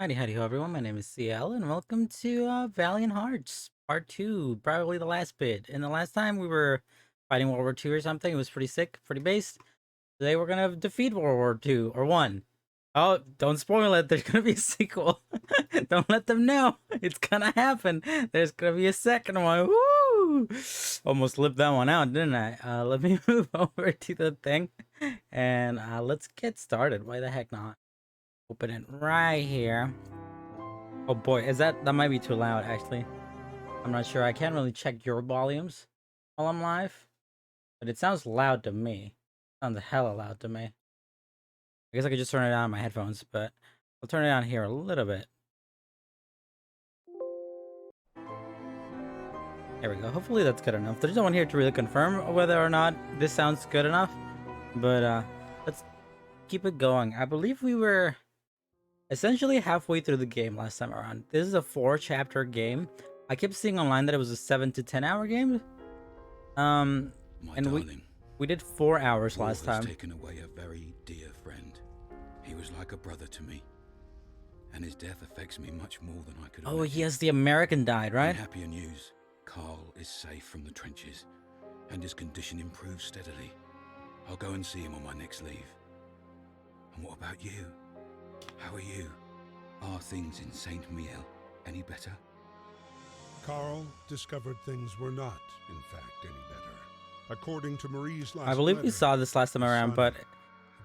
Howdy ho everyone, my name is CL and welcome to Valiant Hearts Part 2, probably the last bit. And the last time we were fighting World War II or something, it was pretty sick, pretty based. Today we're gonna defeat World War II, or 1. Oh, don't spoil it, there's gonna be a sequel. Don't let them know, it's gonna happen. There's gonna be a second one, woo! Almost lipped that one out, didn't I? Let me move over to the thing, and let's get started, why the heck not? Open it right here. Oh boy, that might be too loud actually. I'm not sure. I can't really check your volumes while I'm live, but it sounds loud to me. Sounds hella loud to me. I guess I could just turn it down on my headphones, but I'll turn it down here a little bit. There we go. Hopefully that's good enough. There's no one here to really confirm whether or not this sounds good enough, but let's keep it going. I believe we were essentially halfway through the game last time around. This is a 4-chapter game. I kept seeing online that it was a 7 to 10 hour game. My and darling, we did 4 hours war last has time. taken away a very dear friend. He was like a brother to me, and his death affects me much more than I could Oh, imagine. yes, the American died, right? In happier news, Carl is safe from the trenches, and his condition improves steadily. I'll go and see him on my next leave. And what about you? How are you? Are things in Saint Miel any better? Carl discovered things were not, in fact, any better. According to Marie's last I believe we letter, saw this last time his around, son but had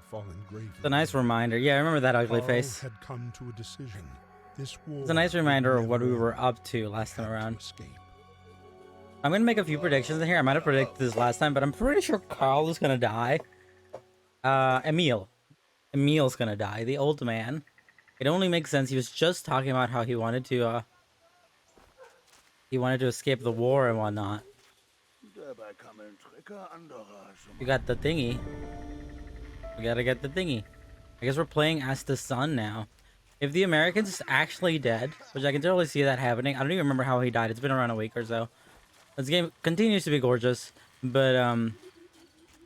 fallen gravely it's a nice ill. reminder. Yeah, I remember that ugly Carl face. had come to a decision. This war It's a nice would reminder of what we never were up to last have time to around. escape. I'm gonna make a few predictions in here. I might have predicted this last time, but I'm pretty sure Carl is gonna die. Emil's gonna die, the old man. It only makes sense. He was just talking about how he wanted to escape the war and whatnot. You got the thingy. We gotta get the thingy. I guess we're playing as the son now. If the American's actually dead, which I can totally see that happening. I don't even remember how he died. It's been around a week or so. This game continues to be gorgeous, but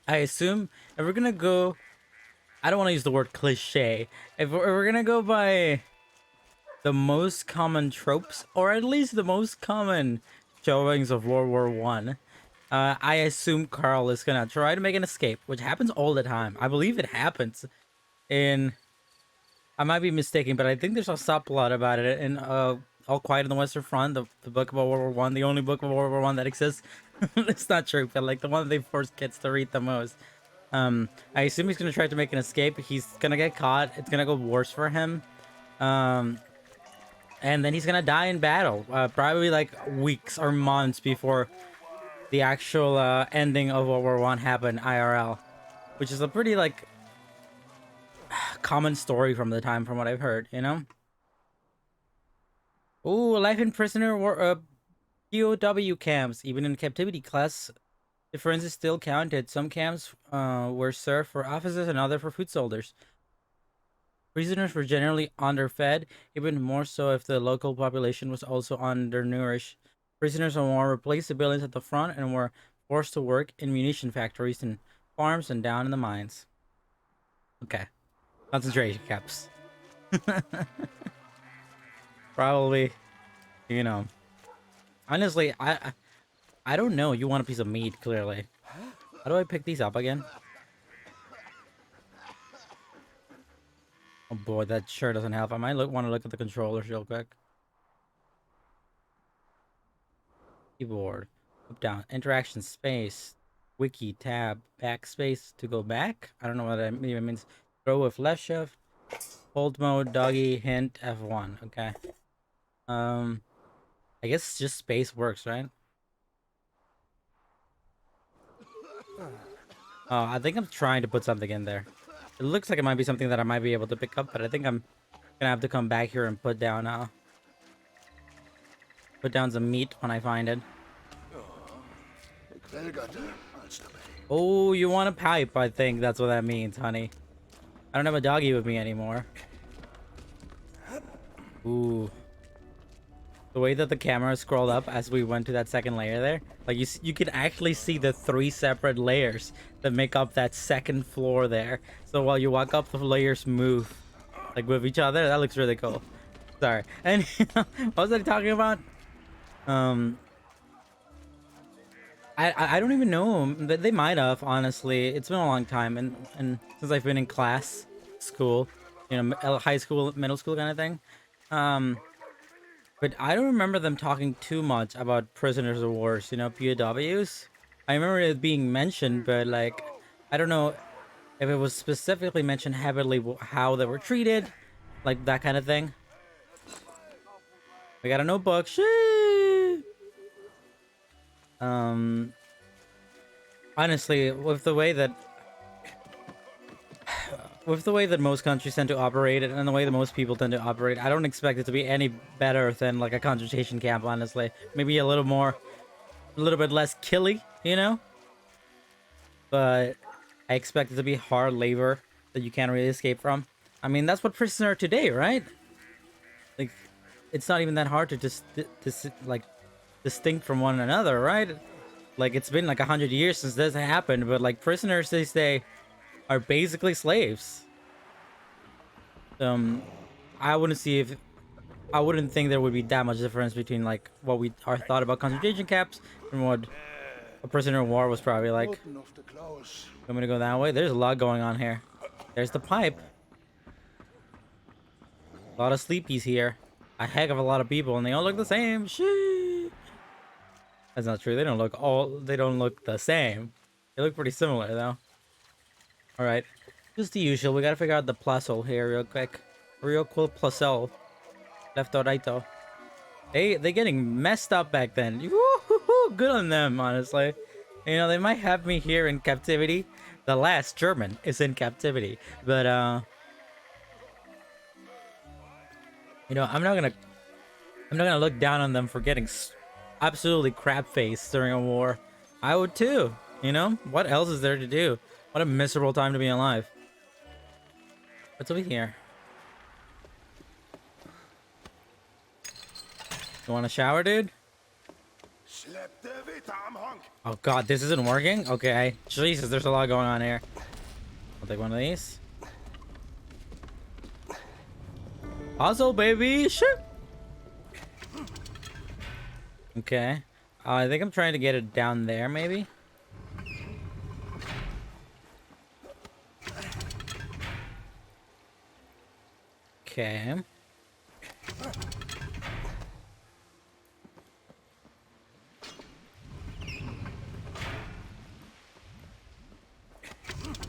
I assume if we're gonna go, I don't want to use the word cliche. If we're gonna go by the most common tropes, or at least the most common showings of World War One, I assume Carl is gonna try to make an escape, which happens all the time. I believe it happens in. I might be mistaken, but I think there's a subplot about it in All Quiet on the Western Front, the book about World War One, the only book of World War One that exists. It's not true, but like the one they force kids to read the most. I assume he's gonna try to make an escape. He's gonna get caught. It's gonna go worse for him. And then he's gonna die in battle. Probably like weeks or months before the actual ending of World War One happened IRL, which is a pretty like common story from the time, from what I've heard. You know. Ooh, life in prisoner war, POW camps. Even in captivity, class differences still counted. Some camps were served for officers and other for foot soldiers. Prisoners were generally underfed, even more so if the local population was also undernourished. Prisoners of war replaced civilians at the front and were forced to work in munition factories and farms and down in the mines. Okay. Concentration camps. Probably, you know. Honestly, I don't know. You want a piece of meat, clearly. How do I pick these up again? Oh boy, that sure doesn't help. I might want to look at the controllers real quick. Keyboard. Up, down. Interaction space. Wiki tab. Backspace to go back. I don't know what that even means. Throw with left shift. Hold mode. Doggy. Hint. F1. Okay. I guess just space works, right? Oh, I think I'm trying to put something in there. It looks like it might be something that I might be able to pick up, but I think I'm gonna have to come back here and put down some meat when I find it. Oh, you want a pipe? I think that's what that means, honey. I don't have a doggy with me anymore. Ooh. The way that the camera scrolled up as we went to that second layer there, like you can actually see the 3 separate layers that make up that second floor there. So while you walk up, the layers move like with each other. That looks really cool. Sorry. And what was I talking about? Um, I don't even know them. They might have, honestly. It's been a long time, and since I've been in school, high school, middle school kind of thing. Um, but I don't remember them talking too much about prisoners of wars, POWs. I remember it being mentioned, but like, I don't know if it was specifically mentioned heavily how they were treated, like that kind of thing. We got a notebook. Shee! Um, honestly, with the way that most countries tend to operate and the way that most people tend to operate, I don't expect it to be any better than like a concentration camp, honestly. Maybe a little bit less killy, but I expect it to be hard labor that you can't really escape from. I mean, that's what prisons are today, right? Like, it's not even that hard to just like distinct from one another, right? Like, it's been like 100 years since this happened, but like prisoners these days are basically slaves. I wouldn't see if I wouldn't think there would be that much difference between like what we are thought about concentration camps and what a prisoner of war was probably like. I'm gonna go that way. There's a lot going on here. There's the pipe. A lot of sleepies here. A heck of a lot of people, and they all look the same. Shee. That's not true. They don't look the same. They look pretty similar though. All right, just the usual. We gotta figure out the plus hole here real quick. Real cool plus hole. Left or right though. They getting messed up back then. Woo-hoo-hoo. Good on them, honestly. They might have me here in captivity. The last German is in captivity, but I'm not gonna look down on them for getting absolutely crap faced during a war. I would too. What else is there to do? What a miserable time to be alive. What's over here? You want a shower, dude? Oh god, this isn't working? Okay. Jesus, there's a lot going on here. I'll take one of these. Also, baby! Shit! Okay. I think I'm trying to get it down there, maybe? Okay.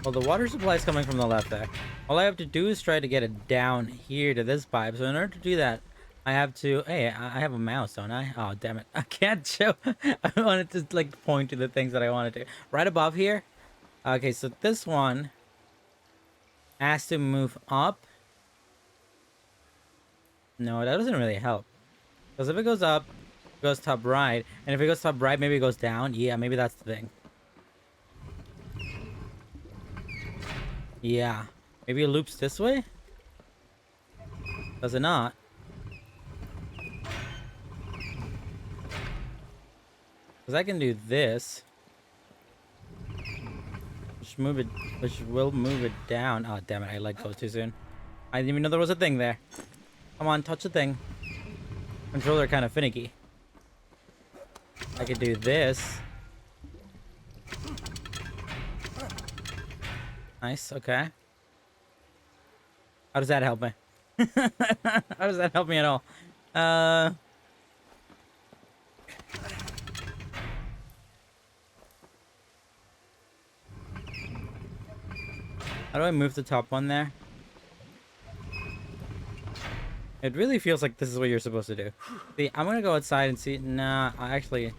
Well, the water supply is coming from the left there. All I have to do is try to get it down here to this pipe. So in order to do that, I have to... Hey, I have a mouse, don't I? Oh, damn it. I can't show... I wanted to, like, point to the things that I wanted to. Right above here. Okay, so this one has to move up. No, that doesn't really help. Because if it goes up, it goes top right. And if it goes top right, maybe it goes down. Yeah, maybe that's the thing. Yeah. Maybe it loops this way? Does it not? Because I can do this. Which will move it down. Oh, damn it. I let go too soon. I didn't even know there was a thing there. Come on, touch the thing. Controller kind of finicky. I could do this. Nice, okay. How does that help me? How does that help me at all? How do I move the top one there? It really feels like this is what you're supposed to do. See, I'm gonna go outside and see. Nah, I actually...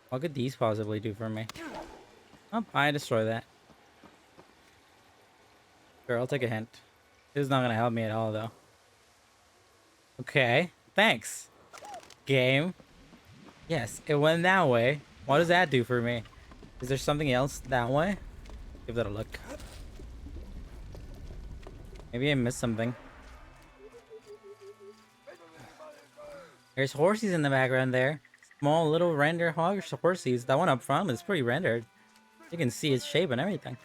What could these possibly do for me? Oh, I destroy that. Sure, I'll take a hint. This is not gonna help me at all, though. Okay, thanks. Game. Yes, it went that way. What does that do for me? Is there something else that way? Give that a look. Maybe I missed something. There's horses in the background there. Small little render horses. That one up front is pretty rendered. You can see its shape and everything.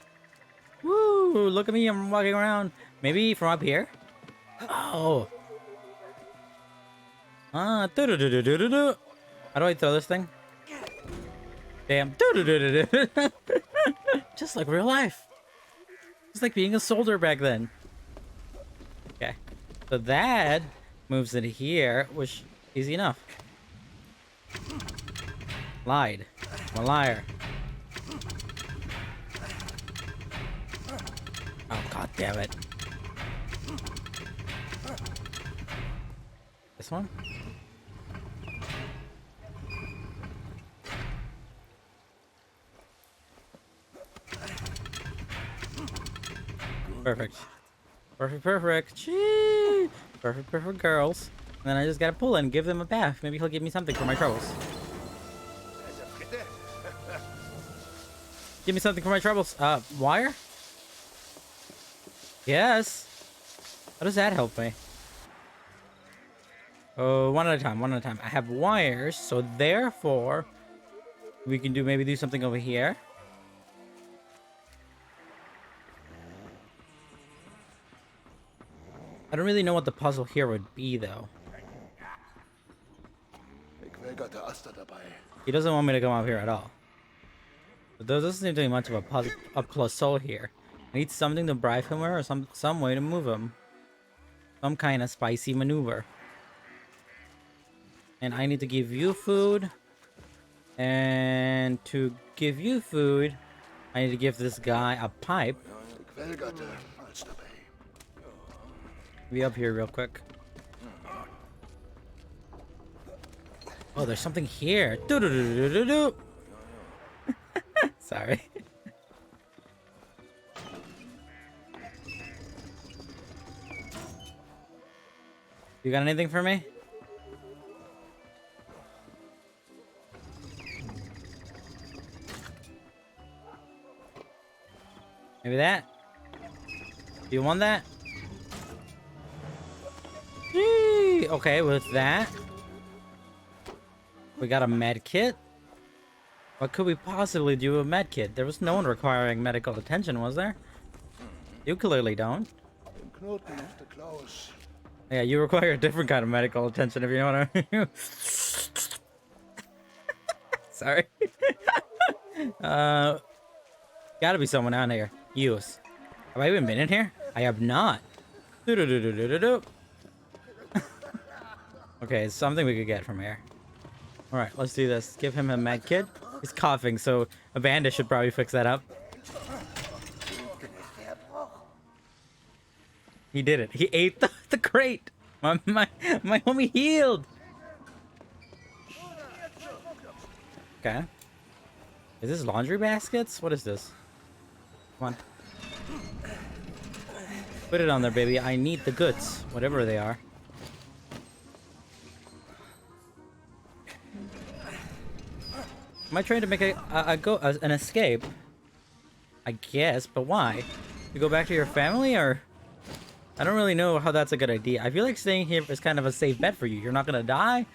Woo! Woo! Look at me, I'm walking around. Maybe from up here? Oh. Ah, doo-doo-doo-doo-doo-doo. How do I throw this thing? Damn. Doo-doo-doo-doo-doo. Just like real life. Just like being a soldier back then. Okay. So that moves into here, which easy enough. Lied. I'm a liar. Oh, god damn it. This one? Perfect. Perfect, perfect. Gee. Perfect, perfect girls. And then I just gotta pull and give them a bath. Maybe he'll give me something for my troubles. Give me something for my troubles. Wire? Yes. How does that help me? Oh, one at a time, one at a time. I have wires, so therefore we can maybe do something over here. I don't really know what the puzzle here would be, though. He doesn't want me to come up here at all. But there doesn't seem to be much of a puzzle, a puzzle here. I need something to bribe him with, or some way to move him. Some kind of spicy maneuver. And I need to give you food. And to give you food, I need to give this guy a pipe. Be up here real quick. Oh, there's something here. Doo-doo-doo-doo-doo-doo. Sorry. You got anything for me? Maybe that? Do you want that? Yee! Okay, with that, we got a med kit. What could we possibly do with a med kit? There was no one requiring medical attention, was there? You clearly don't. Yeah, you require a different kind of medical attention, if you know what I mean. Sorry. Gotta be someone down here. Use. Have I even been in here? I have not. Doo-doo-doo-doo-doo-doo. Okay, something we could get from here. Alright, let's do this. Give him a med kit. He's coughing, so a bandage should probably fix that up. He did it. He ate the crate. My homie healed. Okay. Is this laundry baskets? What is this? Come on. Put it on there, baby. I need the goods, whatever they are. Am I trying to make an escape? I guess, but why? You go back to your family, or? I don't really know how that's a good idea. I feel like staying here is kind of a safe bet for you. You're not gonna die.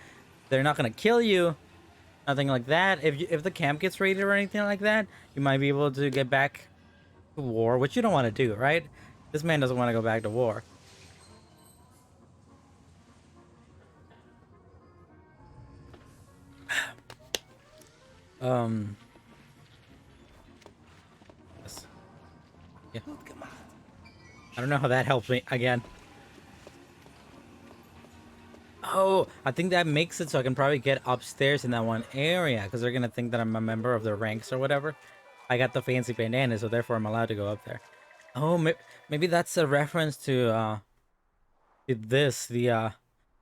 They're not gonna kill you. Nothing like that. If the camp gets raided or anything like that, you might be able to get back to war, which you don't want to do, right? This man doesn't want to go back to war. Yes. Yeah. I don't know how that helps me again. Oh, I think that makes it so I can probably get upstairs in that one area, because they're gonna think that I'm a member of the ranks or whatever. I got the fancy bandana, so therefore I'm allowed to go up there. Oh, maybe that's a reference to the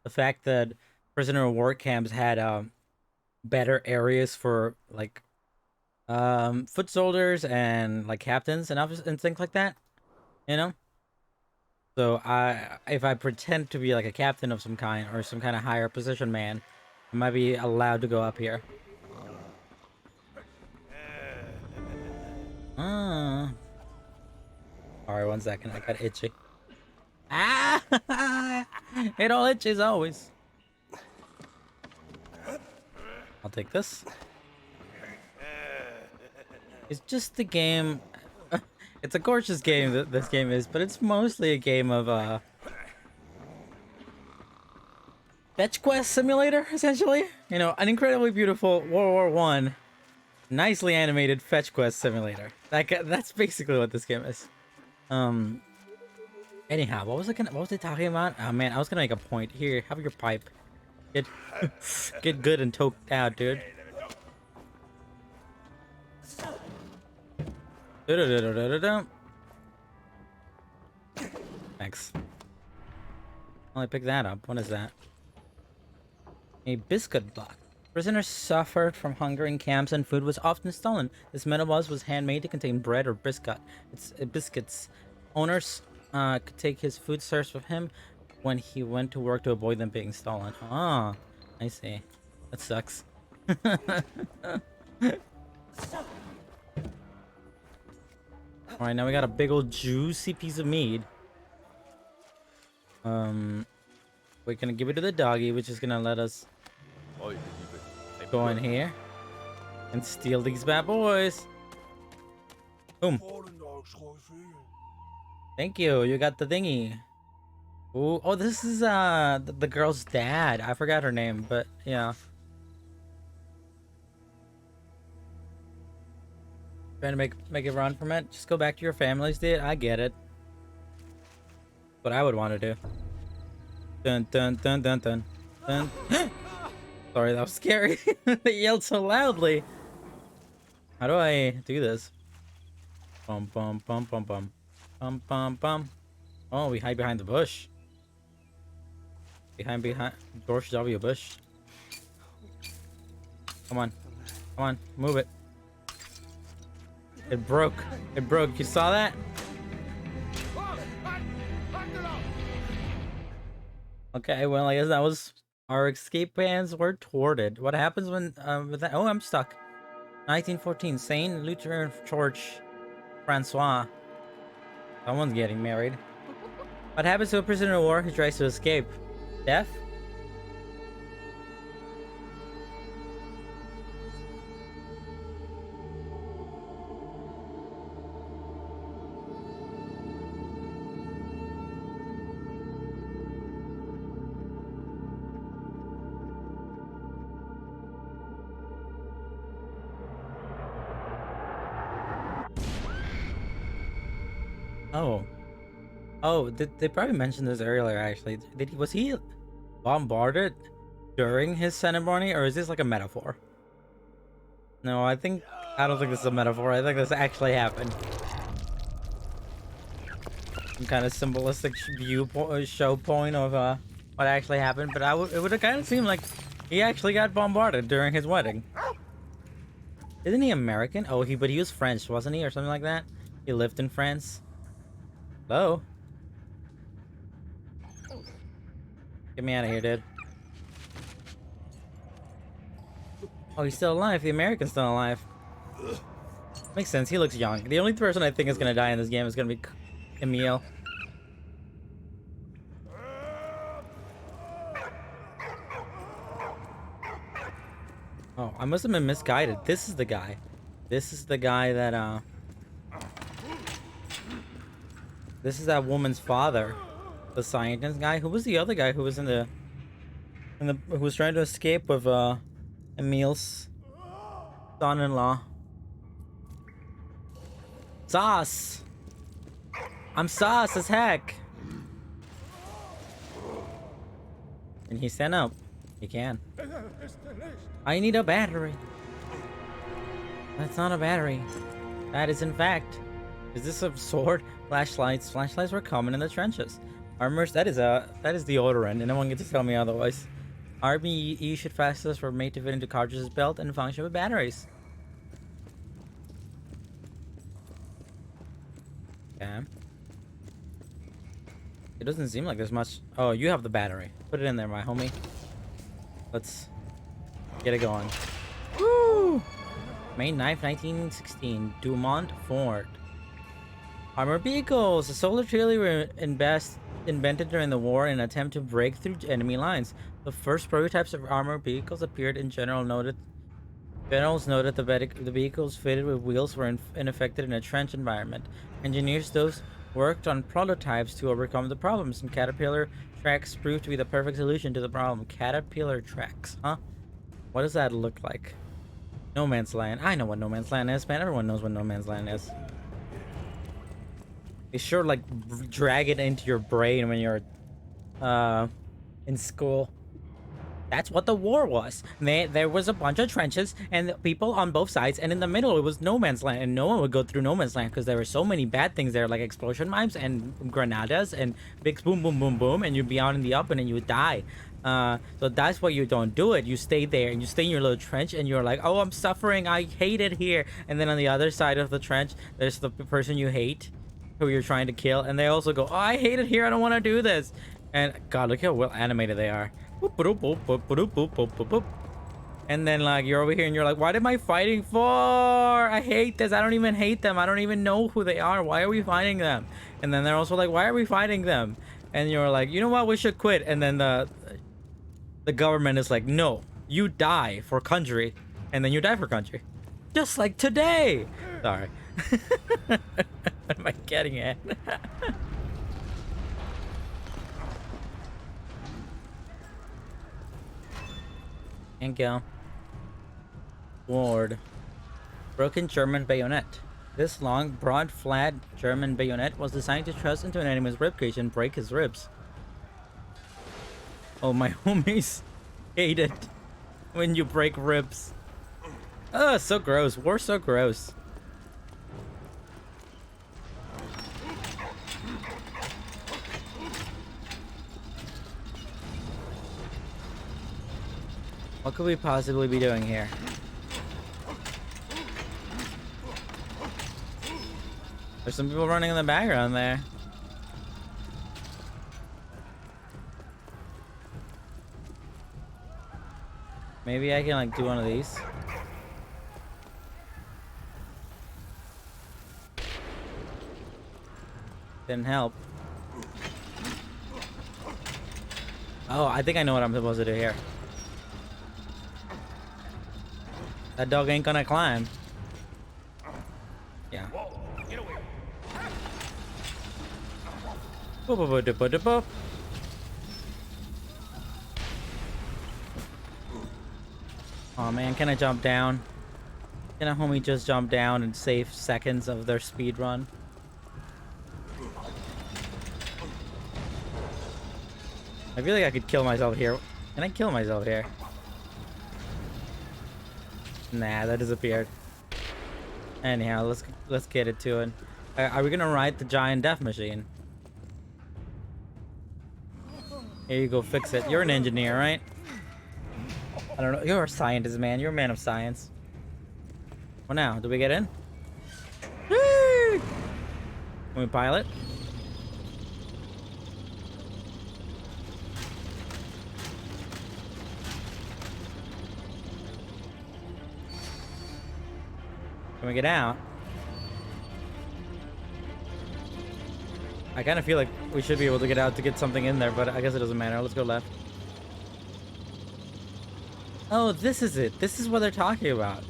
fact that prisoner of war camps had better areas for like foot soldiers and like captains and officers and things like that, you know. So if I pretend to be like a captain of some kind or some kind of higher position man, I might be allowed to go up here. Alright, 1 second. I got itchy. Ah! It all itches always. I'll take this. It's just the game. It's a gorgeous game that this game is, but it's mostly a game of fetch quest simulator, essentially. You know, an incredibly beautiful World War I, nicely animated fetch quest simulator. That's basically what this game is. Anyhow, what was I talking about? Oh man, I was gonna make a point. Here, have your pipe. Get get good and toked out, dude. Thanks. Only pick that up. What is that? A biscuit block. Prisoners suffered from hunger in camps and food was often stolen. This metal box was handmade to contain bread or biscuits. Owners could take his food source with him when he went to work to avoid them being stolen. Ah, I see. That sucks. Alright, now we got a big old juicy piece of meat. We're gonna give it to the doggy, which is gonna let us go in here and steal these bad boys. Boom. Thank you. You got the thingy. Ooh, oh, this is the girl's dad. I forgot her name, but yeah. Trying to make a run from it. Just go back to your families, dude. I get it. What I would want to do. Dun dun dun dun dun dun. Sorry, that was scary. They yelled so loudly. How do I do this? Bum bum bum bum bum bum bum bum. Oh, we hide behind the bush. Behind George W. Bush. Come on, come on, move it. It broke. It broke. You saw that? Okay, well, I guess that was our escape plans were thwarted. What happens when with that? Oh, I'm stuck. 1914, Saint Lutheran Church, Francois. Someone's getting married. What happens to a prisoner of war who tries to escape? Death? Oh, they probably mentioned this earlier, actually. Was he bombarded during his ceremony, or is this like a metaphor? No, I don't think this is a metaphor. I think this actually happened. Some kind of symbolistic show point of what actually happened, but it would have kind of seemed like he actually got bombarded during his wedding. Isn't he American? Oh, but he was French, wasn't he, or something like that? He lived in France. Hello? Get me out of here, dude. Oh, he's still alive. The American's still alive. Makes sense. He looks young. The only person I think is gonna die in this game is gonna be Emil. Oh, I must have been misguided. This is the guy. This is the guy that this is that woman's father. The scientist guy. Who was the other guy who was who was trying to escape with Emil's son-in-law? Sauce. I'm sauce as heck. Can he stand up? He can. I need a battery. That's not a battery. That is in fact. Is this a sword? Flashlights. Flashlights were common in the trenches. Armors, that is deodorant, and no one gets to tell me otherwise. RBE should fasteners were made to fit into cartridge's belt and function with batteries. Okay. It doesn't seem like there's much. Oh, you have the battery. Put it in there, my homie. Let's get it going. Woo! May 9th, 1916. Dumont Ford. Armored vehicles. The solar artillery were invented during the war in an attempt to break through enemy lines. The first prototypes of armored vehicles appeared in General Noted Generals noted the vehicles fitted with wheels were ineffective in a trench environment. Engineers those worked on prototypes to overcome the problems, and Caterpillar tracks proved to be the perfect solution to the problem. Caterpillar tracks, huh? What does that look like? No Man's Land. I know what No Man's Land is, man. Everyone knows what No Man's Land is. They sure like drag it into your brain when you're in school. That's what the war was. There was a bunch of trenches and people on both sides, and in the middle it was no man's land, and no one would go through no man's land because there were so many bad things there, like explosion mines and granadas and big boom boom boom boom, and you'd be out in the open and you would die. So that's why you don't do it. You stay there and you stay in your little trench and you're like, oh, I'm suffering, I hate it here. And then on the other side of the trench there's the person you hate who you're trying to kill, and they also go, oh, I hate it here, I don't want to do this. And god, look how well animated they are. And then like you're over here and you're like, what am I fighting for? I hate this. I don't even hate them. I don't even know who they are. Why are we fighting them? And then they're also like, why are we fighting them? And you're like, you know what, we should quit. And then the government is like, no, you die for country. And then you die for country, just like today. Sorry. What am I getting at? And go. Sword. Broken German bayonet. This long, broad, flat German bayonet was designed to thrust into an enemy's ribcage and break his ribs. Oh, my homies hate it when you break ribs. Oh, so gross. War's so gross. What could we possibly be doing here? There's some people running in the background there. Maybe I can like do one of these. Didn't help. Oh, I think I know what I'm supposed to do here. That dog ain't gonna climb. Yeah. Oh man, can I jump down? Can a homie just jump down and save seconds of their speed run? I feel like I could kill myself here. Can I kill myself here? Nah, that disappeared. Anyhow, let's get it to it. Are we gonna ride the giant death machine? Here you go, fix it. You're an engineer, right? I don't know. You're a scientist, man. You're a man of science. Well, now, do we get in? Whee! Can we pilot? Can we get out? I kind of feel like we should be able to get out to get something in there, but I guess it doesn't matter. Let's go left. Oh, this is it. This is what they're talking about.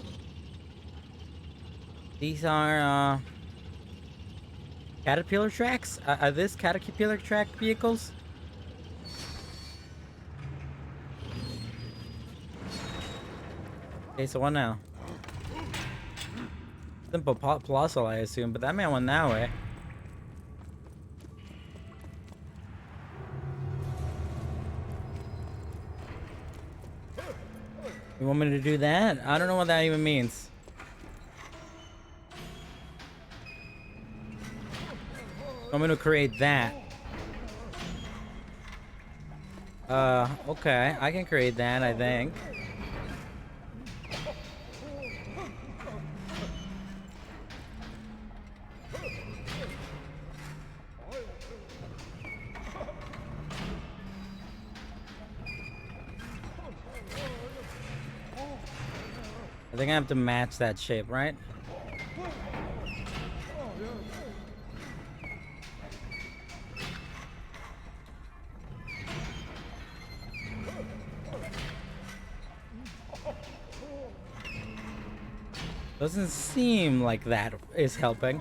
These are, Caterpillar tracks? Are this Caterpillar track vehicles? Okay, so what now? Simple Colossal, I assume, but that man went that way. You want me to do that? I don't know what that even means. I'm gonna create that. Okay. I can create that, I think. I think I have to match that shape, right? Doesn't seem like that is helping.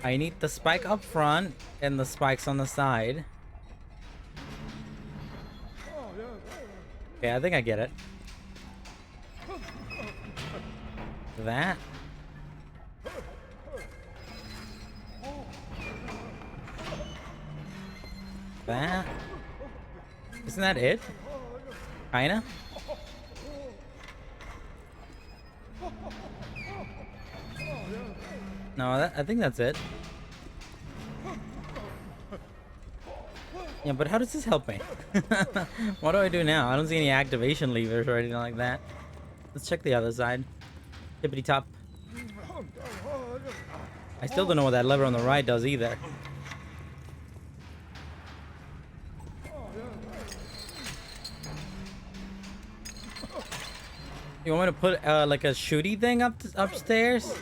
I need the spike up front and the spikes on the side. Okay, I think I get it. That. That. Isn't that it? Kinda? No, I think that's it. Yeah, but how does this help me? What do I do now? I don't see any activation levers or anything like that. Let's check the other side. Tippity top. I still don't know what that lever on the right does either. You want me to put like a shooty thing upstairs?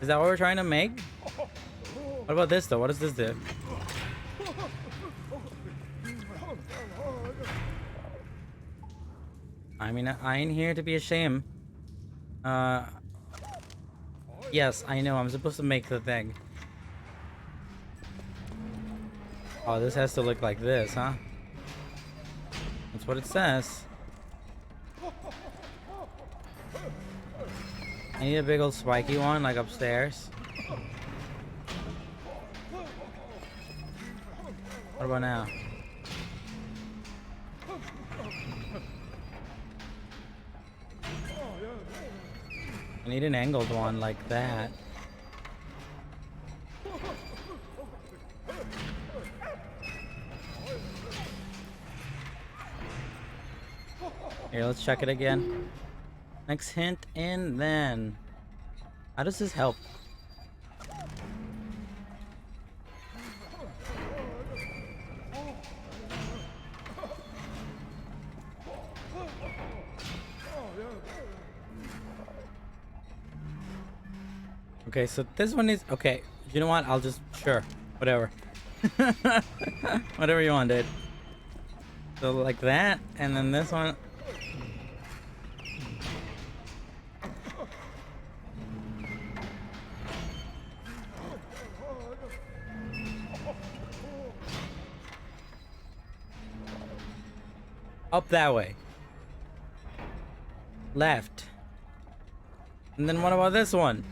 Is that what we're trying to make? What about this though? What does this do? I mean, I ain't here to be ashamed. Yes, I know. I'm supposed to make the thing. Oh, this has to look like this, huh? That's what it says. I need a big old spiky one, like upstairs. What about now? I need an angled one like that. Here, let's check it again. Next hint, and then... How does this help? Okay, so this one is... Okay, you know what? I'll just... Sure. Whatever. Whatever you want, dude. So like that, and then this one... Up that way. Left. And then what about this one?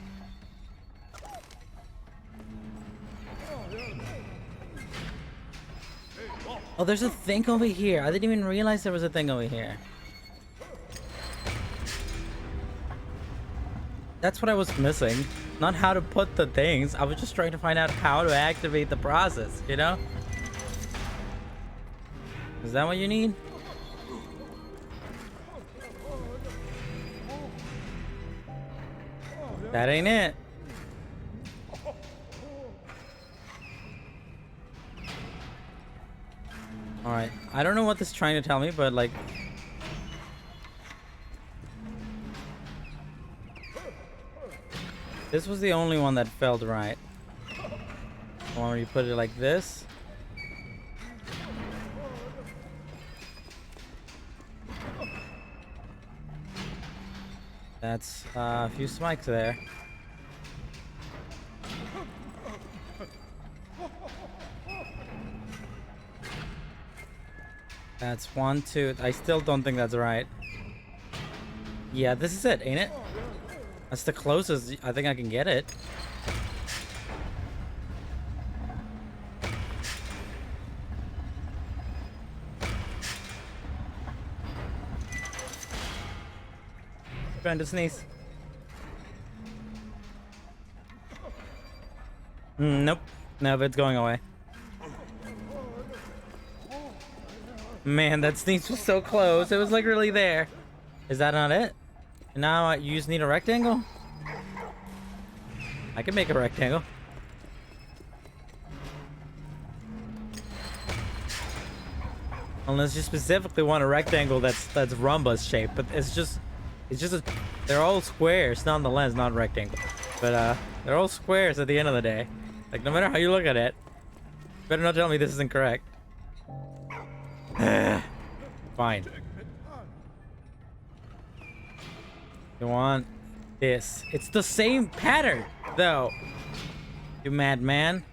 Oh, there's a thing over here. I didn't even realize there was a thing over here. That's what I was missing. Not how to put the things. I was just trying to find out how to activate the process, you know? Is that what you need? That ain't it. Alright, I don't know what this is trying to tell me, but like... This was the only one that felt right. The one where you put it like this. That's a few spikes there. That's 1, 2. I still don't think that's right. Yeah, this is it, ain't it? That's the closest I think I can get it. Trying to sneeze. Nope. Nope, it's going away. Man, that sneeze was so close. It was like really there. Is that not it? Now you just need a rectangle? I can make a rectangle. Unless you specifically want a rectangle that's rhombus shaped, but it's just they're all squares nonetheless, not rectangle. But they're all squares at the end of the day. Like no matter how you look at it, better not tell me this isn't correct. Fine. You want this. It's the same pattern, though. You madman.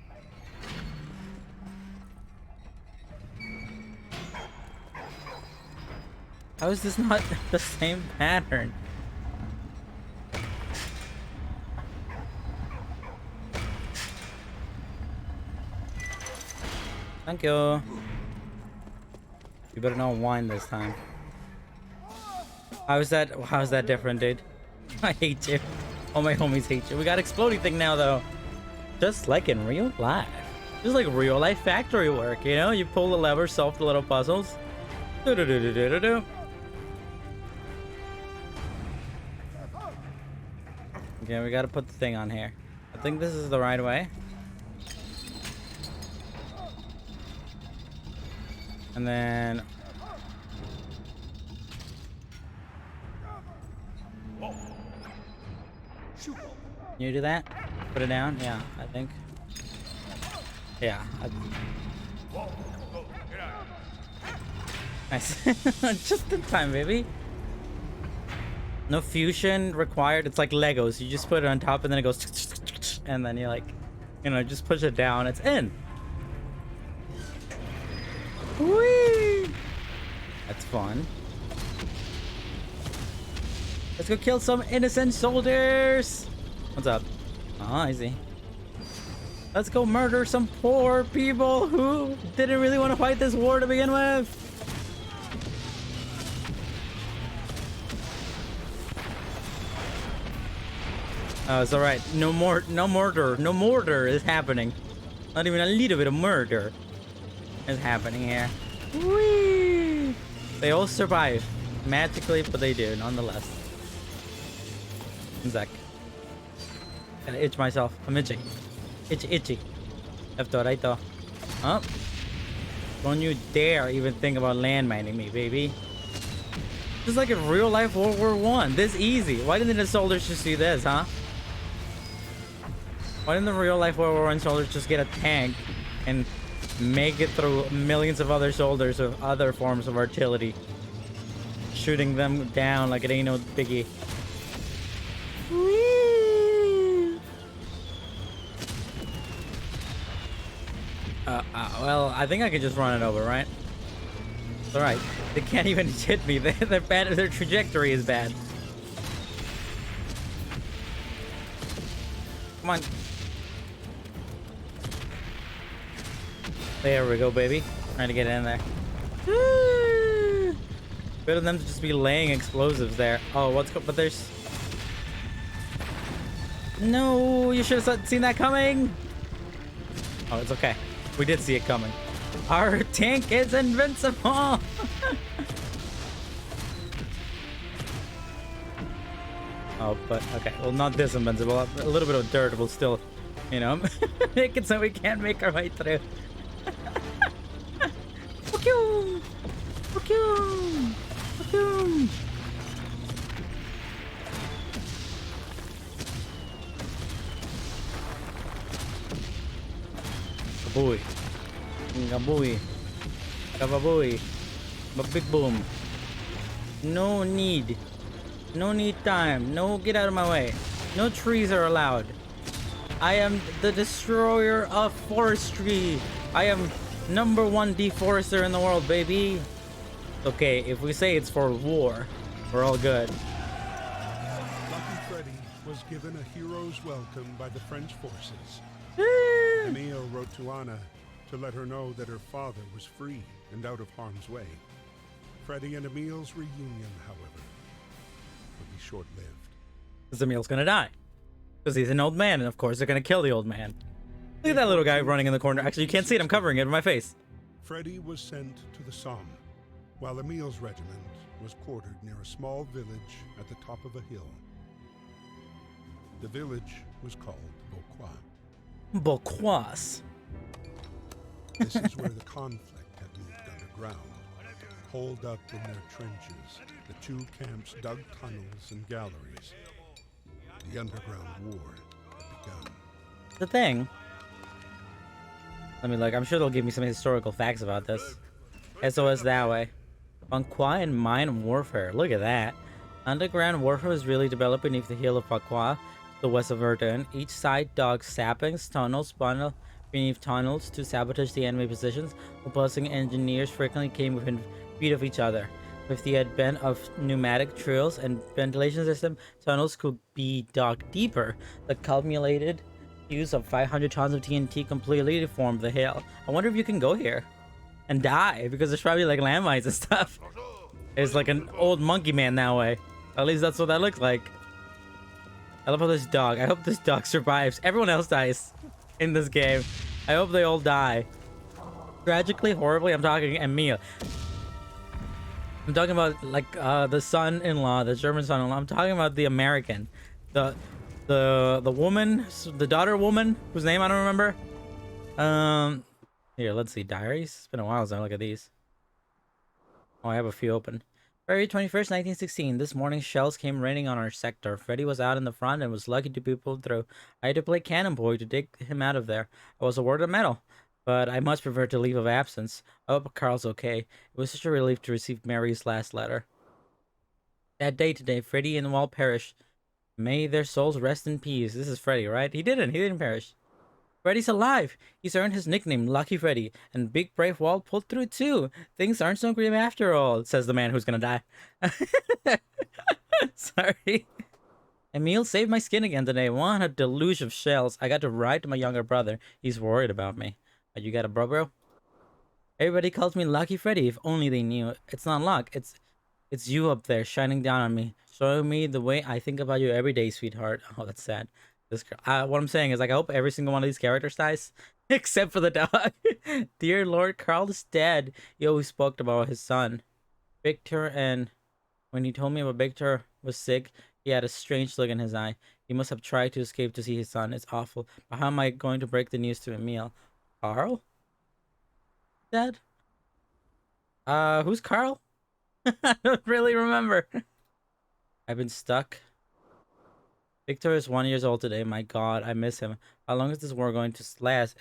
How is this not the same pattern? Thank you. You better not whine this time. How's that different, dude? I hate you. All my homies hate you. We got exploding thing now, though. Just like in real life. Just like real life factory work, you know? You pull the lever, solve the little puzzles. Do-do-do-do-do-do-do. Okay, we gotta put the thing on here. I think this is the right way. And then... Can you do that? Put it down? Yeah, I think. Yeah. Nice. Just in time, baby. No fusion required. It's like Legos. You just put it on top and then it goes... And then you like... You know, just push it down. It's in. Whee! That's fun. Let's go kill some innocent soldiers. What's up? Oh, easy. Let's go murder some poor people who didn't really want to fight this war to begin with. Oh, it's alright. No murder is happening. Not even a little bit of murder is happening here. Whee! They all survive magically, but they do nonetheless. One sec. Gotta itch myself. I'm itching. Itchy. Left to right though. Huh? Don't you dare even think about landmining me, baby. Just like in real life World War I. This easy. Why didn't the soldiers just do this, huh? Why didn't the real life World War I soldiers just get a tank and make it through millions of other soldiers with other forms of artillery? Shooting them down like it ain't no biggie. Whee! Well, I think I could just run it over, right? It's alright. They can't even hit me. They're bad. Their trajectory is bad. Come on. There we go, baby. Trying to get in there. Better than them to just be laying explosives there. Oh, but there's... No, you should have seen that coming. Oh, it's okay. We did see it coming. Our tank is invincible. Oh, but okay. Well, not this invincible. A little bit of dirt will still, you know, make it so we can't make our way through. Boom! Boom! Boom! Boy. Gaboy. Kababoy. Big boom. No need. No need time. No, get out of my way. No trees are allowed. I am the destroyer of forestry. I am #1 deforester in the world, baby. Okay, if we say it's for war, we're all good. Lucky Freddy was given a hero's welcome by the French forces. Emile wrote to Anna to let her know that her father was free and out of harm's way. Freddy and Emile's reunion, however, would be short-lived. Because Emile's gonna die. Because he's an old man, and of course they're gonna kill the old man. Look at that little guy running in the corner. Actually, you can't see it. I'm covering it with my face. Freddy was sent to the Somme, while Emile's regiment was quartered near a small village at the top of a hill. The village was called Beauquois. Beauquois. This is where the conflict had moved underground. Holed up in their trenches, the two camps dug tunnels and galleries. The underground war had begun. The thing. Let me look. I'm sure they'll give me some historical facts about this. SOS that way. Beauquois and mine warfare. Look at that. Underground warfare was really developed beneath the hill of Fakwa, to the west of Verdun. Each side dug saplings, tunnels, spun beneath tunnels to sabotage the enemy positions. Opposing engineers frequently came within feet of each other. With the advent of pneumatic drills and ventilation system, tunnels could be dug deeper. The cumulated use of 500 tons of TNT completely deformed the hill. I wonder if you can go here and die, because there's probably like landmines and stuff. It's like an old monkey man that way. At least that's what that looks like. I love how this dog. I hope this dog survives. Everyone else dies in this game. I hope they all die. Tragically, horribly, I'm talking Emil. I'm talking about like the son-in-law, the German son-in-law. I'm talking about the American, the woman, the daughter woman whose name I don't remember. Here, let's see, diaries. It's been a while since I look at these. Oh, I have a few open. February 21st, 1916. This morning, shells came raining on our sector. Freddy was out in the front and was lucky to be pulled through. I had to play cannon boy to dig him out of there. I was awarded a medal, but I much prefer to leave of absence. I hope Carl's okay. It was such a relief to receive Mary's last letter. That day today, Freddy and Walt perished. May their souls rest in peace. This is Freddy, right? He didn't perish. Freddy's alive. He's earned his nickname, Lucky Freddy, and Big Brave Walt pulled through too. Things aren't so grim after all, says the man who's gonna die. Sorry. Emil saved my skin again today. What a deluge of shells. I got to write to my younger brother. He's worried about me. You got a bro? Everybody calls me Lucky Freddy. If only they knew. It's not luck. It's you up there shining down on me, showing me the way I think about you every day, sweetheart. Oh, that's sad. This what I'm saying is, like, I hope every single one of these characters dies, except for the dog. Dear Lord, Carl is dead. He always spoke about his son, Victor, and when he told me about Victor was sick, he had a strange look in his eye. He must have tried to escape to see his son. It's awful. But how am I going to break the news to Emil? Carl? Dead? Who's Carl? I don't really remember. I've been stuck. Victor is 1 year old today. My God, I miss him. How long is this war going to last?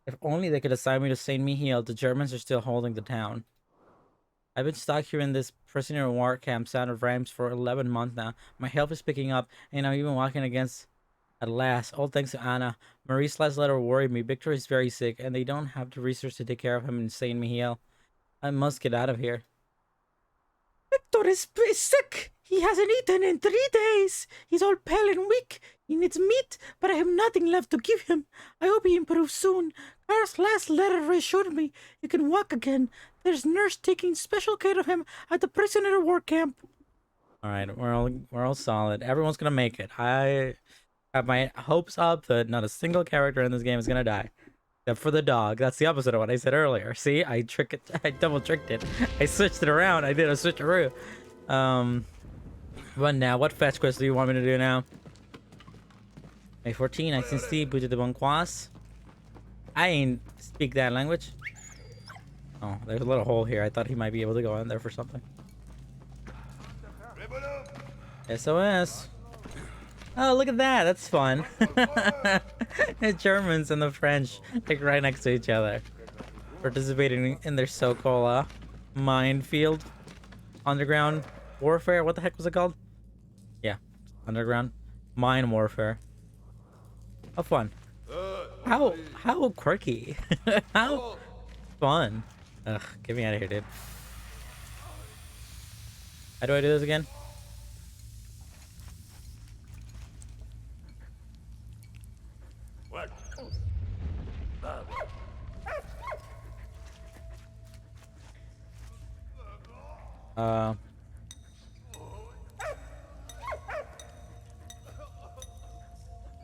If only they could assign me to Saint Mihiel. The Germans are still holding the town. I've been stuck here in this prisoner of war camp south of Reims for 11 months now. My health is picking up, and I'm even walking against at last. All thanks to Anna. Marie's last letter worried me. Victor is very sick, and they don't have the resources to take care of him in Saint Mihiel. I must get out of here. Victor is sick. He hasn't eaten in 3 days. He's all pale and weak. He needs meat, but I have nothing left to give him. I hope he improves soon. Carl's last letter reassured me he can walk again. There's a nurse taking special care of him at the prisoner of war camp. All right, we're all solid. Everyone's gonna make it. I have my hopes up that not a single character in this game is gonna die. Except for the dog. That's the opposite of what I said earlier. See, I double tricked it. I switched it around. I did a switcheroo. But now, what fetch quest do you want me to do now? May 14, I can see Bouge de Bonquoise. I ain't speak that language. Oh, there's a little hole here. I thought he might be able to go in there for something. SOS. Oh, look at that. That's fun. The Germans and the French, like, right next to each other. Participating in their so-called minefield. Underground warfare. What the heck was it called? Yeah. Underground mine warfare. How fun. How quirky. How fun. Ugh, get me out of here, dude. How do I do this again?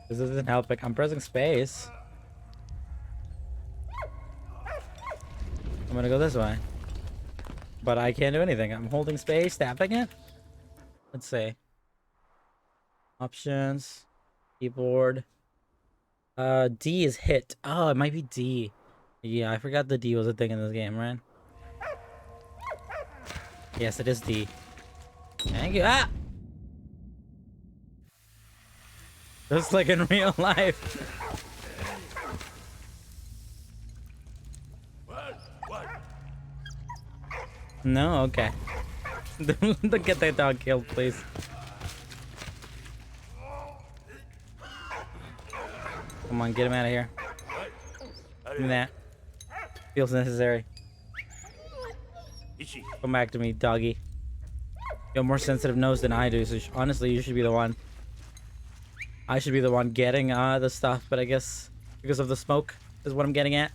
This isn't helping. I'm pressing space. I'm gonna go this way. But I can't do anything. I'm holding space, tapping it. Let's see. Options. Keyboard. D is hit. Oh, it might be D. Yeah, I forgot the D was a thing in this game, right? Yes, it is D. Thank you. Ah! Just like in real life. No? Okay. Don't get that dog killed, please. Come on, get him out of here. Give me that. Feels necessary. Come back to me, doggy. You have more sensitive nose than I do, so honestly, you should be the one. I should be the one getting the stuff, but I guess because of the smoke is what I'm getting at.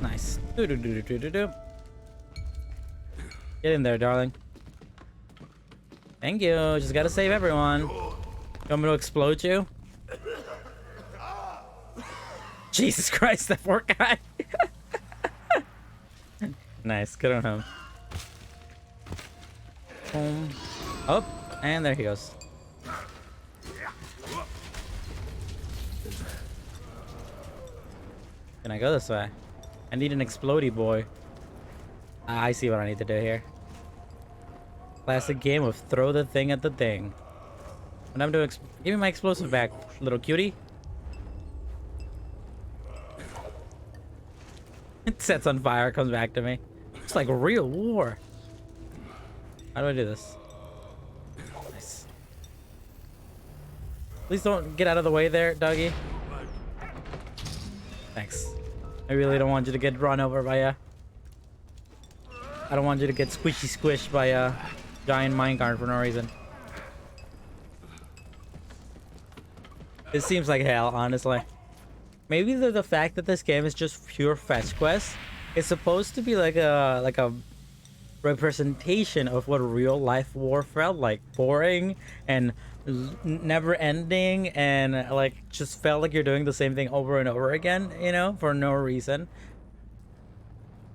Nice. Get in there, darling. Thank you. Just gotta save everyone. You want me to explode you? Jesus Christ, that poor guy. Nice. Good on him. Boom. Oh, and there he goes. Can I go this way? I need an explodey boy. I see what I need to do here. Classic game of throw the thing at the thing. When I'm doing, give me my explosive back, little cutie. It sets on fire, comes back to me. It's like real war. How do I do this? Nice. Please don't get out of the way there, doggy. Thanks. I really don't want you to get run over by a... I don't want you to get squished by a giant minecart for no reason. It seems like hell, honestly. Maybe the fact that this game is just pure fetch quest is supposed to be like a representation of what real life war felt like. Boring and never ending, and like just felt like you're doing the same thing over and over again, you know, for no reason.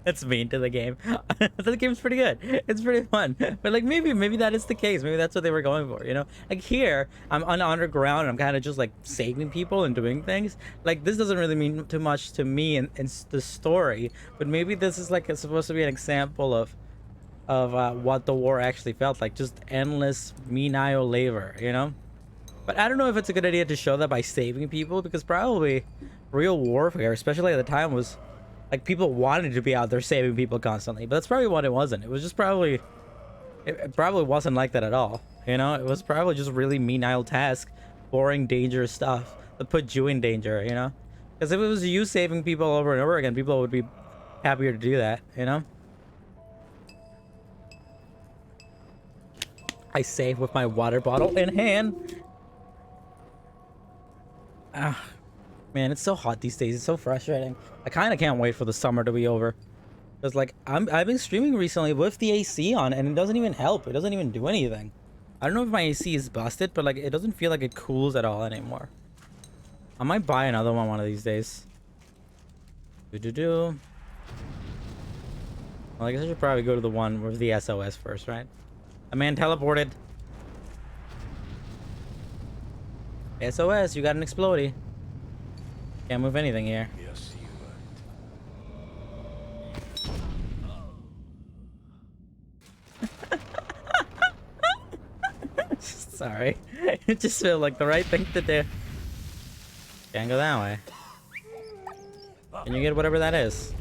That's mean to the game. The game's pretty good. It's pretty fun. But like maybe that is the case. Maybe that's what they were going for, you know? Like here, I'm underground and I'm kind of just like saving people and doing things. Like this doesn't really mean too much to me in the story, but maybe this is like it's supposed to be an example of what the war actually felt like. Just endless menial labor, you know? But I don't know if it's a good idea to show that by saving people, because probably real warfare, especially at the time, was like people wanted to be out there saving people constantly, but that's probably what it wasn't. It was just probably, it probably wasn't like that at all. You know, it was probably just really menial task, boring, dangerous stuff that put you in danger, you know? Because if it was you saving people over and over again, people would be happier to do that, you know? I save with my water bottle in hand. Ah. Man, it's so hot these days. It's so frustrating. I kind of can't wait for the summer to be over. Because, like, I've been streaming recently with the AC on, and it doesn't even help. It doesn't even do anything. I don't know if my AC is busted, but, like, it doesn't feel like it cools at all anymore. I might buy another one of these days. Well, I guess I should probably go to the one with the SOS first, right? A man teleported. SOS, you got an explodey. Can't move anything here. Yes, you Sorry. It just felt like the right thing to do. Can't go that way. Can you get whatever that is?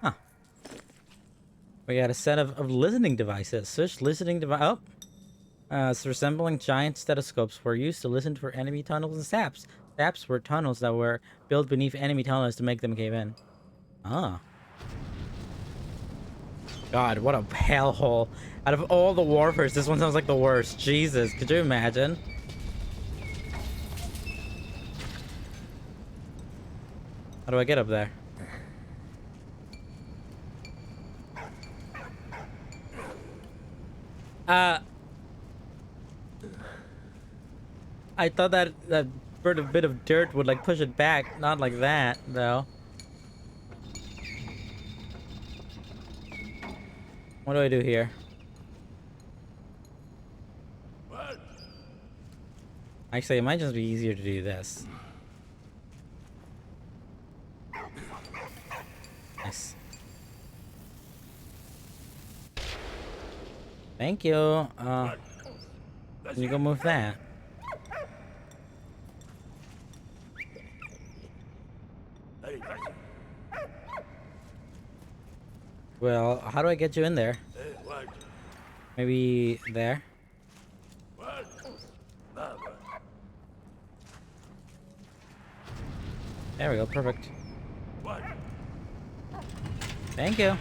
Huh. We got a set of listening devices. Search listening device. Oh. It's resembling giant stethoscopes were used to listen for enemy tunnels and saps. Saps were tunnels that were built beneath enemy tunnels to make them cave in. Ah. God, what a hellhole. Out of all the warfares, this one sounds like the worst. Jesus, could you imagine? How do I get up there? I thought that bit of dirt would like push it back. Not like that, though. What do I do here? Actually, it might just be easier to do this. Nice. Thank you. Can you go move that? Well, how do I get you in there? Maybe there? There we go, perfect. Thank you.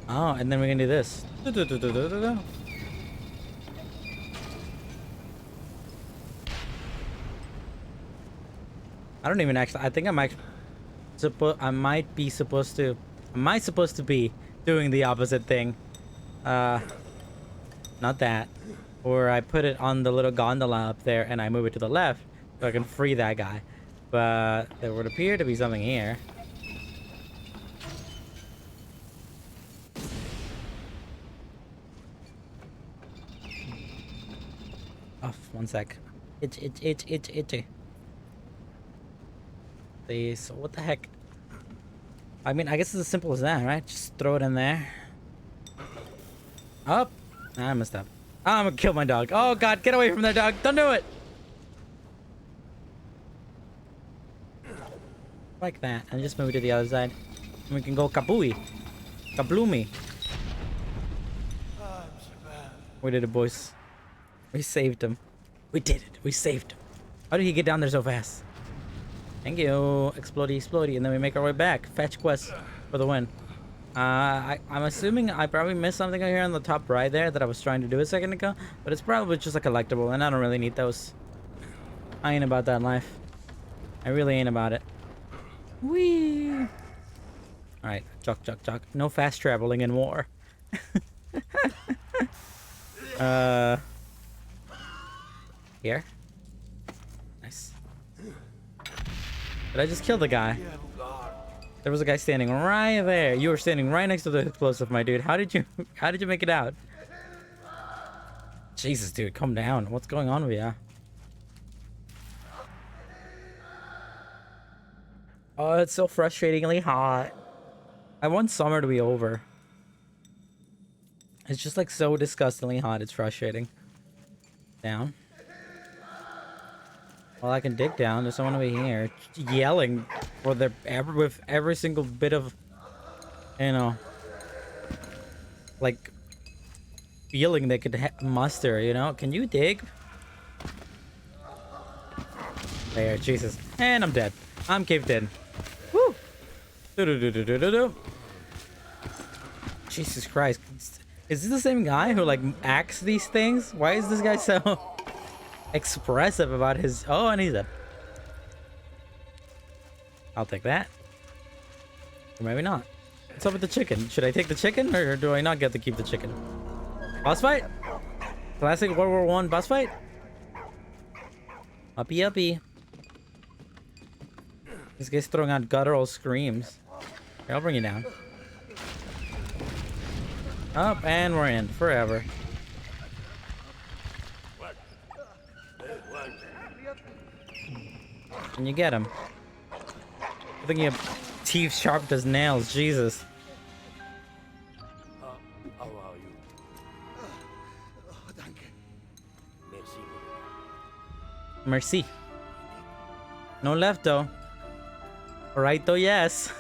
Oh, and then we can do this. I don't even actually. I think I might be supposed to. Am I supposed to be doing the opposite thing? Not that. Or I put it on the little gondola up there and I move it to the left so I can free that guy. But there would appear to be something here. Oh, one sec. Itchy. So what the heck? I mean, I guess it's as simple as that, right? Just throw it in there. Up. Oh, I messed up. Oh, I'm gonna kill my dog. Oh god, get away from that dog. Don't do it. Like that. And just move it to the other side. And we can go kabooey. Kabloomy. We did it, boys. We saved him. We did it. We saved him. How did he get down there so fast? Thank you. Explodey. And then we make our way back. Fetch quest for the win. I'm assuming I probably missed something here on the top right there that I was trying to do a second ago. But it's probably just a collectible. And I don't really need those. I ain't about that life. I really ain't about it. Whee! Alright. Chuck. No fast traveling in war. Here. Nice. Did I just kill the guy? There was a guy standing right there. You were standing right next to the explosive, my dude. How did you make it out? Jesus, dude, calm down. What's going on with you? Oh, it's so frustratingly hot. I want summer to be over. It's just like so disgustingly hot. It's frustrating. Down. Well, I can dig down. There's someone over here yelling for their with every single bit of, you know, like feeling they could muster. You know, can you dig? There, Jesus, and I'm dead. I'm caved in. Woo! Jesus Christ! Is this the same guy who like acts these things? Why is this guy so expressive about his... Oh, and he's dead. I'll take that. Or maybe not. What's up with the chicken? Should I take the chicken or do I not get to keep the chicken? Boss fight? Classic World War I boss fight? Uppy. This guy's throwing out guttural screams. Here, I'll bring you down. Up, and we're in forever. Can you get him? I think you have teeth sharp as nails. Jesus. How are you? Merci. No left though. Right though, yes.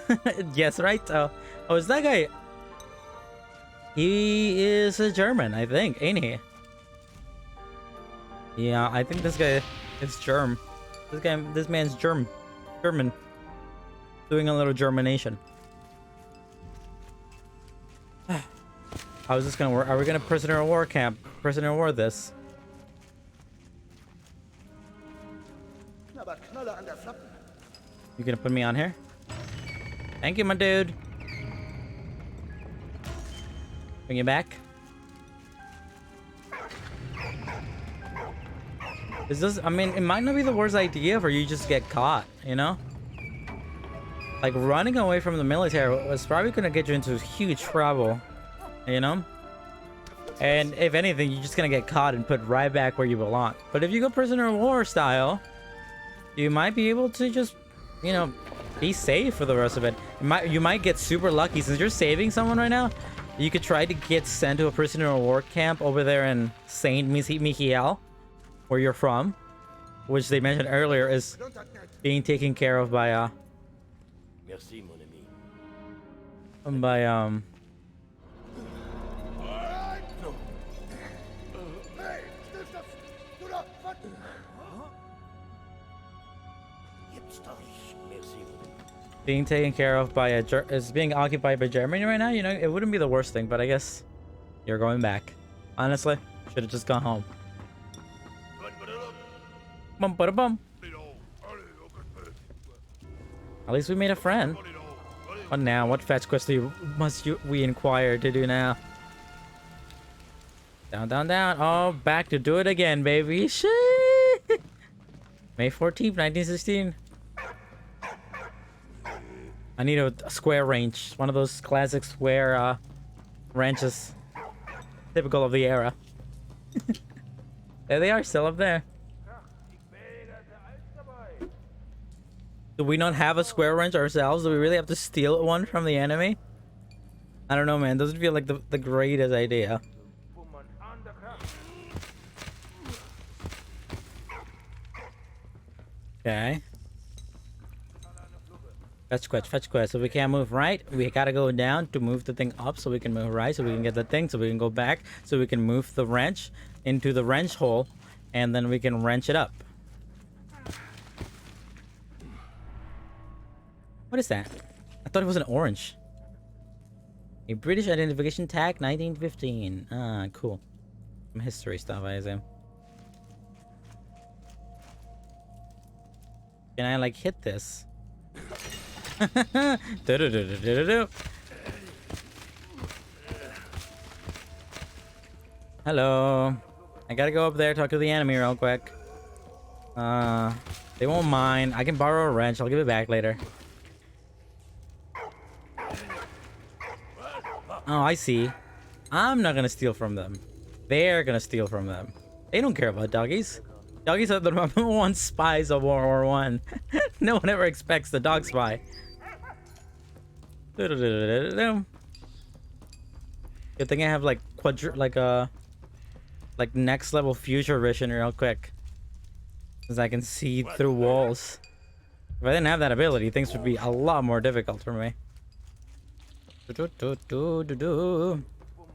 Yes, right though. Oh, is that guy? He is a German, I think, ain't he? Yeah, I think this guy is German. This man's German. Doing a little Germination. How is this gonna work? Are we gonna prisoner of war camp? Prisoner of war this? You gonna put me on here? Thank you, my dude. Bring you back. Is this, I mean, it might not be the worst idea for you just get caught, you know? Like, running away from the military was probably gonna get you into huge trouble, you know? And if anything, you're just gonna get caught and put right back where you belong. But if you go prisoner of war style, you might be able to just, you know, be safe for the rest of it. You might get super lucky. Since you're saving someone right now, you could try to get sent to a prisoner of war camp over there in Saint Michiel, where you're from, which they mentioned earlier is being taken care of by Merci, mon ami. by being taken care of by a is being occupied by Germany right now. You know, it wouldn't be the worst thing, but I guess you're going back. Honestly, should have just gone home. Bum, bada, bum. At least we made a friend. What now? What fetch quest we inquire to do now? Down, down, down. Oh, back to do it again, baby. Shit. May 14th, 1916. I need a square wrench. One of those classic square wrenches. Typical of the era. There they are, still up there. Do we not have a square wrench ourselves? Do we really have to steal one from the enemy? I don't know, man. Doesn't feel like the greatest idea. Okay. Fetch quest, fetch quest. So we can't move right. We gotta go down to move the thing up so we can move right. So we can get the thing. So we can go back. So we can move the wrench into the wrench hole. And then we can wrench it up. What is that? I thought it was an orange. A British identification tag, 1915. Ah, cool. Some history stuff, I assume. Can I, like, hit this? Hello. I gotta go up there, talk to the enemy real quick. They won't mind. I can borrow a wrench. I'll give it back later. Oh, I see. I'm not gonna steal from them. They're gonna steal from them. They don't care about doggies. Doggies are the number one spies of World War One. No one ever expects the dog spy. Good thing I have like like next level future vision real quick, because I can see through walls. If I didn't have that ability, things would be a lot more difficult for me.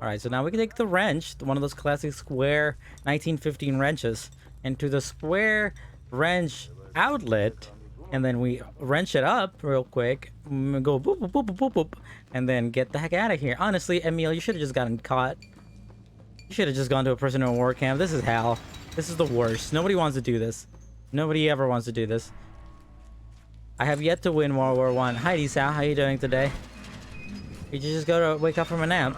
Alright, so now we can take the wrench, one of those classic square 1915 wrenches, into the square wrench outlet, and then we wrench it up real quick, go boop, boop, boop, boop, boop, boop, and then get the heck out of here. Honestly, Emil, you should have just gotten caught. You should have just gone to a prisoner of war camp. This is hell. This is the worst. Nobody wants to do this. Nobody ever wants to do this. I have yet to win World War One. Hi, Sal. How you doing today? Did you just go to wake up from a nap?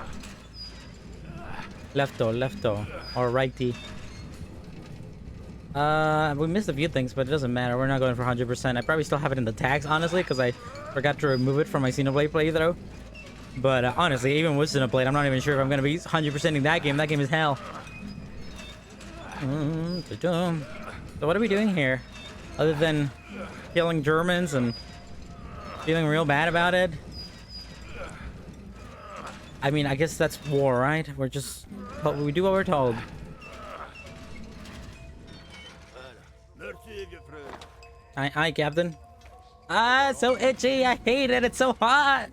Lefto, or righty. We missed a few things, but it doesn't matter. We're not going for 100%. I probably still have it in the tags, honestly, because I forgot to remove it from my Xenoblade playthrough. But honestly, even with Xenoblade, I'm not even sure if I'm going to be 100%ing that game. That game is hell. So what are we doing here? Other than killing Germans and feeling real bad about it? I mean, I guess that's war, right? We're just... But we do what we're told. Aye, Captain. Ah, so itchy. I hate it. It's so hot.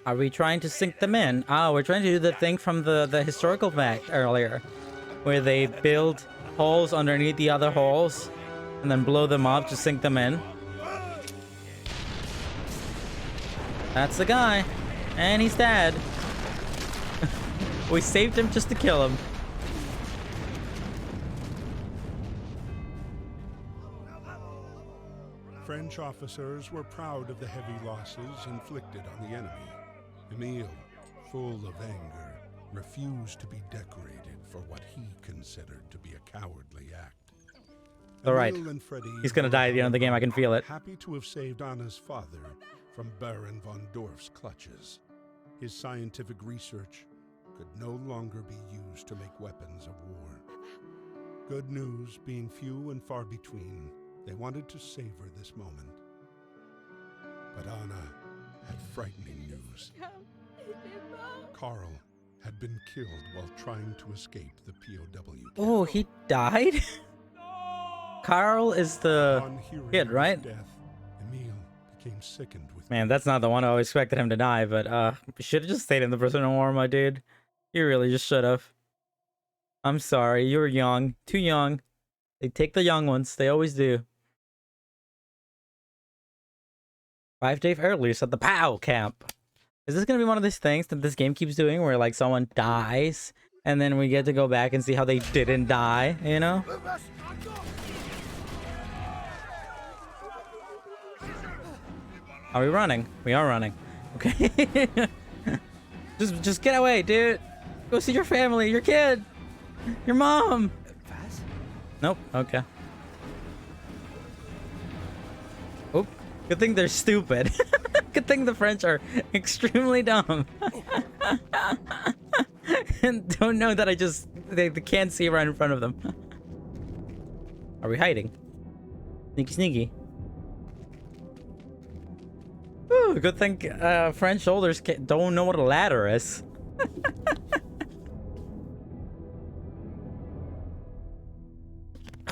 Are we trying to sink them in? Oh, we're trying to do the thing from the historical fact earlier, where they build holes underneath the other holes and then blow them up to sink them in. That's the guy. And he's dead. We saved him just to kill him. French officers were proud of the heavy losses inflicted on the enemy. Emile, full of anger, refused to be decorated for what he considered to be a cowardly act. Alright. Emile and Freddy, He's gonna die at the end of the game, I can feel it. happy to have saved Anna's father from Baron von Dorf's clutches. His scientific research could no longer be used to make weapons of war. Good news being few and far between, they wanted to savor this moment. But Anna had frightening news. Carl had been killed while trying to escape the POW camp. Oh, he died? Carl is the Upon hearing kid, of right? his death, Emil became sickened with Man, grief. that's not the one I expected him to die, but should have just stayed in the prisoner war, my dude. You really just should have. I'm sorry, you were young. Too young. They take the young ones. They always do. 5-day release at the POW camp. Is this gonna be one of these things that this game keeps doing where like someone dies and then we get to go back and see how they didn't die, you know? Are we running? We are running. Okay. just get away, dude. Go see your family, your kid, your mom. Nope. Okay. Oh, good thing they're stupid. Good thing the French are extremely dumb. And don't know that they can't see right in front of them. Are we hiding? Sneaky, sneaky. Ooh, good thing French soldiers don't know what a ladder is.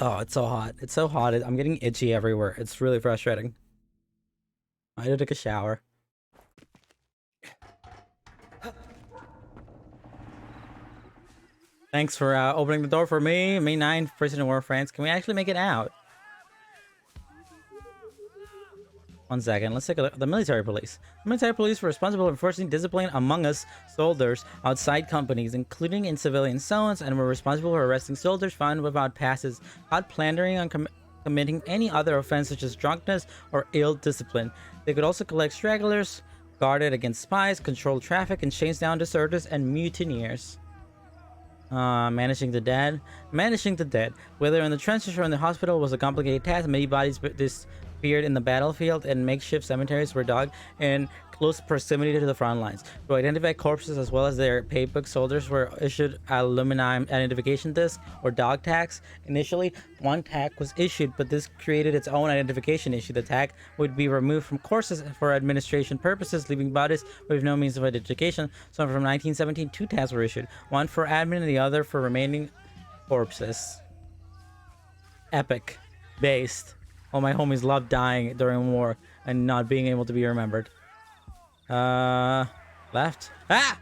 Oh, it's so hot. It's so hot. I'm getting itchy everywhere. It's really frustrating. I had to take a shower. Thanks for opening the door for me. May 9th, Prisoner War, France. Can we actually make it out? 1 second. Let's take a look. The military police. The military police were responsible for enforcing discipline among us soldiers outside companies, including in civilian zones, and were responsible for arresting soldiers found without passes, caught plundering, and committing any other offense such as drunkenness or ill discipline. They could also collect stragglers, guarded against spies, control traffic, and chase down deserters and mutineers. Managing the dead. Managing the dead, whether in the trenches or in the hospital, was a complicated task. Many bodies disappeared in the battlefield, and makeshift cemeteries were dug in close proximity to the front lines. To identify corpses as well as their paybook, soldiers were issued aluminum identification disc or dog tags. Initially, one tag was issued, but this created its own identification issue. The tag would be removed from courses for administration purposes, leaving bodies with no means of identification. So from 1917, 2 tags were issued, one for admin and the other for remaining corpses. Epic. Based. All my homies loved dying during war and not being able to be remembered. Left. Ah!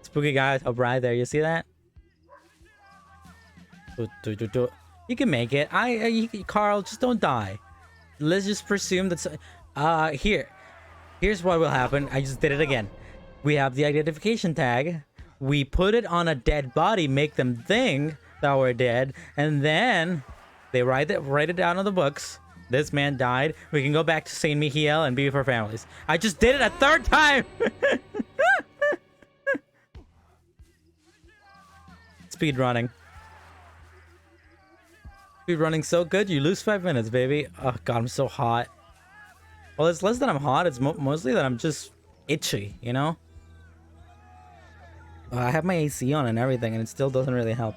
Spooky guy up right there. You see that? You can make it. Carl, just don't die. Let's just presume that's here's what will happen. I just did it again. We have the identification tag. We put it on a dead body, make them think that we're dead, and then they write it down on the books. This man died. We can go back to Saint Mihiel and be with our families. I just did it a 3rd time. Speed running. Speed running so good you lose 5 minutes, baby. Oh god, I'm so hot. Well, it's less that I'm hot. It's mostly that I'm just itchy, you know? I have my AC on and everything, and it still doesn't really help.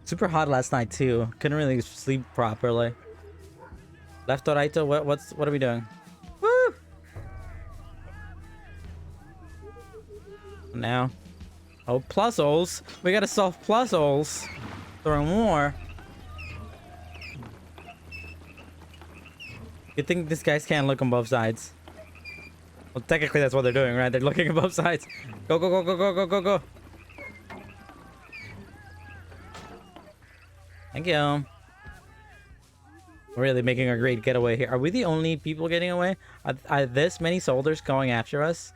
Super hot last night too. Couldn't really sleep properly. Left or right? What are we doing? Woo! Now. Oh, puzzles. We gotta solve puzzles. There are more. You think these guys can't look on both sides? Well, technically that's what they're doing, right? They're looking at both sides. Go, go, go, go, go, go, go, go. Thank you. We're really making a great getaway here. Are we the only people getting away? Are this many soldiers going after us?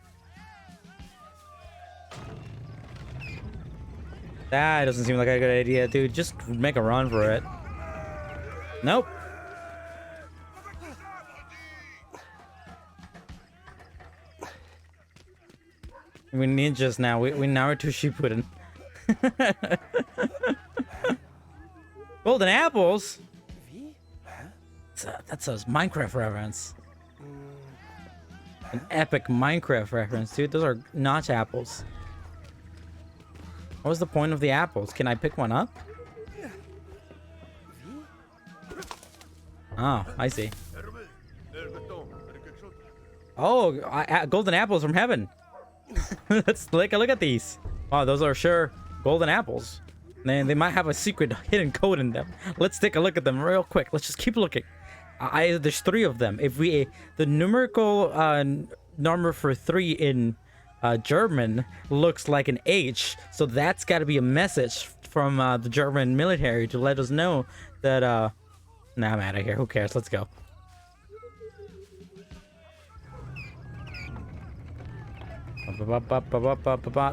That doesn't seem like a good idea, dude. Just make a run for it. Nope. We ninjas now. We now are too Shippuden. Golden apples? That's a Minecraft reference. An epic Minecraft reference, dude. Those are notch apples. What was the point of the apples? Can I pick one up? Oh, I see. Oh, golden apples from heaven. Let's take a look at these. Wow, those are sure golden apples. They might have a secret hidden code in them. Let's take a look at them real quick. Let's just keep looking. There's 3 of them. If we the numerical number for 3 in German looks like an H, so that's got to be a message from the German military to let us know that nah, I'm out of here. Who cares? Let's go.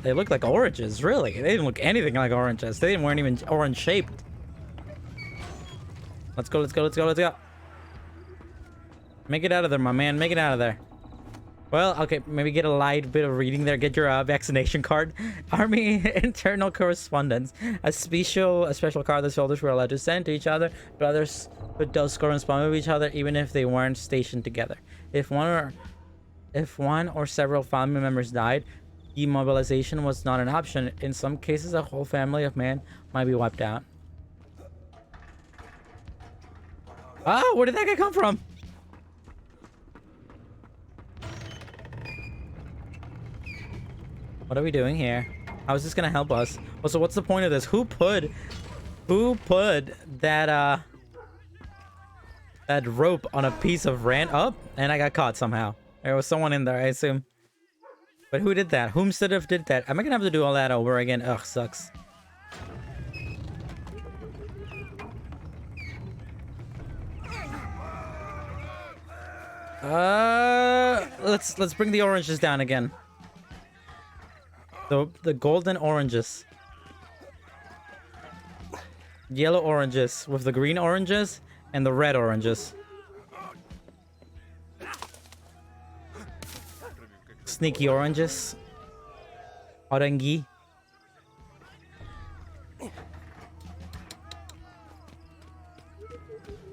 They look like oranges, really. They didn't look anything like oranges. They weren't even orange shaped. Let's go, let's go, let's go, let's go. Make it out of there, my man. Make it out of there. Well, okay, maybe get a light bit of reading there. Get your vaccination card. Army internal correspondence. A special card the soldiers were allowed to send to each other, but others but those correspond with each other even if they weren't stationed together. If one or several family members died, demobilization was not an option. In some cases, a whole family of men might be wiped out. Oh, where did that guy come from? What are we doing here? How is this gonna help us? Also, what's the point of this? Who put that that rope on a piece of up? And I got caught somehow. There was someone in there, I assume. But who did that? Whomstead have did that? Am I gonna have to do all that over again? Ugh, sucks. Let's bring the oranges down again. The golden oranges. Yellow oranges with the green oranges and the red oranges. Sneaky oranges. Orangi.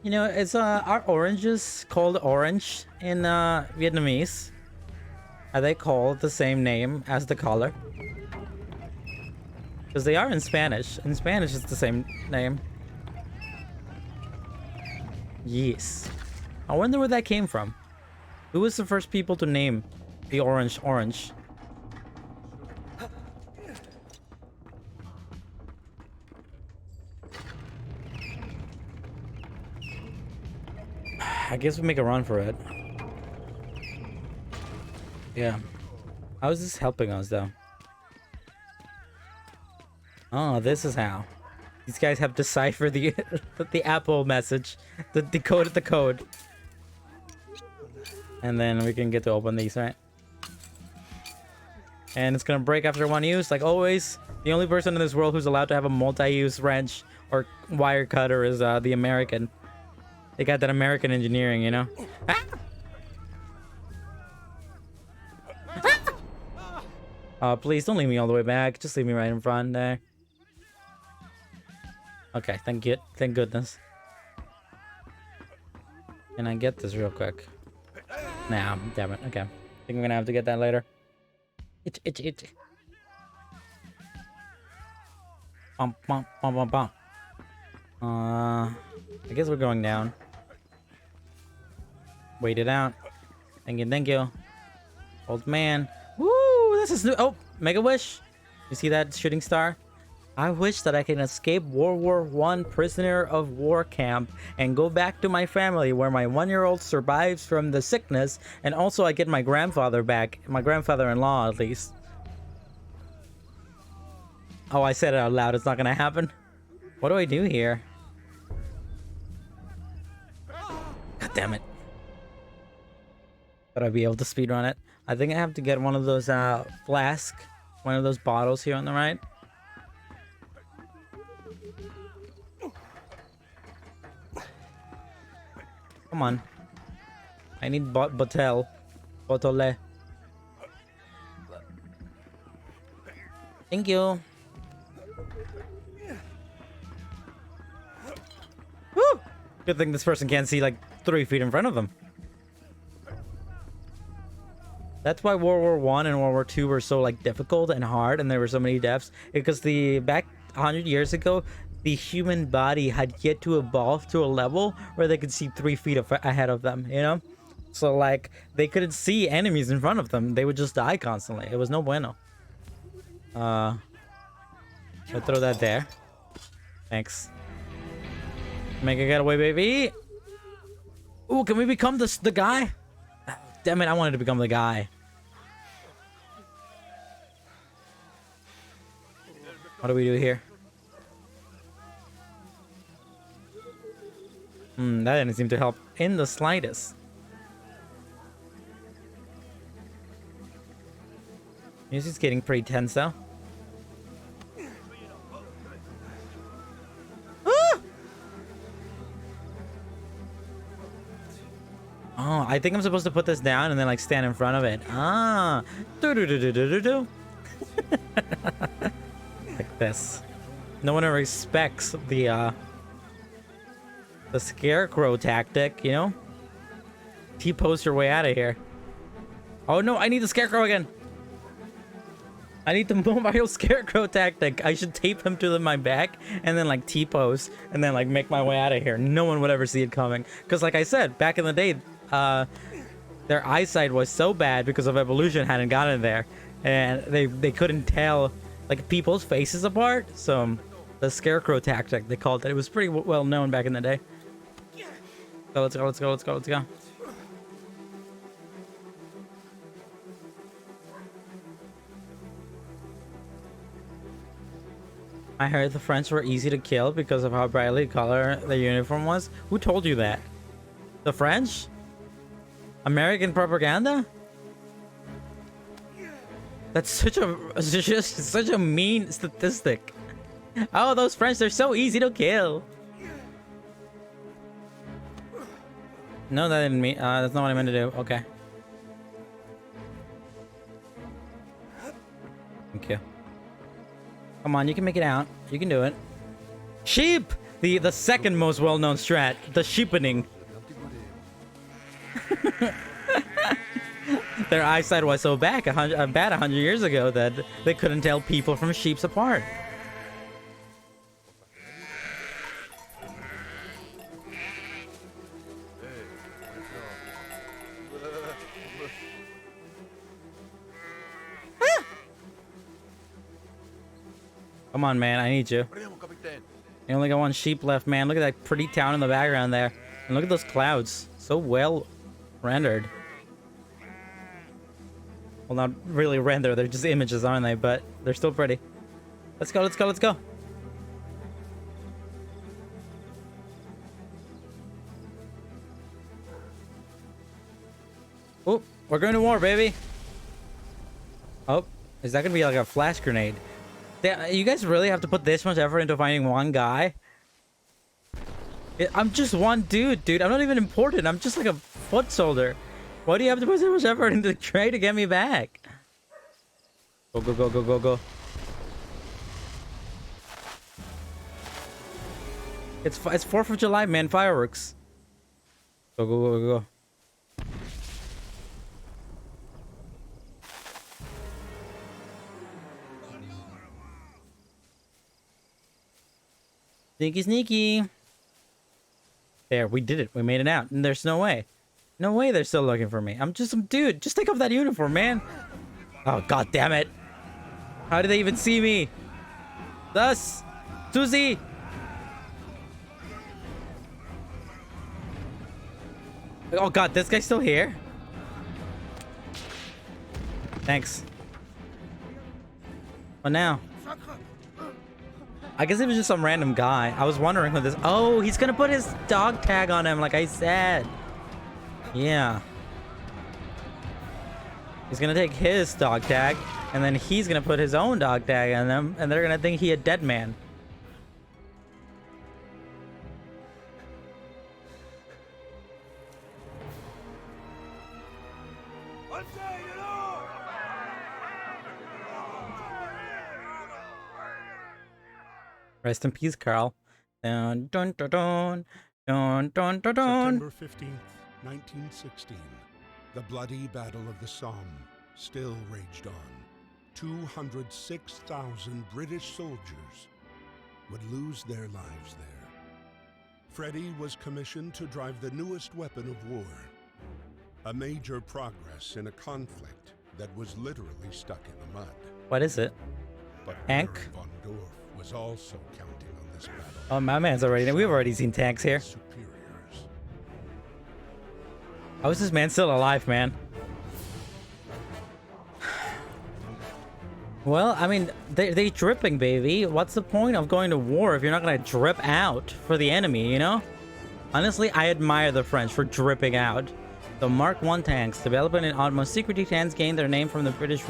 You know, it's are oranges called orange in Vietnamese? Are they called the same name as the color? Because they are in Spanish. In Spanish, it's the same name. Yes. I wonder where that came from. Who was the first people to name the orange orange? I guess we make a run for it. Yeah. How is this helping us, though? Oh, this is how. These guys have deciphered the the Apple message, decoded the code, and then we can get to open these, right? And it's gonna break after one use, like always. The only person in this world who's allowed to have a multi-use wrench or wire cutter is the American. They got that American engineering, you know. Please don't leave me all the way back. Just leave me right in front there. Okay, thank goodness. Can I get this real quick? Nah, damn it. Okay, I think I'm gonna have to get that later. It. Bump. I guess we're going down. Wait it out. Thank you. Old man. Woo! This is new. Oh, make a wish. You see that shooting star? I wish that I can escape World War I prisoner of war camp and go back to my family where my 1-year-old survives from the sickness, and also I get my grandfather back, my grandfather-in-law at least. Oh, I said it out loud. It's not gonna happen. What do I do here? God damn it. Would I be able to speedrun it? I think I have to get one of those one of those bottles here on the right. Come on. I need bottle. Thank you. Woo! Good thing this person can't see like 3 feet in front of them. That's why World War I and World War II were so like difficult and hard, and there were so many deaths, because back 100 years ago, the human body had yet to evolve to a level where they could see 3 feet ahead of them, you know? So like they couldn't see enemies in front of them. They would just die constantly. It was no bueno. I'll throw that there. Thanks. Make a getaway, baby. Ooh, can we become the guy? Damn it, I wanted to become the guy. What do we do here? That didn't seem to help in the slightest. Music's getting pretty tense though. Ah! Oh, I think I'm supposed to put this down and then like stand in front of it. Ah. Do do do do do do do. Like this. No one respects the scarecrow tactic, you know? T-pose your way out of here. Oh no, I need the scarecrow again. I need the mobile scarecrow tactic. I should tape him to my back and then like T-pose and then like make my way out of here. No one would ever see it coming. Because like I said, back in the day, their eyesight was so bad because of evolution hadn't gotten there. And they couldn't tell like people's faces apart. So the scarecrow tactic, they called it. It was pretty well known back in the day. So let's go, let's go, let's go, let's go. I heard the French were easy to kill because of how brightly colored their uniform was. Who told you that? The French? American propaganda? That's such a mean statistic. Oh, those French, they're so easy to kill. No, that didn't mean. That's not what I meant to do. Okay. Thank you. Come on, you can make it out. You can do it. Sheep! The second most well-known strat. The sheepening. Their eyesight was so bad 100 years ago that they couldn't tell people from sheeps apart. Come on, man. I need you. You only got one sheep left, man. Look at that pretty town in the background there. And look at those clouds. So well rendered. Well, not really rendered. They're just images, aren't they? But they're still pretty. Let's go, let's go, let's go. Oh, we're going to war, baby. Oh, is that going to be like a flash grenade? You guys really have to put this much effort into finding one guy? I'm just one dude. I'm not even important. I'm just like a foot soldier. Why do you have to put so much effort into trying to get me back? Go, go, go, go, go, go. It's 4th of July, man. Fireworks. Go, go, go, go, go. Sneaky, sneaky. There, we did it. We made it out. And there's no way. No way they're still looking for me. I'm just some dude. Just take off that uniform, man. Oh, god damn it. How did they even see me? Thus, Susie. Oh god, this guy's still here? Thanks. What now? I guess it was just some random guy. I was wondering who this... Oh, he's gonna put his dog tag on him, like I said. Yeah. He's gonna take his dog tag, and then he's gonna put his own dog tag on them, and they're gonna think he a dead man. Rest in peace, Carl. Dun, dun, dun, dun, dun, dun, dun, dun. September 15th, 1916. The bloody Battle of the Somme still raged on. 206,000 British soldiers would lose their lives there. Freddy was commissioned to drive the newest weapon of war, A major progress in a conflict that was literally stuck in the mud. What is it? But Tank? Baron von Dorf was also counting on this battle. Oh, my man's already. We've already seen tanks here. Superiors. How is this man still alive, man? Well, I mean, they dripping, baby. What's the point of going to war if you're not gonna drip out for the enemy, you know? Honestly, I admire the French for dripping out. The Mark I tanks, developed in utmost secrecy, tanks gained their name from the British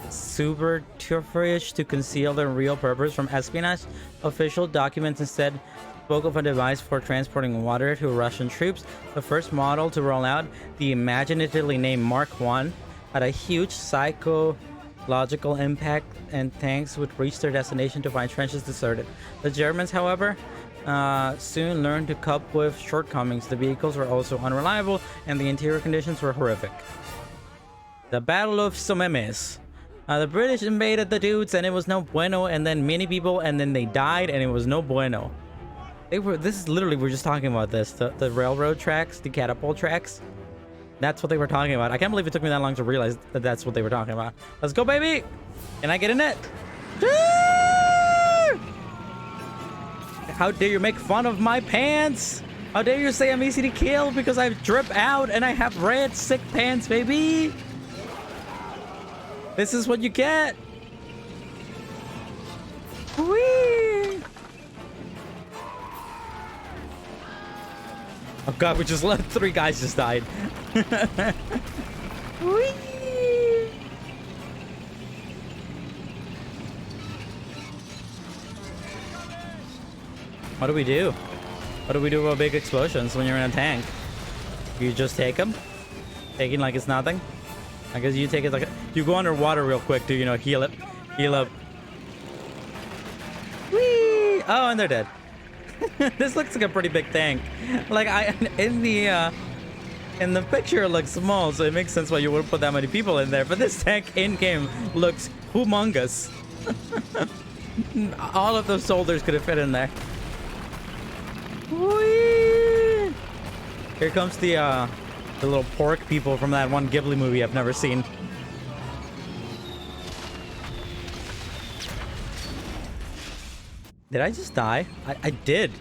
subterfuge to conceal their real purpose from espionage. Official documents instead spoke of a device for transporting water to Russian troops. The first model to roll out, the imaginatively named Mark I, had a huge psychological impact, and tanks would reach their destination to find trenches deserted. The Germans, however, soon learned to cope with shortcomings. The vehicles were also unreliable, and the interior conditions were horrific. The Battle of Somemes. The British invaded the dudes, and it was no bueno, and then many people, and then they died, and it was no bueno. This is literally, we're just talking about this. The railroad tracks, the catapult tracks. That's what they were talking about. I can't believe it took me that long to realize that that's what they were talking about. Let's go, baby! Can I get in it? How dare you make fun of my pants? How dare you say I'm easy to kill because I drip out and I have red sick pants, baby? This is what you get. Whee! Oh god, we just let 3 guys just died. Whee! What do we do? What do we do about big explosions when you're in a tank? You just take them? Taking like it's nothing? I guess you take it like you go underwater real quick to, you know, heal it. Heal up. Whee! Oh, and they're dead. This looks like a pretty big tank. Like in the picture it looks small, so it makes sense why you wouldn't put that many people in there. But this tank in game looks humongous. All of those soldiers could have fit in there. Whee! Here comes the little pork people from that one Ghibli movie I've never seen. Did I just die? I did.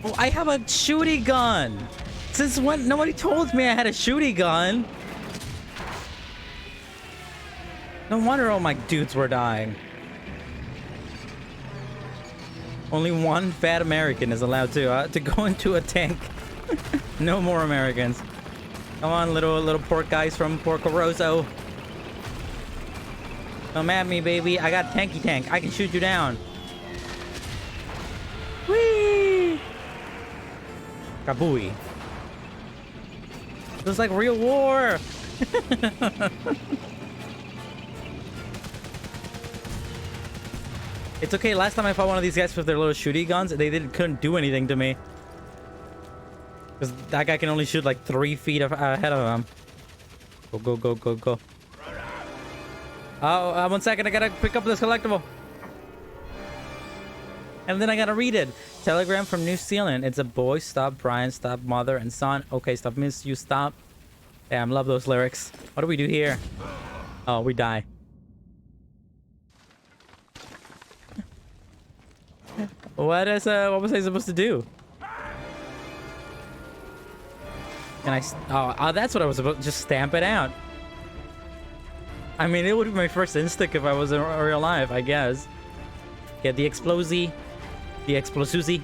Oh, I have a shooty gun. Since when? Nobody told me I had a shooty gun. No wonder all my dudes were dying. Only one fat American is allowed to go into a tank. No more Americans. Come on, little pork guys from Porco Rosso. Come at me, baby. I got tanky tank. I can shoot you down. Whee! Kabooey. Feels like real war. It's okay. Last time I fought one of these guys with their little shooty guns, they couldn't do anything to me. Because that guy can only shoot like 3 feet ahead of him. Go, go, go, go, go. Oh, 1 second. I gotta pick up this collectible. And then I gotta read it. Telegram from New Zealand. It's a boy. Stop Brian. Stop mother and son. Okay, stop miss you. Stop. Damn, love those lyrics. What do we do here? Oh, we die. What was I supposed to do? Can I? Oh, that's what I was supposed to just stamp it out. I mean, it would be my first instinct if I was in real life, I guess. Get the explosy. The explosuzzi.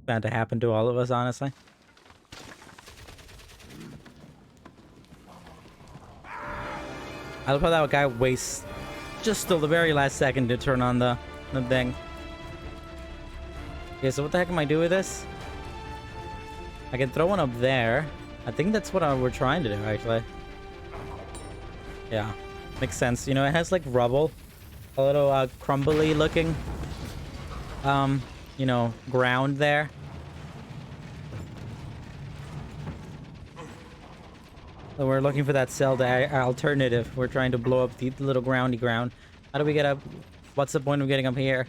Bound to happen to all of us, honestly. I love how that guy wastes just till the very last second to turn on the thing. Okay, so what the heck am I doing with this? I can throw one up there. I think that's what we're trying to do, actually. Yeah, makes sense. You know, it has like rubble, a little crumbly looking, you know, ground there. So we're looking for that cell, the alternative. We're trying to blow up the little groundy ground. How do we get up? What's the point of getting up here?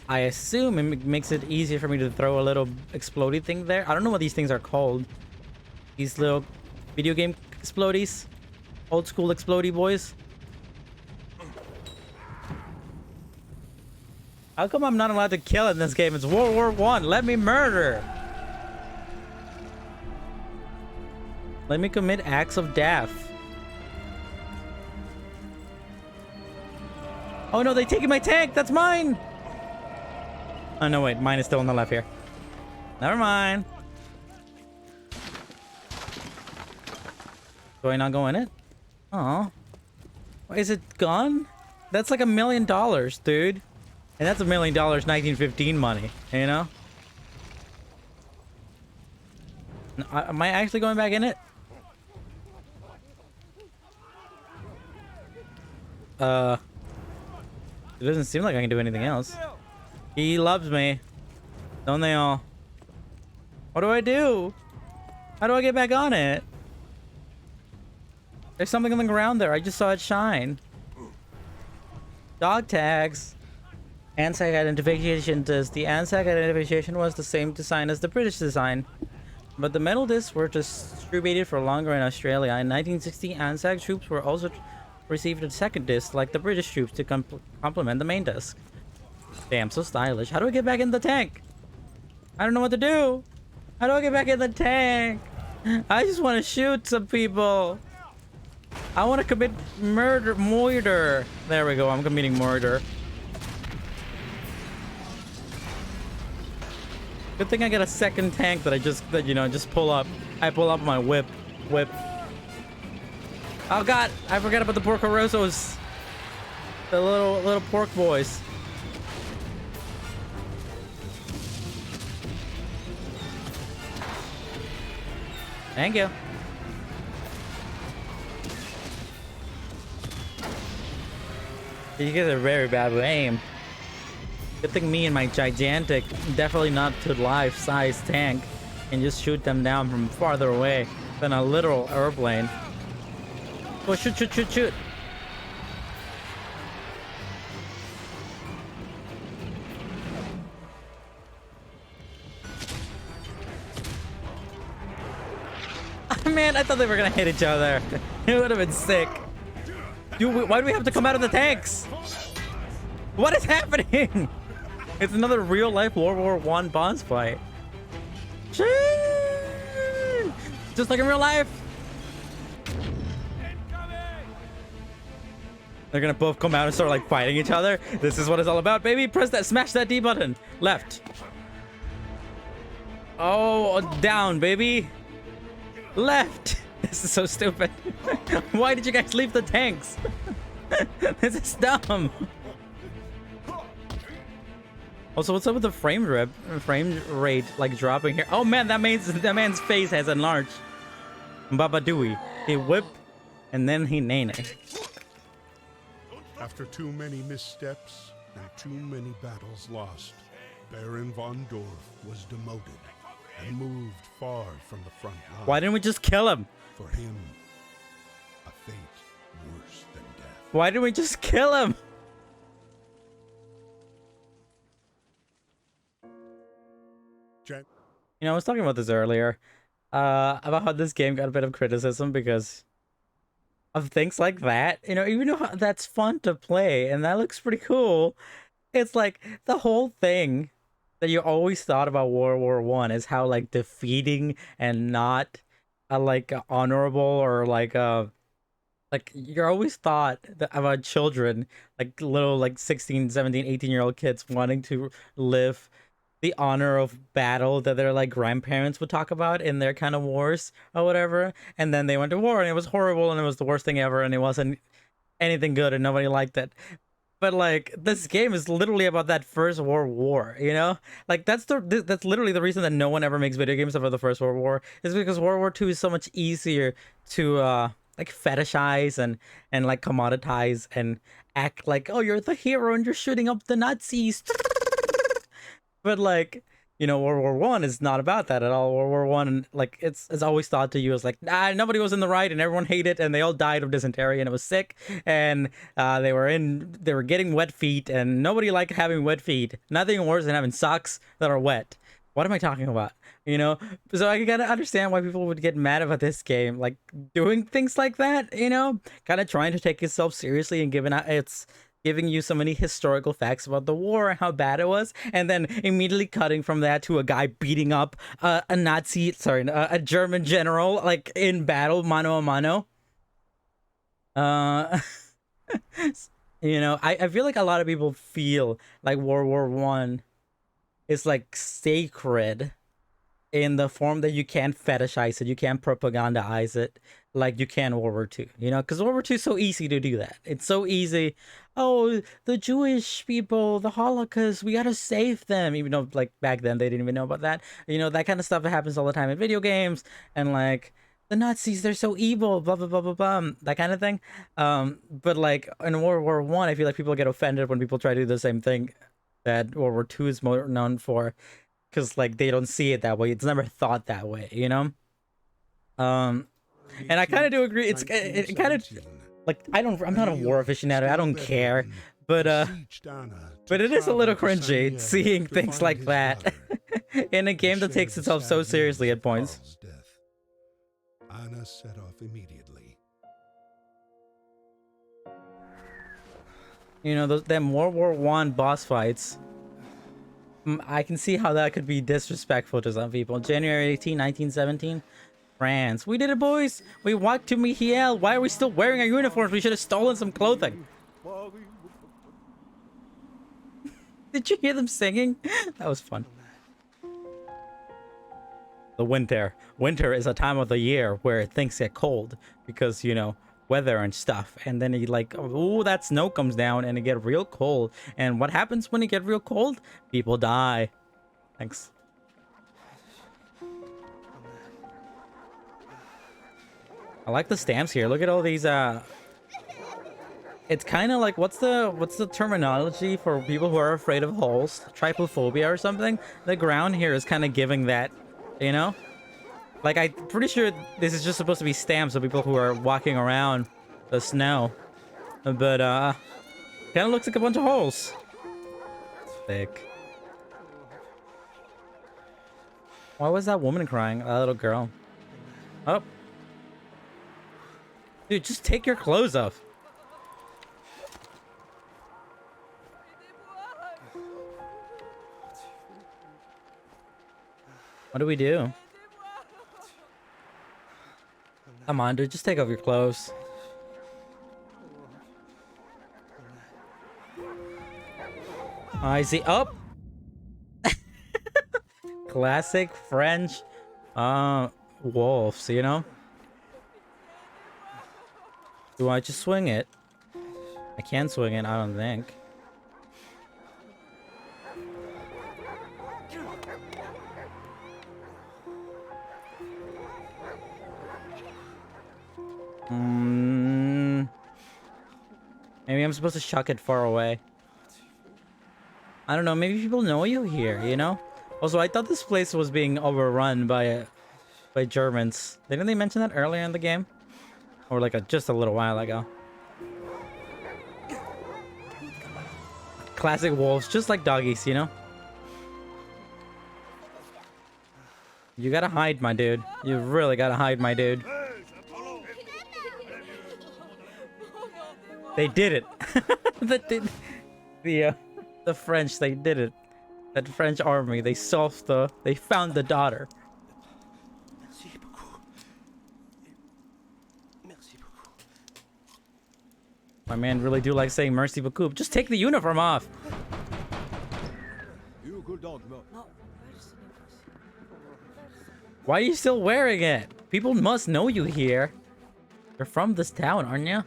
I assume it makes it easier for me to throw a little explodey thing there. I don't know what these things are called. These little video game explodies. Old school explodey boys. How come I'm not allowed to kill in this game? It's World War I. Let me murder. Let me commit acts of death. Oh no, they taking my tank. That's mine. Oh no, wait. Mine is still on the left here. Never mind. Do I not go in it? Oh. Is it gone? That's like $1 million, dude. And that's $1 million 1915 money, you know? Am I actually going back in it? It doesn't seem like I can do anything else. He loves me. Don't they all? What do I do? How do I get back on it? There's something on the ground there. I just saw it shine. Dog tags. ANZAC identification disc. The ANZAC identification was the same design as the British design, but the metal discs were distributed for longer in Australia. In 1960, ANZAC troops were also received a second disc, like the British troops, to complement the main disc. Damn, so stylish. How do I get back in the tank? I don't know what to do. How do I get back in the tank? I just want to shoot some people. I want to commit murder. There we go. I'm committing murder. Good thing I got a second tank that just pull up. I pull up my whip. Oh god, I forgot about the Porco Rossos. The little pork boys. Thank you. You guys are very bad with aim. Good thing me and my gigantic, definitely not to life-size tank can just shoot them down from farther away than a literal airplane. Oh, shoot. Man, I thought they were gonna hit each other. It would have been sick. Dude, why do we have to come out of the tanks? What is happening? It's another real-life World War I boss fight. Just like in real life. They're gonna both come out and start like fighting each other. This is what it's all about, baby. Press that, smash that D button. Left. Oh, down, baby. Left. This is so stupid. Why did you guys leave the tanks? This is dumb. Also, what's up with the frame rate like dropping here? Oh man, that man's face has enlarged. Baba Dooey. He whip and then he nene. After too many missteps and too many battles lost, Baron von Dorf was demoted and moved far from the front line. Why didn't we just kill him? For him, a fate worse than death. Why didn't we just kill him? You know, I was talking about this earlier, about how this game got a bit of criticism because of things like that. You know, even though that's fun to play and that looks pretty cool, it's like the whole thing that you always thought about World War I is how like defeating and not like honorable, or like you're always thought that about children, like little like 16, 17, 18-year-old kids wanting to live the honor of battle that their like grandparents would talk about in their kind of wars or whatever, and then they went to war and it was horrible and it was the worst thing ever and it wasn't anything good and nobody liked it. But like this game is literally about that First World War, you know? Like that's literally the reason that no one ever makes video games about the First World War, is because World War II is so much easier to like fetishize and like commoditize and act like, oh, you're the hero and you're shooting up the Nazis. But like World War One is not about that at all. World War One, like it's always thought to you as like, nah, nobody was in the right and everyone hated and they all died of dysentery and it was sick and they were getting wet feet and nobody liked having wet feet. Nothing worse than having socks that are wet. What am I talking about? So I gotta understand why people would get mad about this game, like doing things like that. Kind of trying to take itself seriously and giving you so many historical facts about the war and how bad it was, and then immediately cutting from that to a guy beating up a German general, like in battle, mano a mano. I feel like a lot of people feel like World War One is like sacred in the form that you can't fetishize it, you can't propagandize it like you can World War II, because World War II is so easy to do that. It's so easy. Oh, the Jewish people, the Holocaust, we gotta save them. Even though, like, back then they didn't even know about that. That kind of stuff that happens all the time in video games, and like, the Nazis, they're so evil, blah, blah, blah, blah, blah, that kind of thing. But like, in World War One, I feel like people get offended when people try to do the same thing that World War II is more known for, because like they don't see it that way. It's never thought that way, and I kind of do agree. It kind of like I'm not a war aficionado. I don't care, but it is a little cringy seeing things like that in a game that takes itself so seriously at points. Anna set off immediately. Them World War One boss fights. I can see how that could be disrespectful to some people. January 18, 1917, France. We did it, boys! We walked to Michiel. Why are we still wearing our uniforms? We should have stolen some clothing. Did you hear them singing? That was fun. The winter. Winter is a time of the year where things get cold because, weather and stuff, and then that snow comes down and it get real cold. And what happens when it get real cold? People die. Thanks. I like the stamps here. Look at all these it's kind of like, what's the terminology for people who are afraid of holes? Trypophobia or something? The ground here is kind of giving that, Like, I'm pretty sure this is just supposed to be stamps of people who are walking around the snow. But, kind of looks like a bunch of holes. Thick. Why was that woman crying? That little girl. Oh. Dude, just take your clothes off. What do we do? Come on, dude, just take off your clothes. I see. Oh! Classic French wolves, Do I just swing it? I can swing it, I don't think. Maybe I'm supposed to chuck it far away. I don't know, maybe people know you here, Also, I thought this place was being overrun by Germans. Didn't they mention that earlier in the game? Or like just a little while ago. Classic wolves, just like doggies, You gotta hide, my dude. You really gotta hide, my dude. They did it. The French, they did it. That French army, they found the daughter. My man really do like saying merci beaucoup. Just take the uniform off. Why are you still wearing it? People must know you here. You're from this town, aren't you?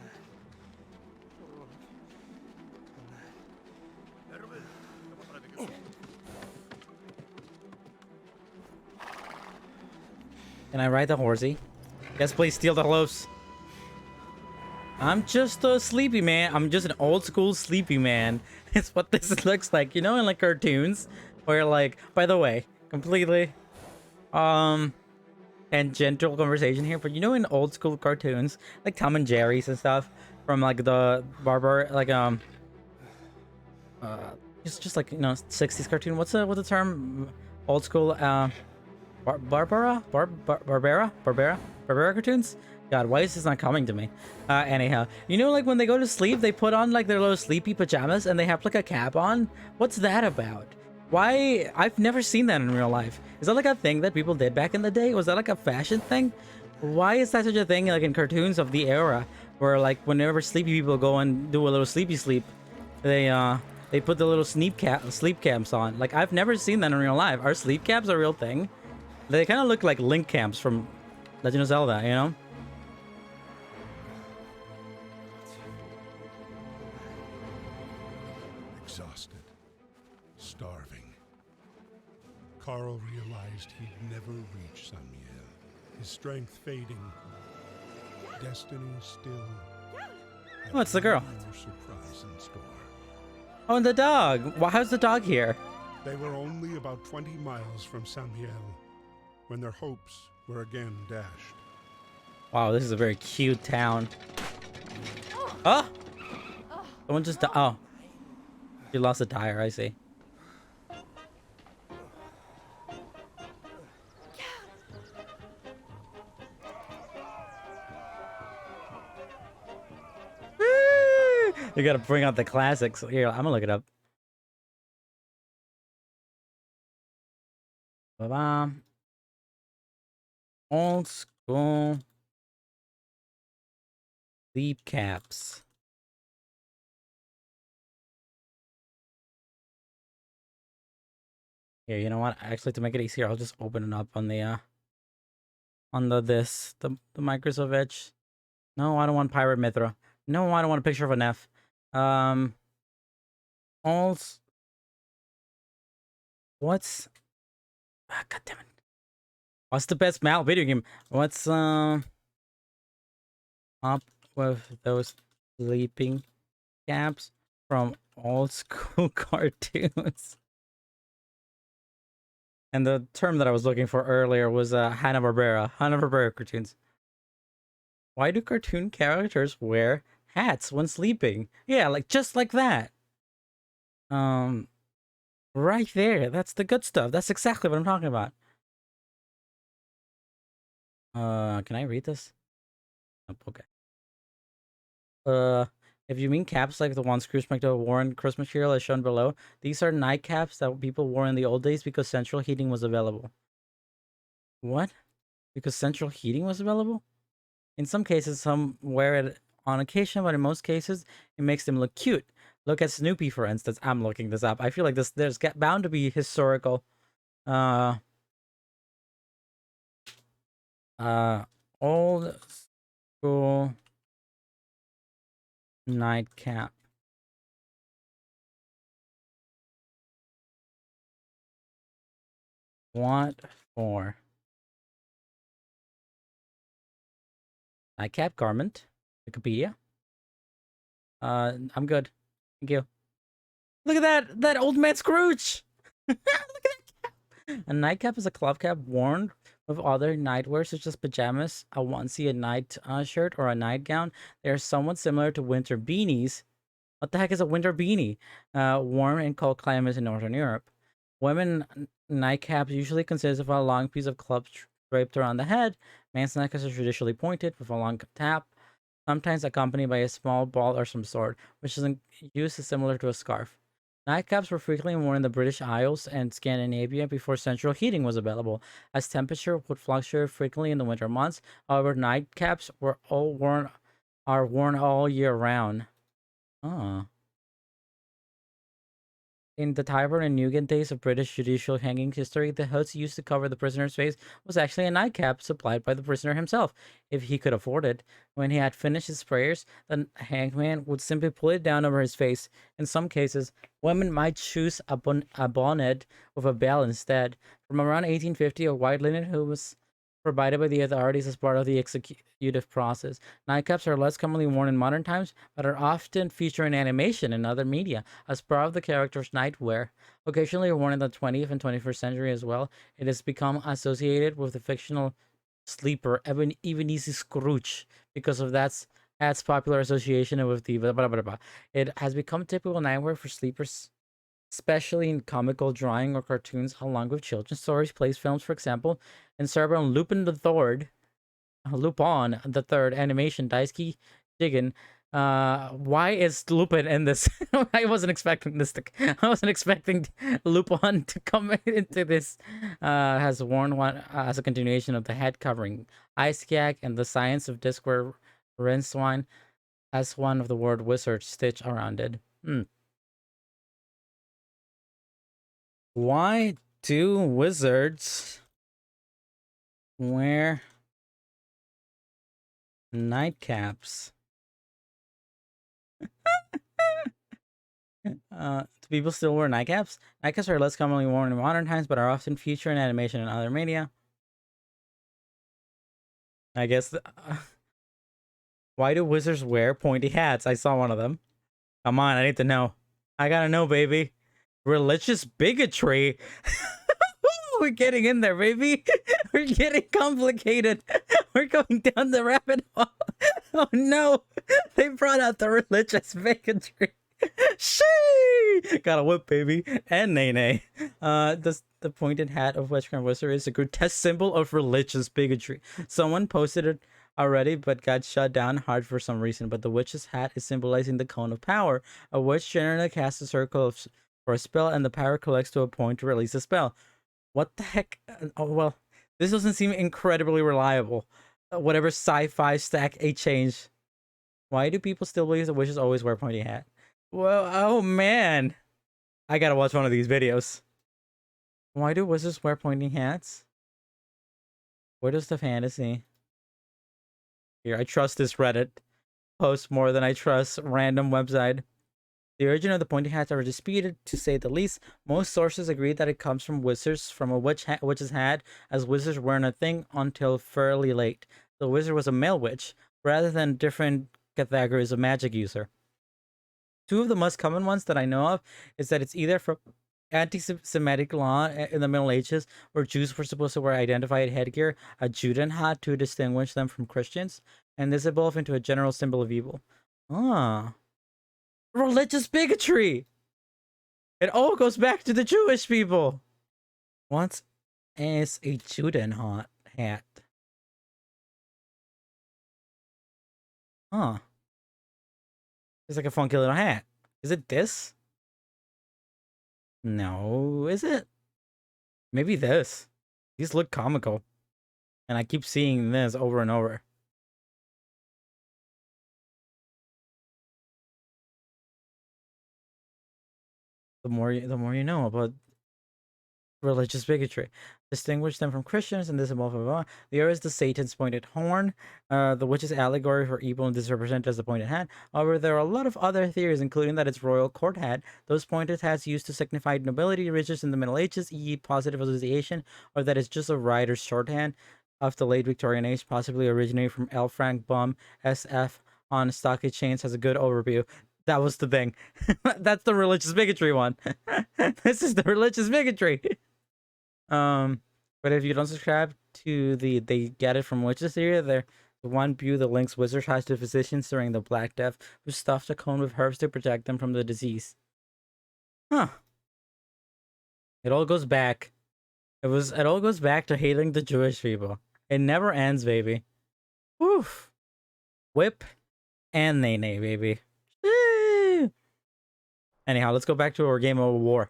Can I ride the horsey? Yes, please steal the clothes. I'm just a sleepy man. I'm just an old school sleepy man. It's what this looks like, in like cartoons. Where like, by the way, completely tangential conversation here, but you know, in old school cartoons like Tom and Jerry's and stuff from like the barber, like uh just like, you know, 60s cartoon. What's the term? Old school Barbera cartoons. God, why is this not coming to me? Anyhow, you know, like when they go to sleep, they put on like their little sleepy pajamas and they have like a cap on. What's that about? Why? I've never seen that in real life. Is that like a thing that people did back in the day? Was that like a fashion thing? Why is that such a thing, like in cartoons of the era, where like whenever sleepy people go and do a little sleepy sleep, they put the little sleep caps on. Like, I've never seen that in real life. Are sleep caps a real thing? They kind of look like link camps from Legend of Zelda, you know? Exhausted, starving, Carl realized he'd never reach Samuel. His strength fading, destiny still. Oh, it's the girl. More surprise in store. Oh, and the dog. Well, how's the dog here? They were only about 20 miles from Samuel when their hopes were again dashed. Wow, this is a very cute town. Oh! Someone just died. Oh. You lost a tire, I see. You gotta bring out the classics. Here, I'm gonna look it up. Ba-bam. Old school sleep caps. Here, you know what? Actually, to make it easier, I'll just open it up on the the Microsoft Edge. No, I don't want Pirate Mithra. No, I don't want a picture of an F. What's God damn it. What's the best Mal video game? What's up with those sleeping caps from old school cartoons? And the term that I was looking for earlier was Hanna-Barbera cartoons. Why do cartoon characters wear hats when sleeping? Yeah, like just like that. Right there. That's the good stuff. That's exactly what I'm talking about. Can I read this? Oh, okay. If you mean caps like the ones Scrooge McDuck wore in Christmas Carol as shown below, these are nightcaps that people wore in the old days because central heating was available. What? Because central heating was available? In some cases, some wear it on occasion, but in most cases, it makes them look cute. Look at Snoopy, for instance. I'm looking this up. I feel like there's bound to be historical, old school nightcap. What for? Nightcap garment. Wikipedia. I'm good. Thank you. Look at that old man Scrooge. Look at that cap. A nightcap is a cloth cap worn with other nightwear such as pajamas, a onesie, a night shirt, or a nightgown. They are somewhat similar to winter beanies. What the heck is a winter beanie? Warm and cold climates in Northern Europe. Women nightcaps usually consist of a long piece of cloth draped around the head. Men's nightcaps are traditionally pointed with a long tap, sometimes accompanied by a small ball or some sort, which is used similar to a scarf. Nightcaps were frequently worn in the British Isles and Scandinavia before central heating was available, as temperature would fluctuate frequently in the winter months. However, nightcaps are worn all year round. Oh. In the Tyburn and Newgate days of British judicial hanging history, the hoods used to cover the prisoner's face was actually a nightcap supplied by the prisoner himself, if he could afford it. When he had finished his prayers, the hangman would simply pull it down over his face. In some cases, women might choose a bonnet with a bell instead. From around 1850, a white linen hood was provided by the authorities as part of the executive process. Nightcaps are less commonly worn in modern times, but are often featured in animation and other media as part of the character's nightwear. Occasionally worn in the 20th and 21st century as well, it has become associated with the fictional sleeper Ebenezer Scrooge because of that's popular association with the blah, blah, blah, blah. It has become typical nightwear for sleepers, especially in comical drawing or cartoons, along with children's stories, plays, films, for example. In Cerebral Lupin the Third animation, Daisuke Jigen. Why is Lupin in this? I wasn't expecting this to. I wasn't expecting Lupin to come into this. Has worn one as a continuation of the head covering. Ice Gag and the Science of Discware Rinswine has one of the word wizard stitch around it. Why do wizards wear nightcaps? Do people still wear nightcaps? Nightcaps are less commonly worn in modern times, but are often featured in animation and other media. I guess. Why do wizards wear pointy hats? I saw one of them. Come on, I need to know. I gotta know, baby. Religious bigotry. We're getting in there, baby. We're getting complicated. We're going down the rabbit hole. Oh no, they brought out the religious bigotry. Shee! Got a whip, baby. And nay. The pointed hat of Western Wizard is a grotesque symbol of religious bigotry. Someone posted it already, but got shut down hard for some reason. But the witch's hat is symbolizing the cone of power. A witch generally casts a circle for a spell, and the power collects to a point to release a spell. What the heck? Oh, well, this doesn't seem incredibly reliable. Whatever sci-fi stack a change. Why do people still believe that witches always wear pointy hat? Well, oh man. I gotta watch one of these videos. Why do wizards wear pointy hats? What is the fantasy? Here, I trust this Reddit post more than I trust random website. The origin of the pointy hats are disputed, to say the least. Most sources agree that it comes from wizards, from a witch's hat, as wizards weren't a thing until fairly late. The wizard was a male witch, rather than different categories of magic user. Two of the most common ones that I know of is that it's either from anti-Semitic law in the Middle Ages, where Jews were supposed to wear identified headgear, a Judean hat, to distinguish them from Christians, and this evolved into a general symbol of evil. Ah. Religious bigotry! It all goes back to the Jewish people! What is a Judean hat? Huh. It's like a funky little hat. Is it this? No, is it? Maybe this. These look comical. And I keep seeing this over and over. The more you know about religious bigotry. Distinguish them from Christians, and this and blah, blah, blah. The other is the Satan's pointed horn. The witch's allegory for evil, and this is represented as the pointed hat. However, there are a lot of other theories, including that it's royal court hat. Those pointed hats used to signify nobility, riches in the Middle Ages, e.g. positive association, or that it's just a rider's shorthand of the late Victorian age, possibly originating from L. Frank Bum, SF on stock exchange has a good overview. That was the thing. That's the religious bigotry one. This is the religious bigotry. But if you don't subscribe to they get it from witches theory, the one view the links wizard tries to physicians during the Black Death, who stuffed a cone with herbs to protect them from the disease. Huh. It all goes back. It all goes back to hating the Jewish people. It never ends, baby. Woof. Whip and nay, baby. Anyhow, let's go back to our game of war.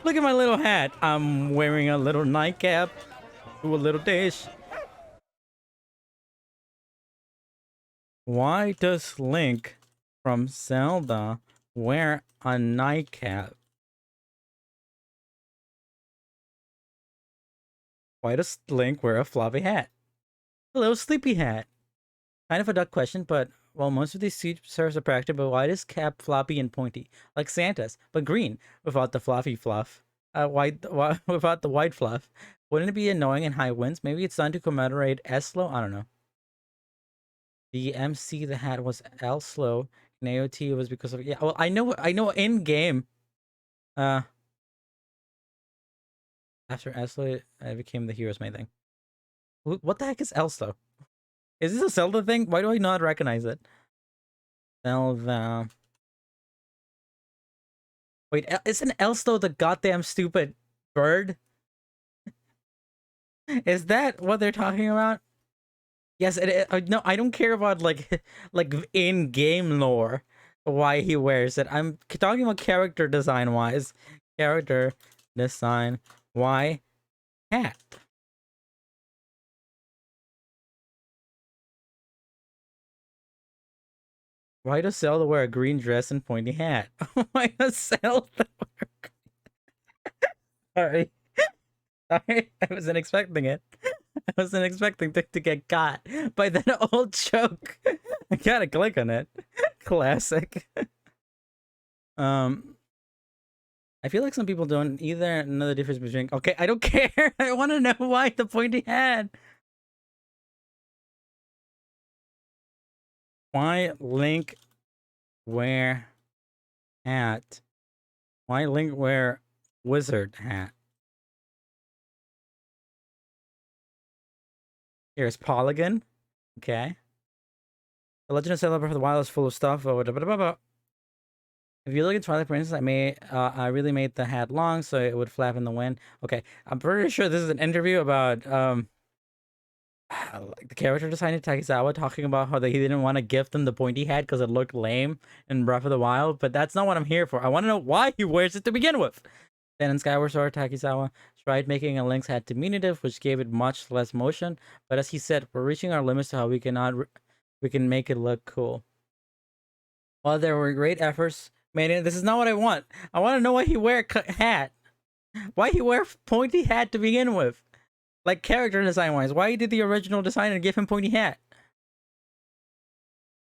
Look at my little hat. I'm wearing a little nightcap to a little dish. Why does Link from Zelda wear a nightcap? Why does Link wear a floppy hat? A little sleepy hat. Kind of a duck question, but well, most of these serves are practical, but why is cap floppy and pointy? Like Santa's, but green, without the fluffy fluff. Without the white fluff. Wouldn't it be annoying in high winds? Maybe it's done to commemorate Eslo? I don't know. The MC the hat was Elslo. In AOT it was because of, yeah, well, I know in game. After Eslo, I became the hero's main thing. What the heck is Elslo? Is this a Zelda thing? Why do I not recognize it? Zelda. Wait, isn't Elsto the goddamn stupid bird? Is that what they're talking about? Yes, no, I don't care about like like in-game lore why he wears it. I'm talking about character design wise. Character design. Why hat? Why does Zelda wear a green dress and pointy hat? Why does Zelda wear? Sorry, sorry, I wasn't expecting it. I wasn't expecting to get got by that old joke. I gotta click on it. Classic. I feel like some people don't either. Another difference between. Okay, I don't care. I want to know why the pointy hat. Why Link wear hat? Why Link wear wizard hat? Here's Polygon. Okay. The Legend of Zelda Breath of the Wild is full of stuff. Oh, if you look at Twilight Princess, I really made the hat long so it would flap in the wind. Okay, I'm pretty sure this is an interview about like the character designer Takizawa talking about how he didn't want to gift him the pointy hat because it looked lame in Breath of the Wild. But that's not what I'm here for. I want to know why he wears it to begin with. Then in Skyward Sword, Takizawa tried making a Link's hat diminutive, which gave it much less motion. But as he said, we're reaching our limits to how we can make it look cool. While there were great efforts, man, this is not what I want. I want to know why he wear hat. Why he wear pointy hat to begin with? Like character design wise, why did the original designer give him pointy hat?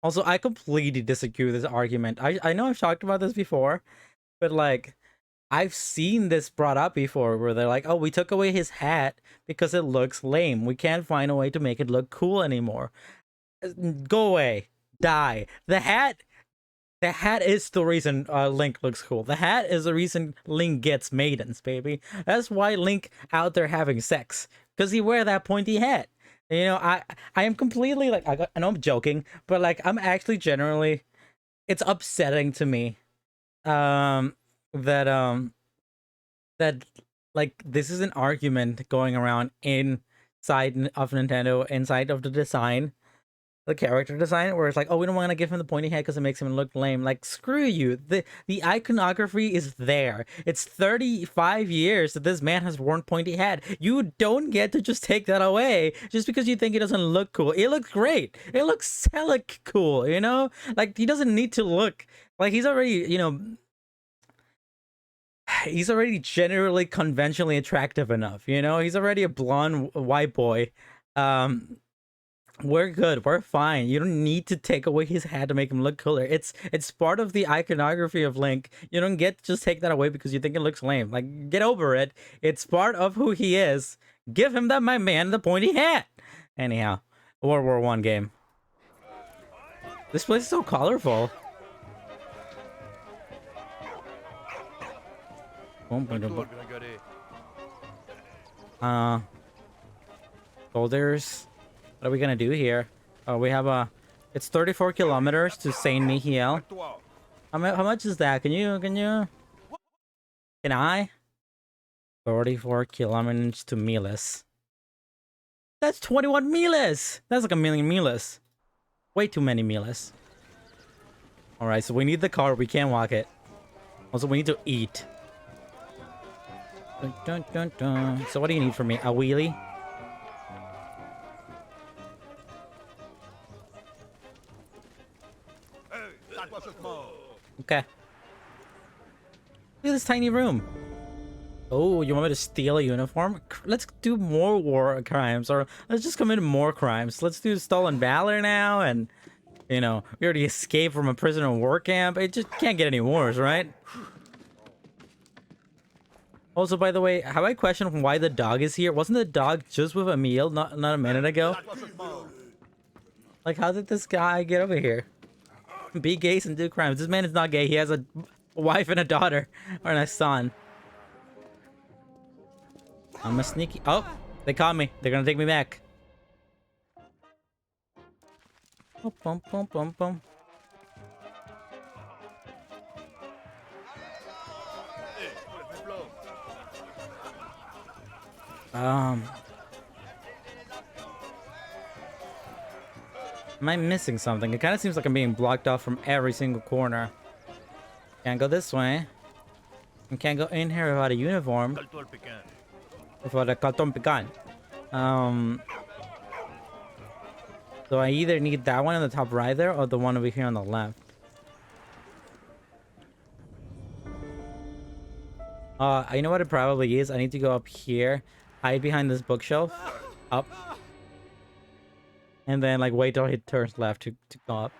Also, I completely disagree with this argument. I know I've talked about this before, but like I've seen this brought up before where they're like, oh, we took away his hat because it looks lame. We can't find a way to make it look cool anymore. Go away. Die. The hat is the reason Link looks cool. The hat is the reason Link gets maidens, baby. That's why Link out there having sex. Because he wear that pointy hat. You know, I am completely like, I know I'm joking, but like I'm actually generally, it's upsetting to me that like this is an argument going around inside of Nintendo, inside of the design, the character design, where it's like, oh, we don't want to give him the pointy head because it makes him look lame. Like, screw you. The iconography is there. It's 35 years that this man has worn pointy head. You don't get to just take that away just because you think it doesn't look cool. It looks great. It looks hella cool, you know? Like, he doesn't need to look like he's already, you know, he's already generally conventionally attractive enough, you know? He's already a blonde white boy. We're good. We're fine. You don't need to take away his hat to make him look cooler. It's part of the iconography of Link. You don't get to just take that away because you think it looks lame. Like, get over it. It's part of who he is. Give him that, my man, the pointy hat. Anyhow, World War I game. This place is so colorful. Boulders. What are we gonna do here? Oh, we have a. It's 34 kilometers to Saint Mihiel. How much is that? Can I? 34 kilometers to Miles. That's 21 Miles. That's like a million Miles. Way too many Miles. All right, so we need the car. We can't walk it. Also, we need to eat. Dun, dun, dun, dun. So what do you need from me? A wheelie? Okay. Look at this tiny room. Oh, you want me to steal a uniform? Let's do more war crimes, or let's just commit more crimes. Let's do stolen valor now, and you know, we already escaped from a prisoner of war camp. It just can't get any worse, right? Also, by the way, have I questioned why the dog is here? Wasn't the dog just with Emil not a minute ago? Like, how did this guy get over here? Be gay and do crimes. This man is not gay. He has a wife and a daughter. Or a son. I'm a sneaky... Oh, they caught me. They're gonna take me back. Bum, bum, bum, bum, bum. Am I missing something? It kind of seems like I'm being blocked off from every single corner. Can't go this way. And can't go in here without a uniform. Without a cartón pecan. So I either need that one on the top right there or the one over here on the left. You know what it probably is? I need to go up here, hide behind this bookshelf, up, and then like wait till he turns left to go up.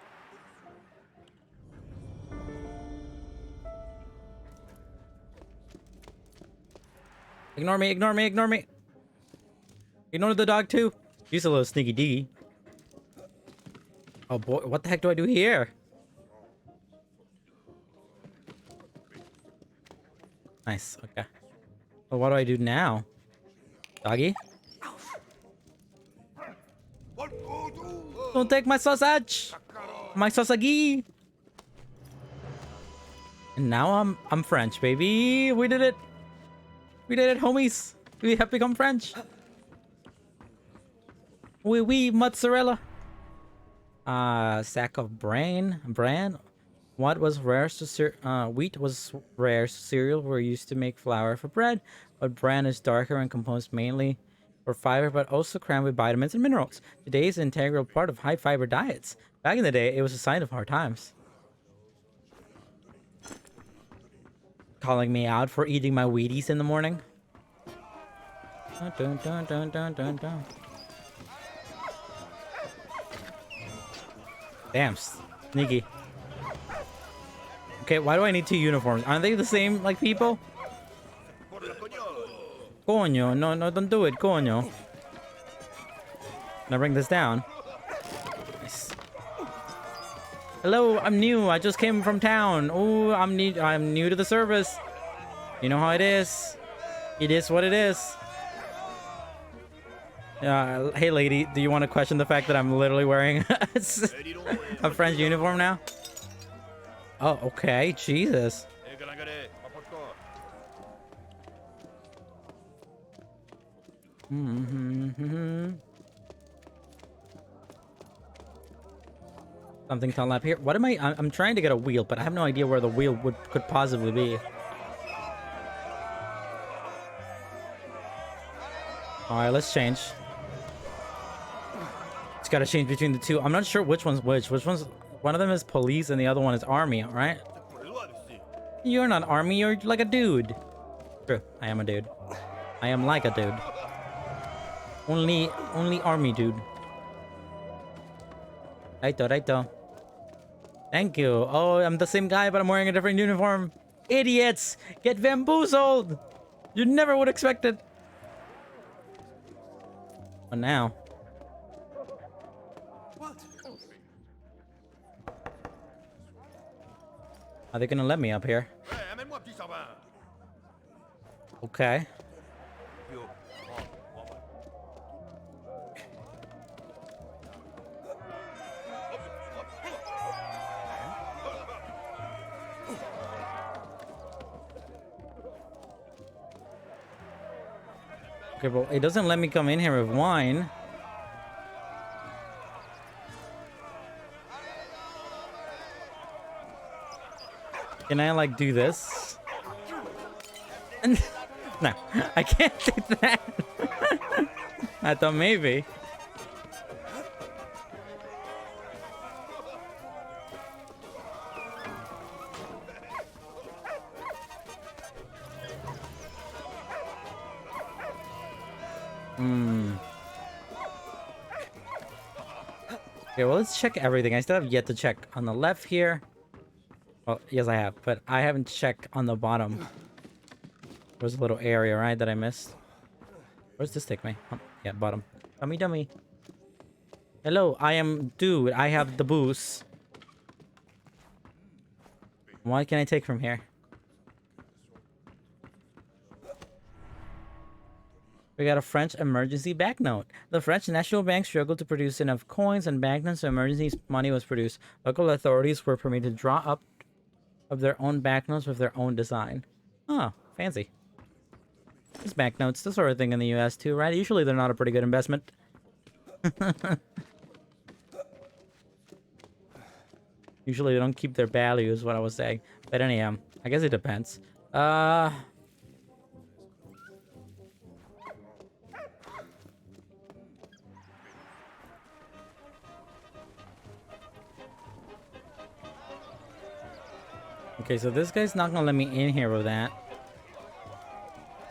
Ignore me, ignore me, ignore me. Ignore the dog too. He's a little sneaky diggy. Oh boy, what the heck do I do here? Nice, okay. Well, what do I do now? Doggy? Don't take my sausage! My sausage! And now I'm French, baby! We did it! We did it, homies! We have become French! Oui, mozzarella! Sack of bran? What was rare to wheat was rare cereal were used to make flour for bread, but bran is darker and composed mainly for fiber, but also crammed with vitamins and minerals. Today is an integral part of high fiber diets. Back in the day, it was a sign of hard times. Calling me out for eating my Wheaties in the morning. Dun, dun, dun, dun, dun, dun. Damn, sneaky. Okay, why do I need two uniforms? Aren't they the same, like, people? Coño, no, don't do it, coño. Now bring this down. Nice. Hello, I'm new. I just came from town. Oh, I'm new to the service. You know how it is. It is what it is. Hey, lady, do you want to question the fact that I'm literally wearing a French uniform now? Oh, okay. Jesus. Something to up here. What am I'm trying to get a wheel, but I have no idea where the wheel could possibly be. Alright, let's change. It's gotta change between the two. I'm not sure which one's which. One of them is police and the other one is army, alright? You're not army, you're like a dude. True, I am a dude. I am like a dude. Only army dude. Righto. Thank you. Oh, I'm the same guy, but I'm wearing a different uniform. Idiots! Get bamboozled! You never would expect it. But now. Are they gonna let me up here? Okay. Okay, well, it doesn't let me come in here with wine. Can I, like, do this? No, I can't do that. I thought maybe. Okay, well, let's check everything. I still have yet to check on the left here. Well, yes, I have, but I haven't checked on the bottom. There's a little area, right, that I missed. Where's this take me? Oh, yeah, bottom. Dummy, dummy. Hello, I am dude. I have the boost. What can I take from here? We got a French emergency banknote. The French National Bank struggled to produce enough coins and banknotes, so emergency money was produced. Local authorities were permitted to draw up of their own banknotes with their own design. Oh, fancy. These banknotes, this sort of thing in the US too, right? Usually they're not a pretty good investment. Usually they don't keep their value is what I was saying. But anyhow, I guess it depends. Okay, so this guy's not gonna let me in here with that.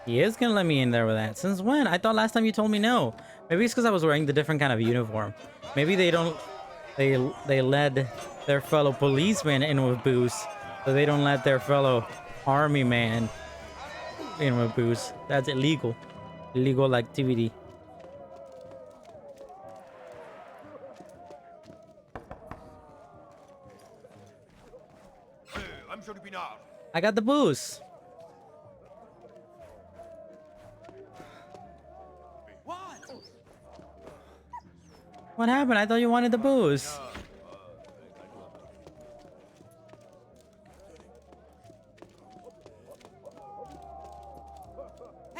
He is gonna let me in there with that. Since when? I thought last time you told me no. Maybe it's because I was wearing the different kind of uniform. Maybe they don't... They led their fellow policeman in with booze. So they don't let their fellow army man in with booze. That's illegal. Illegal activity. I got the booze. What happened? I thought you wanted the booze.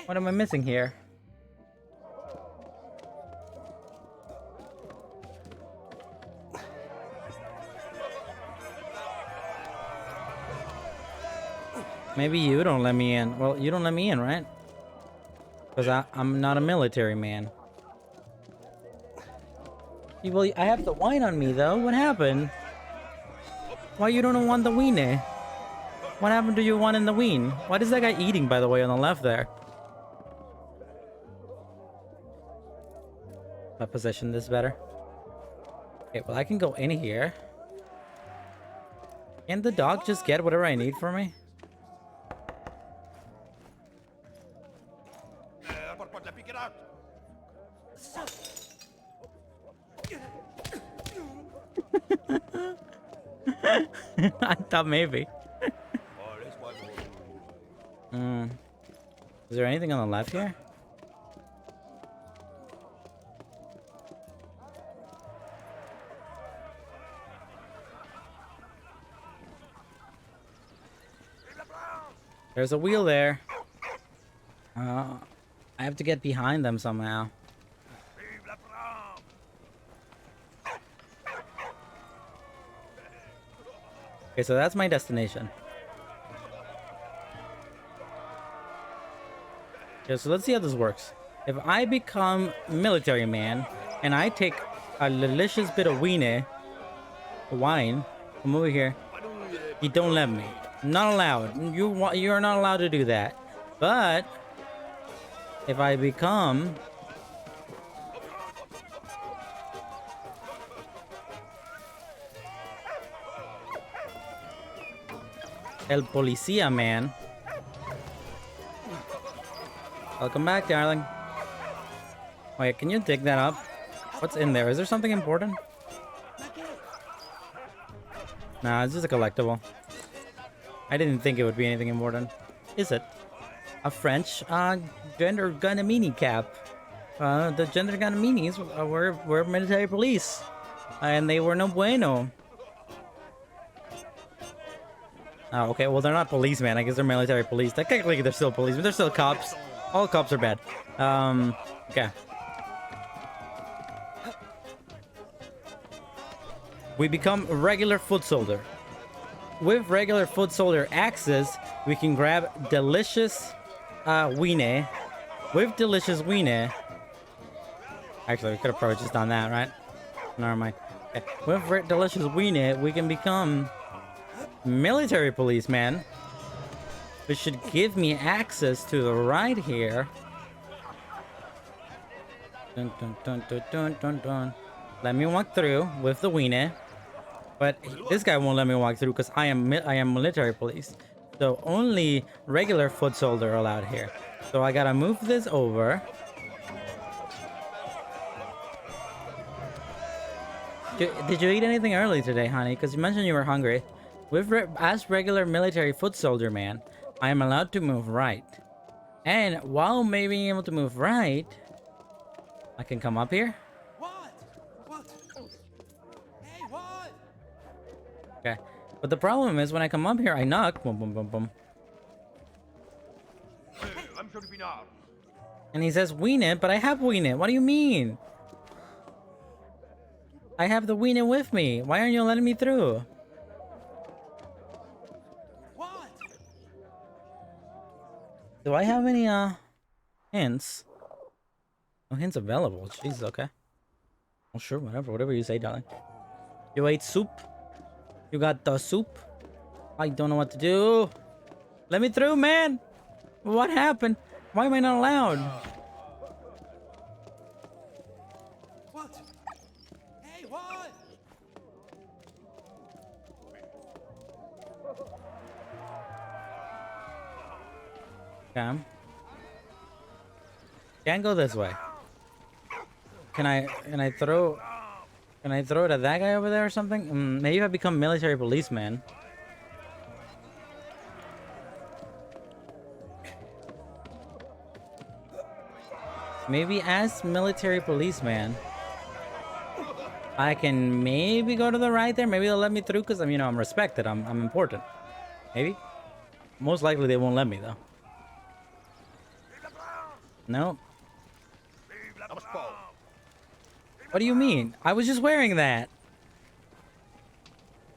What am I missing here? Maybe you don't let me in. Well, you don't let me in, right? Because I'm not a military man. Well, I have the wine on me, though. What happened? Why you don't want the weenie? What happened to you wanting the ween? What is that guy eating, by the way, on the left there? I position this better. Okay, well, I can go in here. Can the dog just get whatever I need for me? I thought maybe. Is there anything on the left here? There's a wheel there. I have to get behind them somehow. Okay, so that's my destination. Okay, so let's see how this works. If I become military man and I take a delicious bit of wine, come over here. You don't let me. Not allowed. You're not allowed to do that. But if I become El Policia man. Welcome back, darling. Wait, can you dig that up? What's in there? Is there something important? Nah, it's just a collectible. I didn't think it would be anything important. Is it? A French gender Ganamini cap. The gender Ganaminis were military police. And they were no bueno. Oh, okay, well, they're not policemen. I guess they're military police. Technically, they're still policemen. They're still cops. All cops are bad. Okay. We become a regular foot soldier. With regular foot soldier access, we can grab delicious weenie. With delicious weenie. Actually, we could have probably just done that, right? Never mind. Okay. With delicious weenie, we can become military policeman, which should give me access to the right here. Dun, dun, dun, dun, dun, dun, dun. Let me walk through with the weenie, but this guy won't let me walk through because I am military police. So only regular foot soldiers are allowed here. So I gotta move this over. Did you eat anything early today, honey? Because you mentioned you were hungry. As regular military foot soldier man, I am allowed to move right. And while being able to move right, I can come up here. What? Hey, what? Okay. But the problem is when I come up here, I knock. Boom, boom, boom, boom. I'm sure to be now. And he says, wean it, but I have wean it. What do you mean? I have the wean it with me. Why aren't you letting me through? What? Do I have any, hints? No hints available. Jeez, okay. Well, sure, whatever you say, darling. You ate soup? You got the soup? I don't know what to do. Let me through, man! What happened? Why am I not allowed? What? Hey, what? Okay. Can't go this way. Can I throw it at that guy over there or something? Maybe if I become military policeman. Maybe as military policeman, I can maybe go to the right there. Maybe they'll let me through because I'm respected. I'm important. Maybe. Most likely they won't let me though. No. What do you mean? I was just wearing that.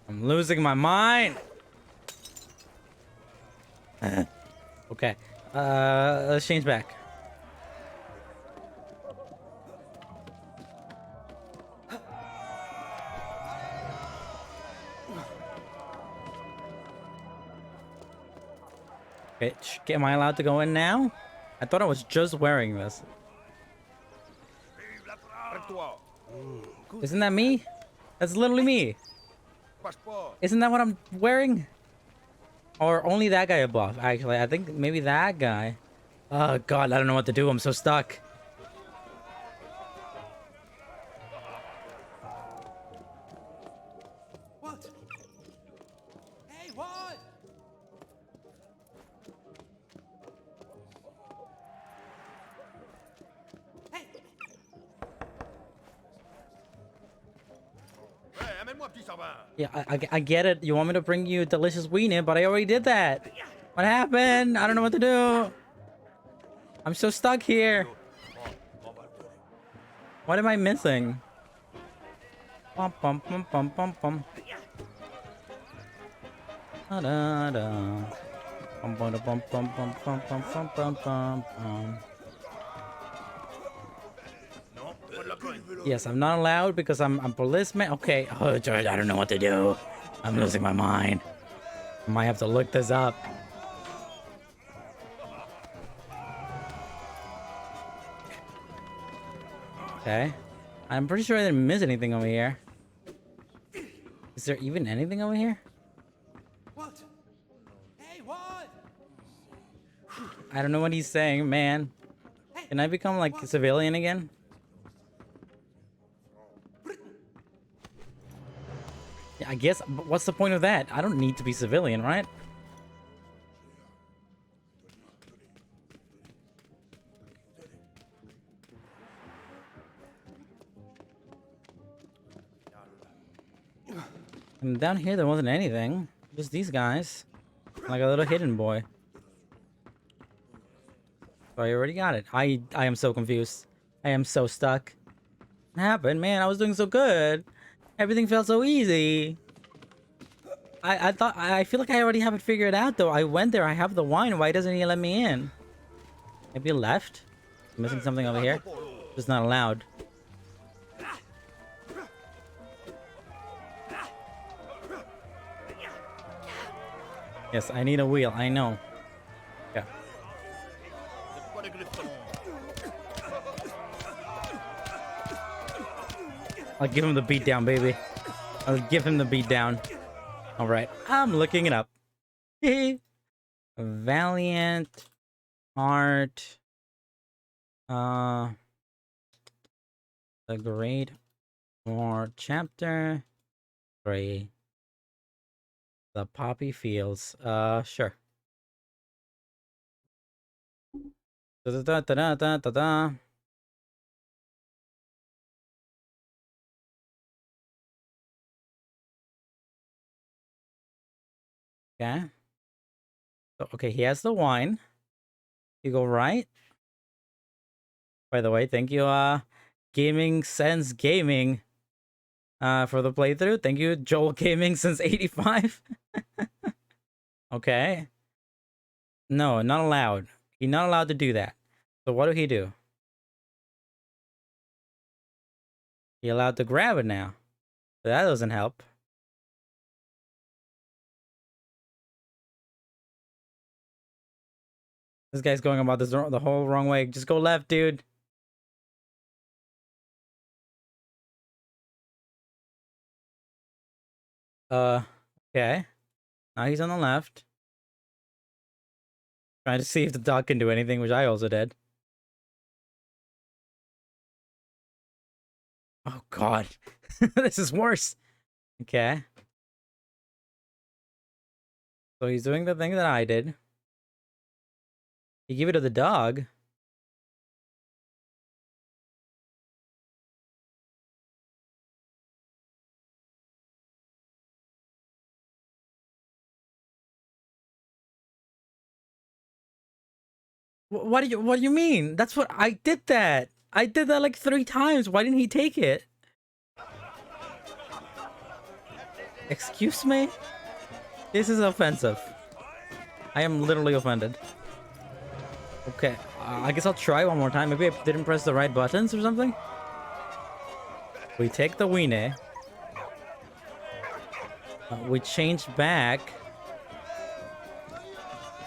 I'm losing my mind. Okay. Let's change back. Bitch, am I allowed to go in now? I thought I was just wearing this. Isn't that me? That's literally me. Isn't that what I'm wearing? Or only that guy above, actually. I think maybe that guy. Oh, God, I don't know what to do. I'm so stuck. What? Hey, what? Hey. Yeah, I get it. You want me to bring you delicious weenie, but I already did that. What happened? I don't know what to do. I'm so stuck here. What am I missing? Bum bum bum bum bum bum. Da da da. Bum bum bum bum bum bum bum bum bum bum bum. Yes, I'm not allowed because I'm policeman. Okay. Oh, George, I don't know what to do. I'm losing my mind. I might have to look this up. Okay. I'm pretty sure I didn't miss anything over here. Is there even anything over here? What? Hey, what? I don't know what he's saying, man. Can I become like a civilian again? Yeah, I guess. But what's the point of that? I don't need to be civilian, right? And down here there wasn't anything. Just these guys. Like a little hidden boy. So I already got it. I am so confused. I am so stuck. What happened? Man, I was doing so good. Everything felt so easy. I feel like I already have it figured out though. I went there, I have the wine. Why doesn't he let me in? Maybe left? Missing something over here? Just not allowed. Yes, I need a wheel. I know. Yeah. I'll give him the beat down, baby. I'll give him the beat down. All right. I'm looking it up. Valiant. Art. The Great War Chapter 3. The Poppy Fields. Sure. Da da da da da da da. Okay. So, okay, he has the wine. You go right. By the way, thank you, Gaming Sense Gaming, for the playthrough. Thank you, Joel Gaming since 85. Okay. No, not allowed. He's not allowed to do that. So what do he do? He allowed to grab it now. But that doesn't help. This guy's going about this the whole wrong way. Just go left, dude. Okay. Now he's on the left. Trying to see if the dog can do anything, which I also did. Oh, God. This is worse. Okay. So he's doing the thing that I did. You give it to the dog. What do you mean? That's what I did that. I did that like 3 times. Why didn't he take it? Excuse me? This is offensive. I am literally offended. Okay, I guess I'll try one more time. Maybe I didn't press the right buttons or something. We take the weenie. We change back.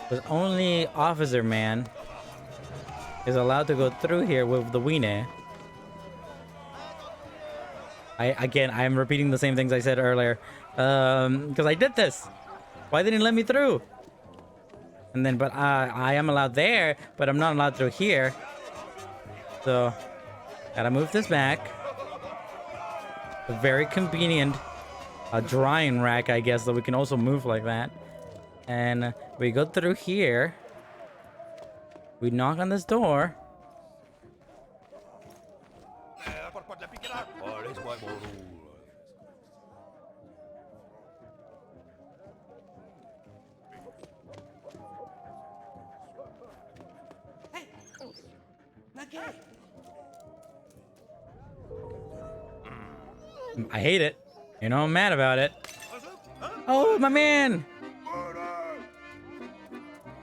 But only Officer Man is allowed to go through here with the weenie. I am repeating the same things I said earlier. Because I did this. Why didn't he let me through? And then, but I am allowed there, but I'm not allowed through here. So, gotta move this back. A very convenient drying rack, I guess, that we can also move like that. And we go through here. We knock on this door. Hey! Lagay! I hate it. You know, I'm mad about it. Oh, my man!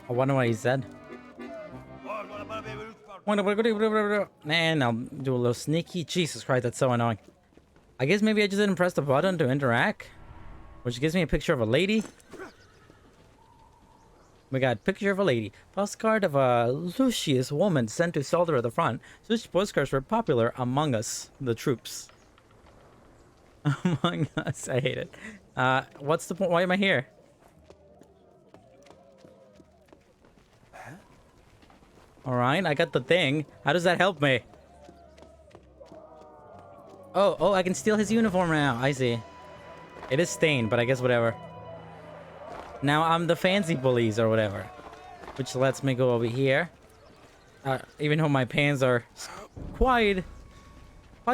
I wonder what he said. And I'll do a little sneaky. Jesus Christ, that's so annoying. I guess maybe I just didn't press the button to interact. Which gives me a picture of a lady. We got a picture of a lady. Postcard of a luscious woman sent to soldier at the front. Such postcards were popular among us, the troops. Among us. I hate it. What's the point? Why am I here? Alright, I got the thing. How does that help me? Oh, I can steal his uniform now. I see. It is stained, but I guess whatever. Now I'm the fancy police or whatever. Which lets me go over here. Even though my pants are quite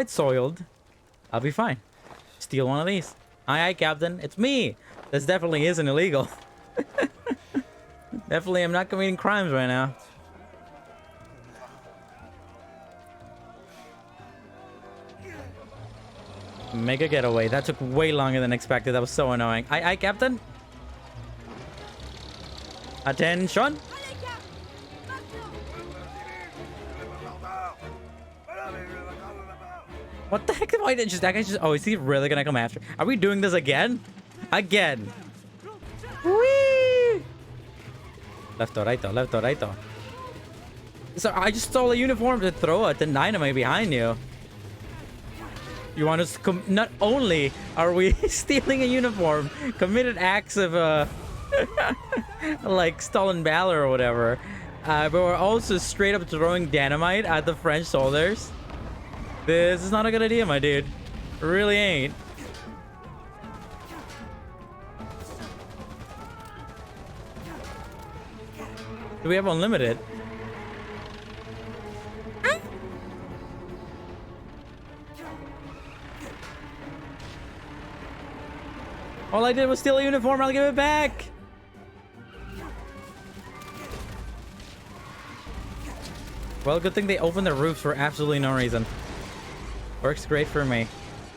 soiled, I'll be fine. Steal one of these. Aye, Captain. It's me. This definitely isn't illegal. Definitely, I'm not committing crimes right now. Make a getaway. That took way longer than expected. That was so annoying. Aye, Captain. Attention. What the heck? Why did that guy just... Oh, is he really gonna come after? Are we doing this again? Again. Whee! Left or right, though. Left or right, though. So I just stole a uniform to throw a dynamite behind you. You want us to not only are we stealing a uniform, committed acts of like stolen valor or whatever. But we're also straight up throwing dynamite at the French soldiers. This is not a good idea, my dude. It really ain't. Do we have unlimited? All I did was steal a uniform. I'll give it back. Well, good thing they opened the roofs for absolutely no reason. Works great for me.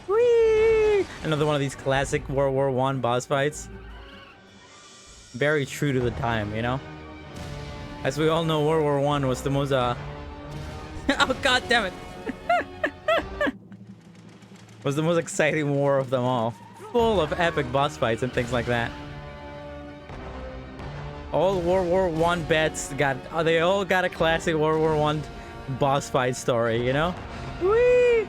Whee! Another one of these classic World War I boss fights. Very true to the time, you know? As we all know, World War I was the most, oh, god damn it! was the most exciting war of them all. Full of epic boss fights and things like that. All World War I bets they all got a classic World War I boss fight story, you know? Whee!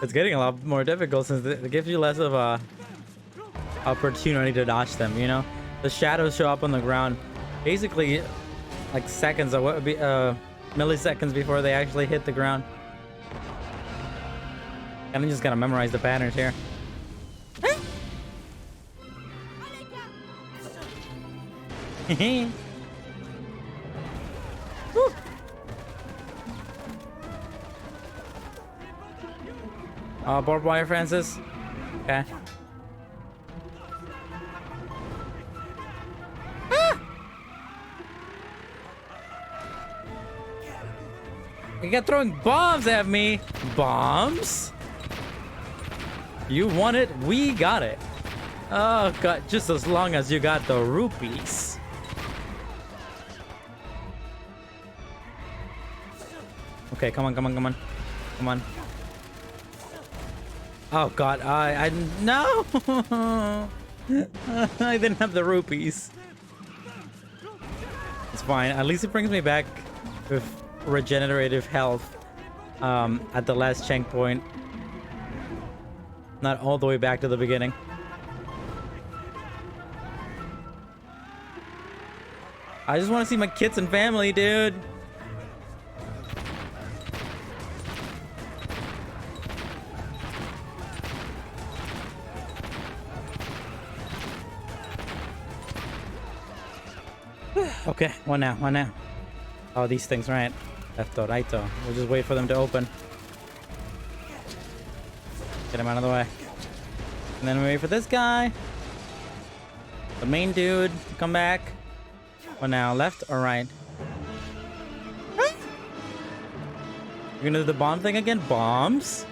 It's getting a lot more difficult since it gives you less of a opportunity to dodge them, you know? The shadows show up on the ground basically like seconds, or what would be milliseconds before they actually hit the ground. And I just gotta memorize the patterns here. Barbed wire, Francis. Okay. You got throwing bombs at me. Bombs? You want it, we got it. Oh god, just as long as you got the rupees. Okay, come on, come on, come on. Come on. Oh god, I no. I didn't have the rupees. It's fine. At least it brings me back with regenerative health at the last checkpoint. Not all the way back to the beginning. I just want to see my kids and family, dude. Okay, one now, one now. Oh, these things, right? Left or right, though. We'll just wait for them to open. Get him out of the way. And then we wait for this guy. The main dude to come back. What now? Left or right? You're gonna do the bomb thing again? Bombs?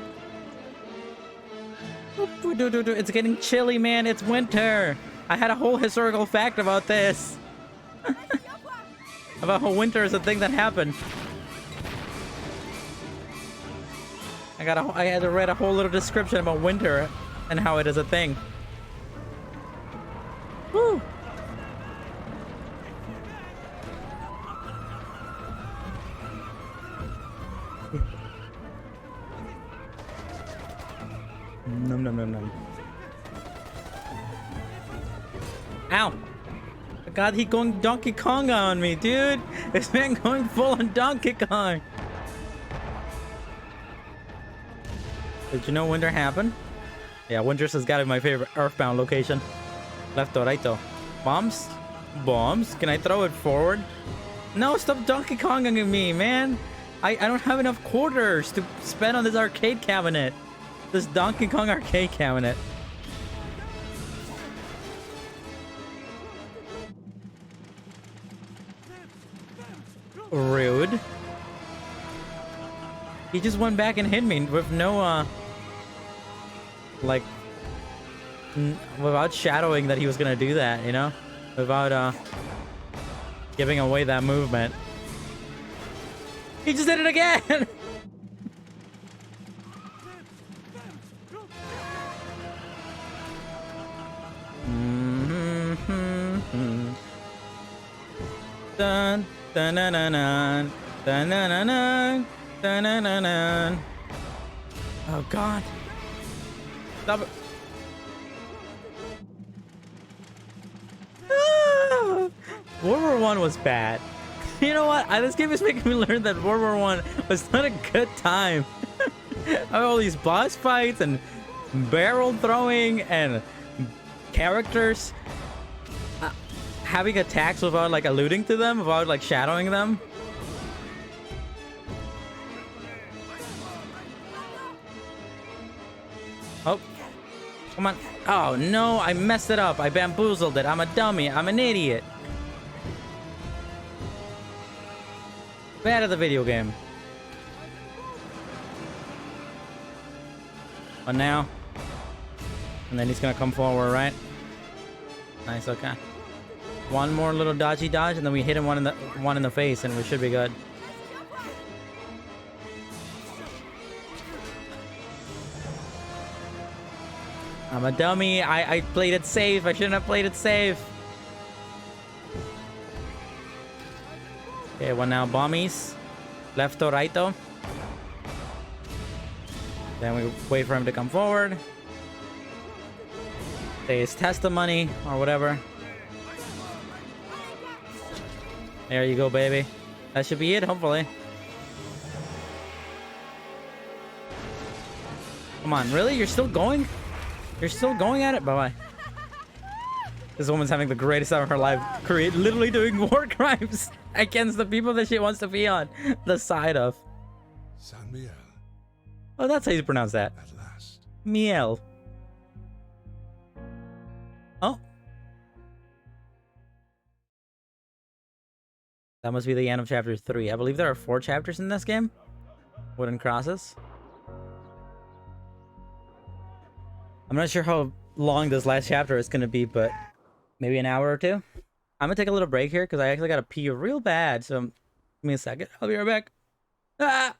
It's getting chilly, man. It's winter. I had a whole historical fact about this. About how winter is a thing that happened. I had to read a whole little description about winter and how it is a thing. Woo! Num num num num. Ow! God, he going Donkey Kong on me, dude! This man going full on Donkey Kong! Did you know winter happened? Yeah, winter's has got to be my favorite Earthbound location. Left or right though? Bombs? Bombs? Can I throw it forward? No, stop Donkey Konging me, man! I don't have enough quarters to spend on this arcade cabinet. This Donkey Kong arcade cabinet. Rude. He just went back and hit me with no, like, without shadowing that he was gonna do that, you know? Without, giving away that movement. He just did it again! Dun dun dun dun dun dun dun dun dun dun dun. Oh god. Stop it. World War One was bad. You know what? This game is making me learn that World War One was not a good time. All these boss fights and barrel throwing and characters having attacks without like alluding to them, without like shadowing them. Oh, come on. Oh no, I messed it up. I bamboozled it. I'm a dummy. I'm an idiot. Bad at the video game. But now. And then he's gonna come forward, right? Nice, okay. One more little dodgy dodge, and then we hit him one in the face, and we should be good. I'm a dummy. I played it safe. I shouldn't have played it safe. Okay, one now. Bombies. Left or right, though. Then we wait for him to come forward. Say his testimony or whatever. There you go, baby. That should be it, hopefully. Come on, really? You're still going? You're still going at it? Bye-bye. This woman's having the greatest time of her life. Literally doing war crimes against the people that she wants to be on the side of. San Miel, Oh, that's how you pronounce that. at last. Miel. Oh. That must be the end of chapter 3. I believe there are 4 chapters in this game. Wooden crosses. I'm not sure how long this last chapter is going to be, but maybe an hour or 2. I'm going to take a little break here because I actually got to pee real bad. So give me a second. I'll be right back. Ah!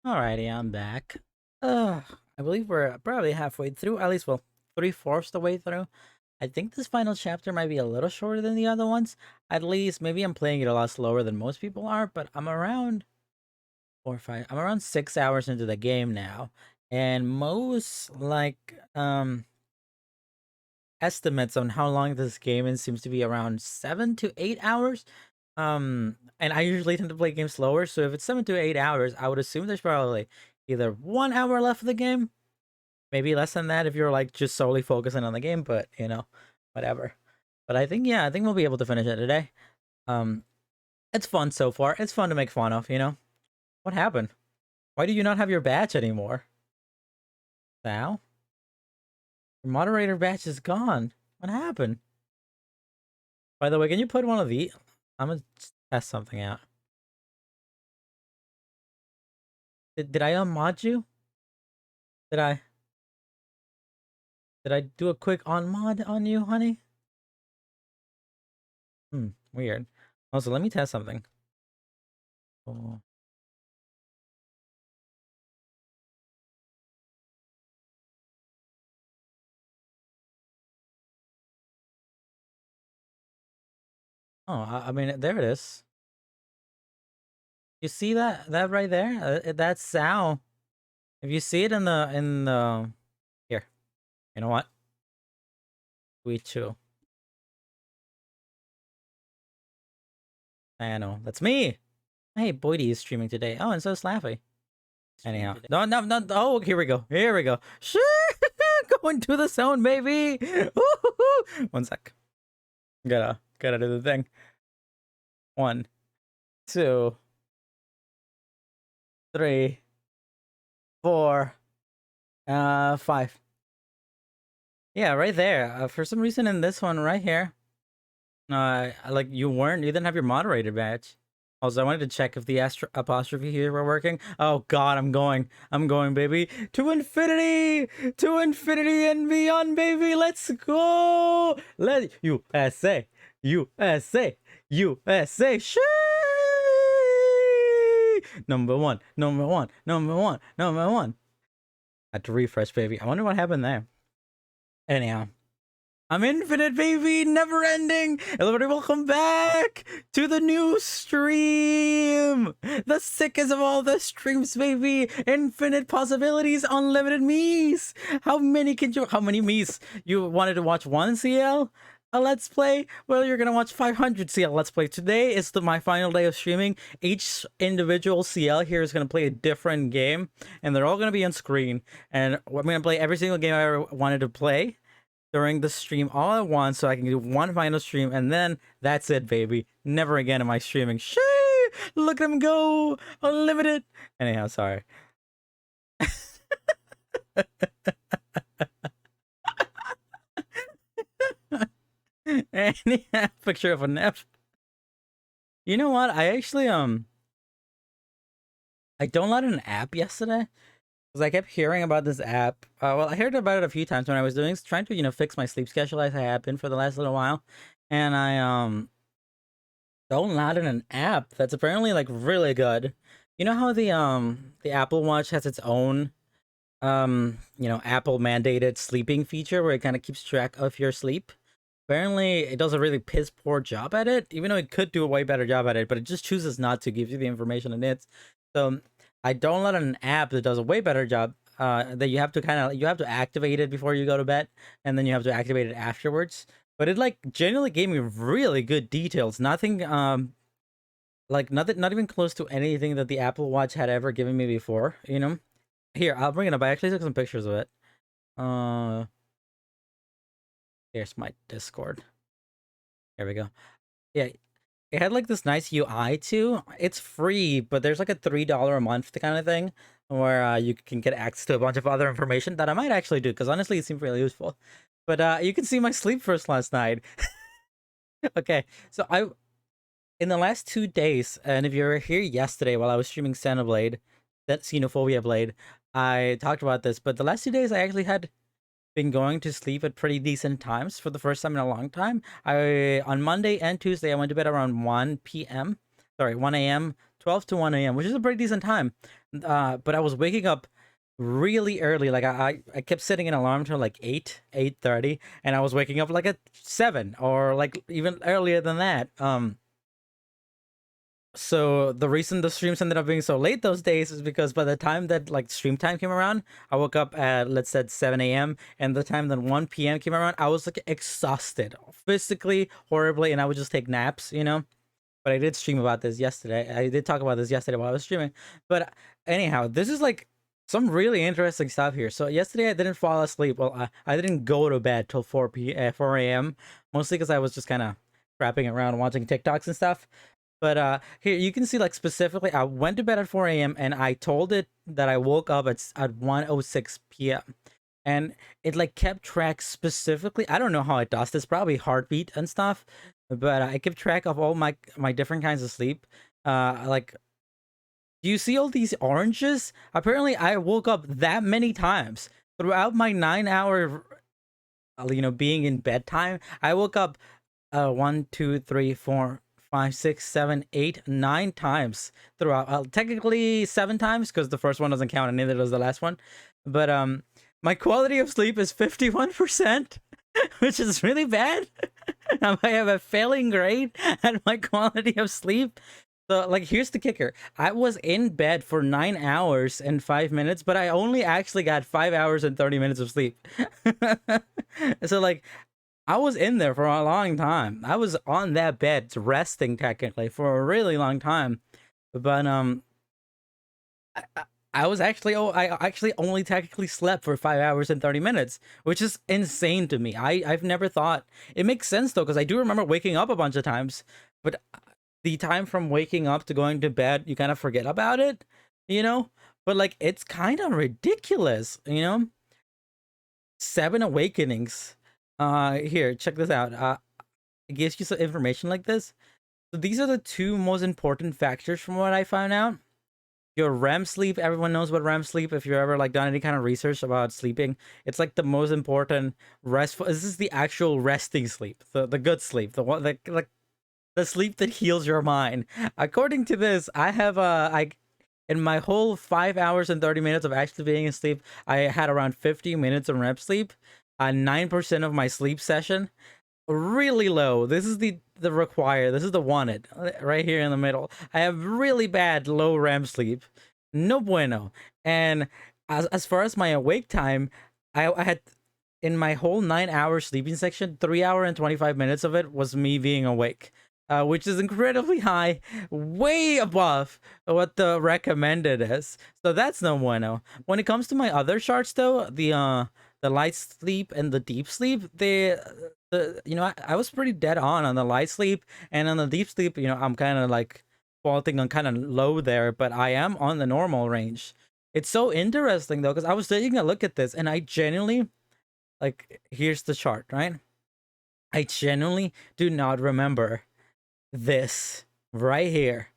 Alrighty, I'm back. I believe we're probably halfway through, at least, well, 3/4 the way through. I think this final chapter might be a little shorter than the other ones. At least, maybe I'm playing it a lot slower than most people are, but I'm around 4 or 5, I'm around 6 hours into the game now. And most, estimates on how long this game is seems to be around 7 to 8 hours. And I usually tend to play games slower, so if it's 7 to 8 hours, I would assume there's probably either 1 hour left of the game, maybe less than that if you're like just solely focusing on the game, but whatever. But I think, yeah, I think we'll be able to finish it today. Um, it's fun so far. It's fun to make fun of, What happened? Why do you not have your badge anymore? Sal? Your moderator badge is gone. What happened? By the way, can you put one of the... I'm gonna test something out. Did I unmod you? Did I do a quick unmod on you, honey? Weird. Also, let me test something. Oh. I mean, there it is. You see that right there? That's Sal. If you see it in the here, you know what? We too. I know that's me. Hey, Boydie is streaming today. Oh, and so is Slaffy. Anyhow, no. Oh, here we go. Here we go. Shoo! Going to the zone, baby. Woo-hoo-hoo. One sec. Gotta do the thing. 1, 2, 3, 4, 5. Yeah, right there. For some reason in this one right here, like you didn't have your moderator badge. Also, I wanted to check if the apostrophe here were working. Oh God, I'm going, baby, to infinity and beyond, baby. Let's go. USA. Shee! Number one. Had to refresh, baby. I wonder what happened there. Anyhow. I'm infinite, baby, never ending. Everybody, welcome back to the new stream. The sickest of all the streams, baby. Infinite possibilities, unlimited me's. How many me's? You wanted to watch one CL? A let's play? Well, you're gonna watch 500 CL let's play. Today is my final day of streaming. Each individual CL here is gonna play a different game, and they're all gonna be on screen. And I'm gonna play every single game I ever wanted to play during the stream all at once, so I can do one final stream, and then that's it, baby. Never again am I streaming. Shee! Look at him go! Unlimited! Anyhow, sorry. Anyhow, picture of a nap. You know what? I actually, I downloaded an app yesterday. I kept hearing about this app. Well, I heard about it a few times when I was trying to, fix my sleep schedule as I have been for the last little while. And I, downloaded an app that's apparently, like, really good. You know how the Apple Watch has its own, Apple mandated sleeping feature where it kind of keeps track of your sleep? Apparently, it does a really piss poor job at it, even though it could do a way better job at it, but it just chooses not to give you the information it needs. So I downloaded an app that does a way better job. That you have to activate it before you go to bed, and then you have to activate it afterwards. But it like genuinely gave me really good details. Nothing not even close to anything that the Apple Watch had ever given me before. Here, I'll bring it up. I actually took some pictures of it. Here's my Discord. Here we go. Yeah, it had like this nice UI too. It's free, but there's like a $3 a month kind of thing where you can get access to a bunch of other information that I might actually do, because honestly it seemed really useful. But you can see my sleep first last night. Okay, so in the last 2 days, and if you were here yesterday while I was streaming Xenoblade, that Xenophobia Blade, I talked about this, but the last 2 days I actually had been going to sleep at pretty decent times for the first time in a long time. On Monday and Tuesday, I went to bed around 1 a.m. 12 to 1 a.m., which is a pretty decent time. But I was waking up really early. Like I kept setting an alarm till like 8:30, and I was waking up like at 7 or like even earlier than that. So the reason the streams ended up being so late those days is because by the time that like stream time came around, I woke up at, let's say, 7 a.m. and the time that 1 p.m. came around, I was like exhausted, physically, horribly, and I would just take naps, you know. But I did stream about this yesterday. I did talk about this yesterday while I was streaming. But anyhow, this is like some really interesting stuff here. So yesterday I didn't fall asleep. Well, I didn't go to bed till 4 a.m. Mostly because I was just kind of crapping around watching TikToks and stuff. But here you can see, like, specifically I went to bed at 4 a.m. and I told it that I woke up at 1:06 p.m. and it like kept track specifically. I don't know how it does this, probably heartbeat and stuff, but I kept track of all my different kinds of sleep. Like, do you see all these oranges? Apparently I woke up that many times throughout my 9 hour being in bedtime. I woke up 1, 2, 3, 4, 5, 6, 7, 8, 9 times throughout. Technically 7 times because the first one doesn't count and neither does the last one. But my quality of sleep is 51%, which is really bad. I have a failing grade at my quality of sleep. So, like, here's the kicker. I was in bed for 9 hours and 5 minutes, but I only actually got 5 hours and 30 minutes of sleep. So, like, I was in there for a long time. I was on that bed resting technically for a really long time. But I was actually I actually only technically slept for 5 hours and 30 minutes, which is insane to me. I've never thought. It makes sense though, because I do remember waking up a bunch of times, but the time from waking up to going to bed, you kind of forget about it, you know? But like, it's kind of ridiculous, you know? 7 awakenings. Here, check this out. It gives you some information like this. So these are the 2 most important factors from what I found out. Your REM sleep, everyone knows what REM sleep. If you've ever like done any kind of research about sleeping, it's like the most important restful. This is the actual resting sleep, the good sleep, the one that like the sleep that heals your mind. According to this, I have in my whole 5 hours and 30 minutes of actually being asleep, I had around 50 minutes of REM sleep. 9% of my sleep session. Really low. This is the required. This is the wanted right here in the middle. I have really bad low REM sleep. No bueno. And as far as my awake time, I had in my whole 9 hour sleeping section, 3 hour and 25 minutes of it was me being awake. Which is incredibly high, way above what the recommended is. So that's no bueno. When it comes to my other charts, though, the light sleep and the deep sleep, I was pretty dead on the light sleep, and on the deep sleep, I'm kind of like faulting on kind of low there, but I am on the normal range. It's so interesting though, because I was taking a look at this, and I genuinely, like, here's the chart, right? I genuinely do not remember this right here.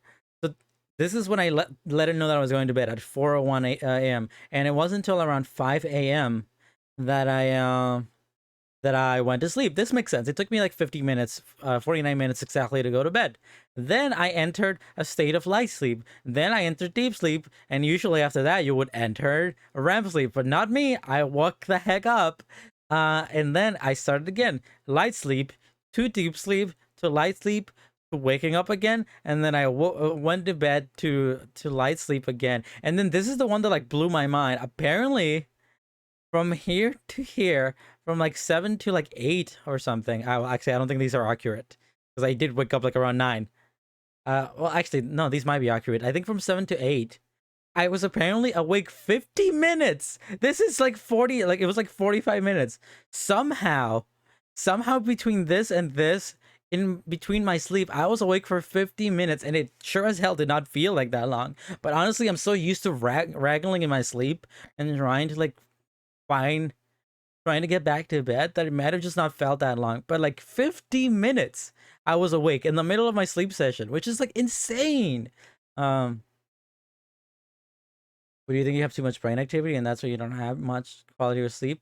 So this is when I let it know that I was going to bed at 4:01 a.m. and it wasn't until around 5 a.m. that I went to sleep. This makes sense. It took me like 50 minutes, 49 minutes exactly to go to bed. Then I entered a state of light sleep. Then I entered deep sleep, and usually after that you would enter REM sleep, but not me. I woke the heck up, and then I started again. Light sleep to deep sleep to light sleep to waking up again, and then I went to bed to light sleep again. And then this is the one that like blew my mind. Apparently, from here to here, from like 7 to like 8 or something. I don't think these are accurate because I did wake up like around 9. Well, actually, no, these might be accurate. I think from 7 to 8, I was apparently awake 50 minutes. This is like 40, like it was like 45 minutes. Somehow between this and this, in between my sleep, I was awake for 50 minutes, and it sure as hell did not feel like that long. But honestly, I'm so used to wrangling in my sleep and trying to like trying to get back to bed that it might have just not felt that long. But like 50 minutes I was awake in the middle of my sleep session, which is like insane. What do you think? You have too much brain activity and that's why you don't have much quality of sleep?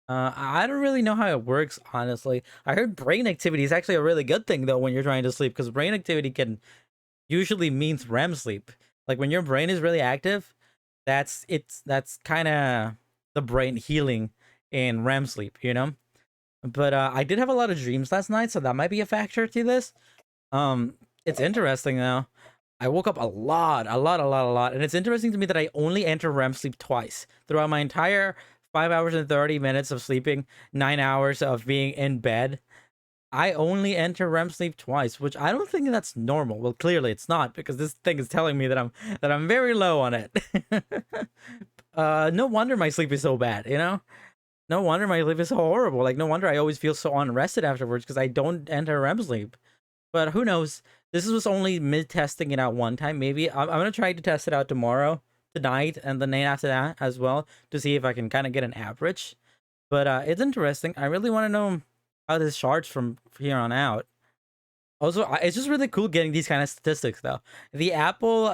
I don't really know how it works, honestly. I heard brain activity is actually a really good thing though when you're trying to sleep, because brain activity can usually means REM sleep. Like when your brain is really active, that's kind of the brain healing in REM sleep, you know? But I did have a lot of dreams last night, so that might be a factor to this. Um, it's interesting though. I woke up a lot, a lot, and it's interesting to me that I only enter REM sleep twice throughout my entire 5 hours and 30 minutes of sleeping, 9 hours of being in bed. I only enter REM sleep twice, which I don't think that's normal. Well, clearly it's not because this thing is telling me that I'm very low on it. No wonder my sleep is so bad, you know? No wonder my sleep is so horrible. Like no wonder I always feel so unrested afterwards because I don't enter REM sleep. But who knows? This was only mid testing it out one time. Maybe I'm gonna try to test it out tomorrow, tonight, and the night after that as well to see if I can kind of get an average. But it's interesting. I really want to know how this charts from here on out. Also, it's just really cool getting these kind of statistics though. The Apple,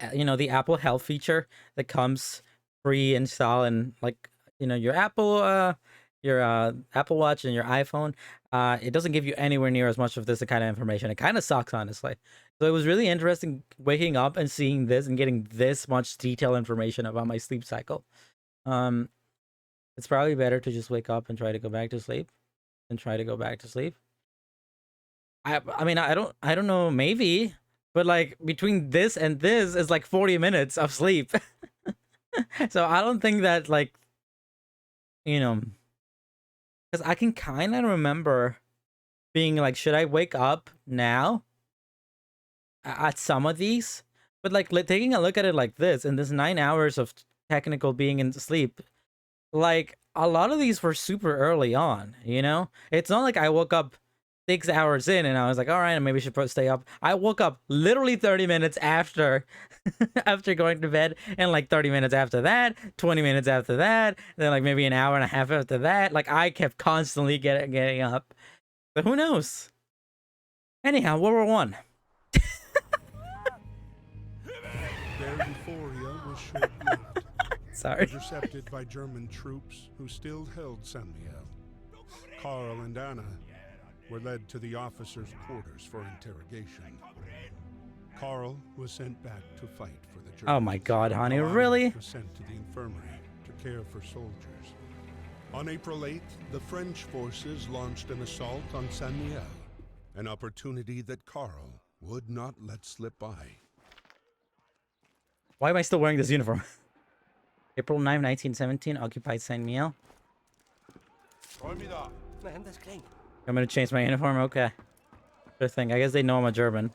the Apple Health feature that comes pre-install and like your Apple Watch and your iPhone, it doesn't give you anywhere near as much of this kind of information. It kind of sucks, honestly. So it was really interesting waking up and seeing this and getting this much detailed information about my sleep cycle. Um, it's probably better to just wake up and try to go back to sleep and try to go back to sleep. I mean I don't know, maybe, but like between this and this is like 40 minutes of sleep. So I don't think that like you know because I can kind of remember being like, should I wake up now at some of these? But like taking a look at it like this, in this 9 hours of technical being in sleep, like a lot of these were super early on, you know? It's not like I woke up 6 hours in and I was like, all right, maybe I should stay up. I woke up literally 30 minutes after after going to bed, and like 30 minutes after that, 20 minutes after that, then like maybe an hour and a half after that. Like I kept constantly getting up. But who knows? Anyhow, World War One. Their euphoria was short-lived. Sorry. Intercepted by German troops who still held Saint Mihiel. Carl and Anna were led to the officers' quarters for interrogation. Carl was sent back to fight for the Germans. Oh my God, honey, Anna really? was sent to the infirmary to care for soldiers. On April 8th, the French forces launched an assault on Saint Mihiel, an opportunity that Carl would not let slip by. Why am I still wearing this uniform? April 9, 1917, occupied Saint Mihiel. I'm gonna change my uniform. Okay. Good thing. I guess they know I'm a German.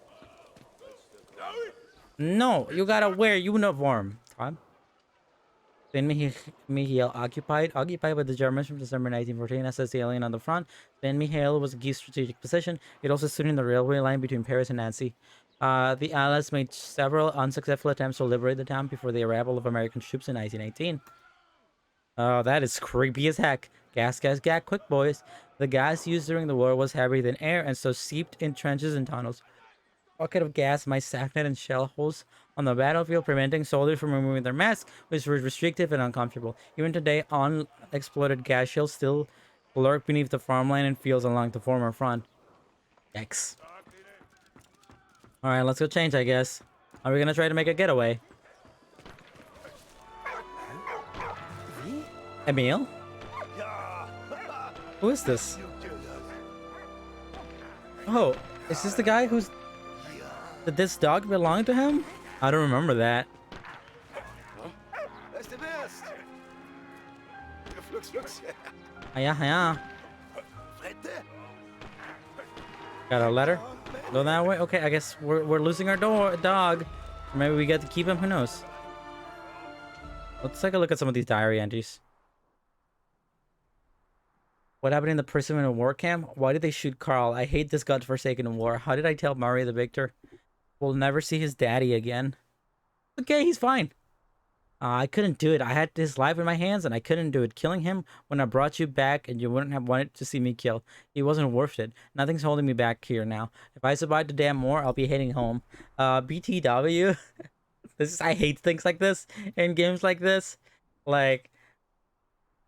No, you gotta wear uniform. Tom. Saint Mihiel occupied by the Germans from December 1914. SS the alien on the front. Saint Mihiel was a key strategic position. It also stood in the railway line between Paris and Nancy. The Allies made several unsuccessful attempts to liberate the town before the arrival of American troops in 1918. Oh, that is creepy as heck. Gas, quick, boys. The gas used during the war was heavier than air and so seeped in trenches and tunnels. Bucket of gas might stagnate in shell holes on the battlefield, preventing soldiers from removing their masks, which was restrictive and uncomfortable. Even today, unexploded gas shells still lurk beneath the farmland and fields along the former front. Yikes. Alright, let's go change, I guess. Are we gonna try to make a getaway? Emil? Who is this? Oh, is this the guy who's... Did this dog belong to him? I don't remember that. Yeah. Got a letter? Go that way? Okay, I guess we're losing our dog. Or maybe we get to keep him, who knows? Let's take a look at some of these diary entries. What happened in the prison in a war camp? Why did they shoot Carl? I hate this godforsaken war. How did I tell Murray the victor? We'll never see his daddy again. Okay, he's fine. I couldn't do it. I had his life in my hands and I couldn't do it. Killing him when I brought you back and you wouldn't have wanted to see me kill. He wasn't worth it. Nothing's holding me back here now. If I survive the damn war, I'll be heading home. BTW. I hate things like this in games like this. Like,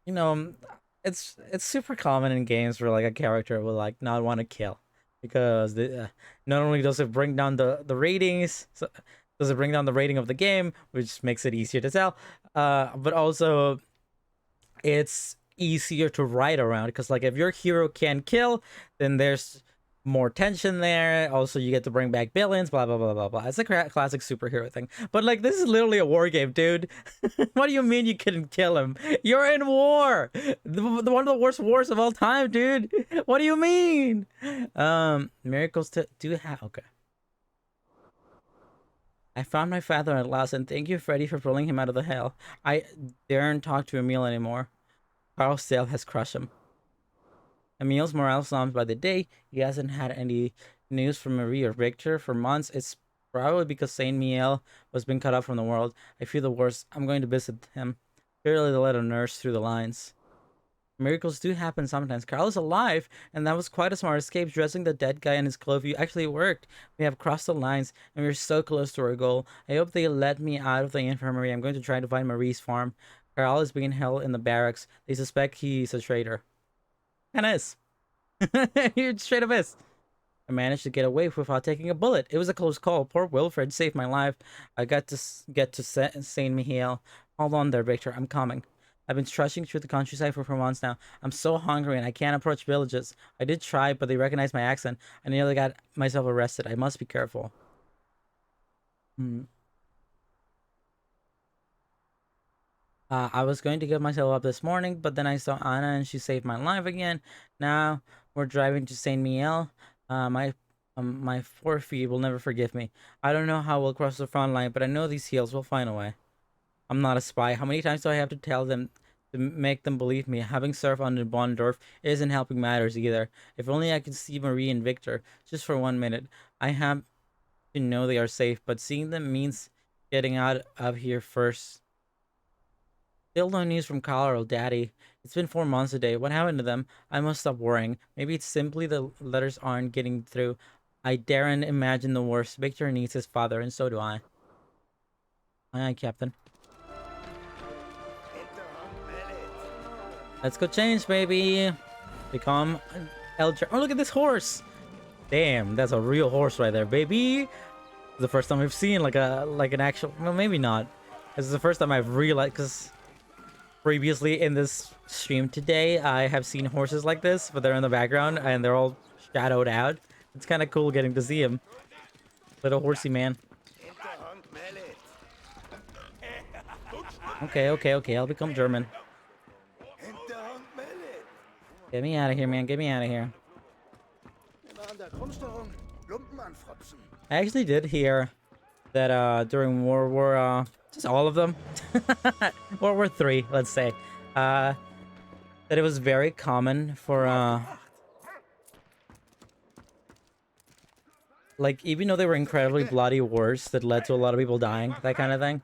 it's super common in games where like a character will like not want to kill. because not only does it bring down the ratings, does it bring down the rating of the game, which makes it easier to sell, but also it's easier to ride around because like if your hero can kill, then there's more tension there. Also, you get to bring back villains, blah blah blah blah blah. It's a classic superhero thing. But like this is literally a war game, dude. What do you mean you couldn't kill him? You're in war. The one of the worst wars of all time, dude. What do you mean? Miracles to do have okay. I found my father at last, and thank you, Freddy, for pulling him out of the hell. I daren't talk to Emil anymore. Carl's tale has crushed him. Emil's morale slumped by the day. He hasn't had any news from Marie or Victor for months. It's probably because Saint Miel was being cut off from the world. I feel the worst. I'm going to visit him. Barely to let a nurse through the lines. Miracles do happen sometimes. Carl is alive, and that was quite a smart escape. Dressing the dead guy in his clothes actually worked. We have crossed the lines, and we're so close to our goal. I hope they let me out of the infirmary. I'm going to try to find Marie's farm. Carl is being held in the barracks. They suspect he's a traitor. And is. You're straight up is. I managed to get away without taking a bullet. It was a close call. Poor Wilfred saved my life. I got to get to Saint Mihiel. Hold on there, Victor. I'm coming. I've been trudging through the countryside for months now. I'm so hungry and I can't approach villages. I did try, but they recognized my accent. I nearly got myself arrested. I must be careful. I was going to give myself up this morning, but then I saw Anna and she saved my life again. Now we're driving to Saint Miel. My 4 feet will never forgive me. I don't know how we'll cross the front line, but I know these heels will find a way. I'm not a spy. How many times do I have to tell them to make them believe me? Having served under Bondorf isn't helping matters either. If only I could see Marie and Victor, just for 1 minute. I have to know they are safe, but seeing them means getting out of here first. Still no news from Carl or Daddy. It's been 4 months today. What happened to them? I must stop worrying. Maybe it's simply the letters aren't getting through. I daren't imagine the worst. Victor needs his father, and so do I. Aye, aye, Captain. Let's go change, baby. Become Elger. Oh, look at this horse. Damn, that's a real horse right there, baby. It's the first time we've seen like an actual. Well, maybe not. This is the first time I've realized because previously in this stream today, I have seen horses like this, but they're in the background and they're all shadowed out. It's kind of cool getting to see him. Little horsey man. Okay. I'll become German. Get me out of here, man. Get me out of here. I actually did hear that during World War, just all of them, World War III, let's say, that it was very common for, like, even though they were incredibly bloody wars that led to a lot of people dying, that kind of thing,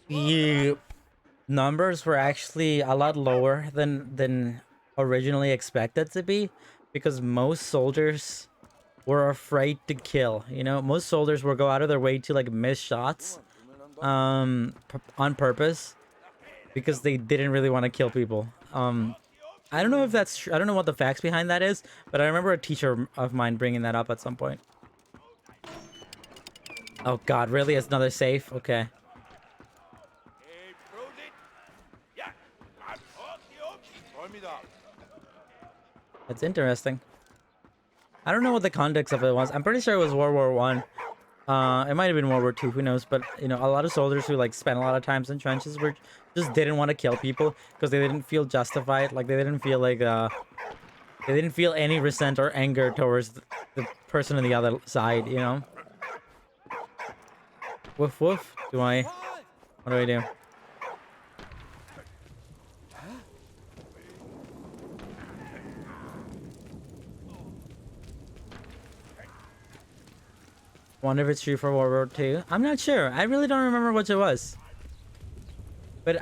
the numbers were actually a lot lower than originally expected to be, because most soldiers were afraid to kill. You know, most soldiers will go out of their way to like miss shots on purpose because they didn't really want to kill people. I don't know if that's true. I don't know what the facts behind that is, but I remember a teacher of mine bringing that up at some point. Oh god, really? It's another safe? Okay. That's interesting. I don't know what the context of it was. I'm pretty sure it was World War One. It might have been World War Two. Who knows? But you know, a lot of soldiers who like spent a lot of times in trenches were just didn't want to kill people because they didn't feel justified. Like they didn't feel like they didn't feel any resent or anger towards the person on the other side. You know. Woof woof. What do I do? Wonder if it's true for World War II. I'm not sure. I really don't remember what it was. But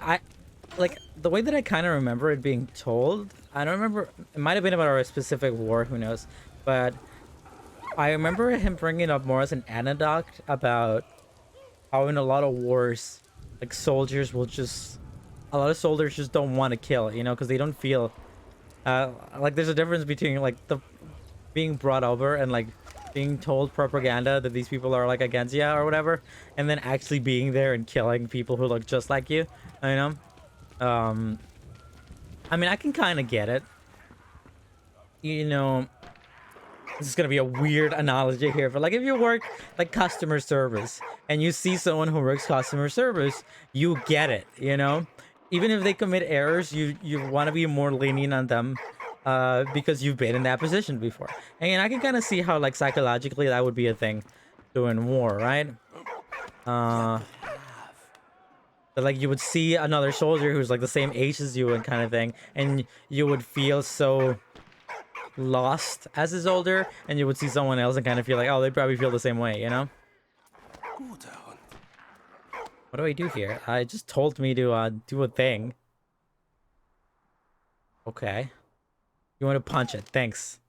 like, the way that I kind of remember it being told, I don't remember. It might have been about a specific war, who knows. But I remember him bringing it up more as an anecdote about how in a lot of wars, like, a lot of soldiers just don't want to kill, you know, because they don't feel Like there's a difference between like the being brought over and like being told propaganda that these people are like against you or whatever, and then actually being there and killing people who look just like you. You know. I mean, I can kind of get it. You know, this is gonna be a weird analogy here, but like if you work like customer service and you see someone who works customer service, you get it, you know? Even if they commit errors, you want to be more lenient on them because you've been in that position before. And I can kind of see how like psychologically that would be a thing doing war, right? That like you would see another soldier who's like the same age as you and kind of thing, and you would feel so lost as is older, and you would see someone else and kind of feel like, oh, they probably feel the same way, you know? What do I do here? I just told me to do a thing. Okay. You want to punch it? Thanks.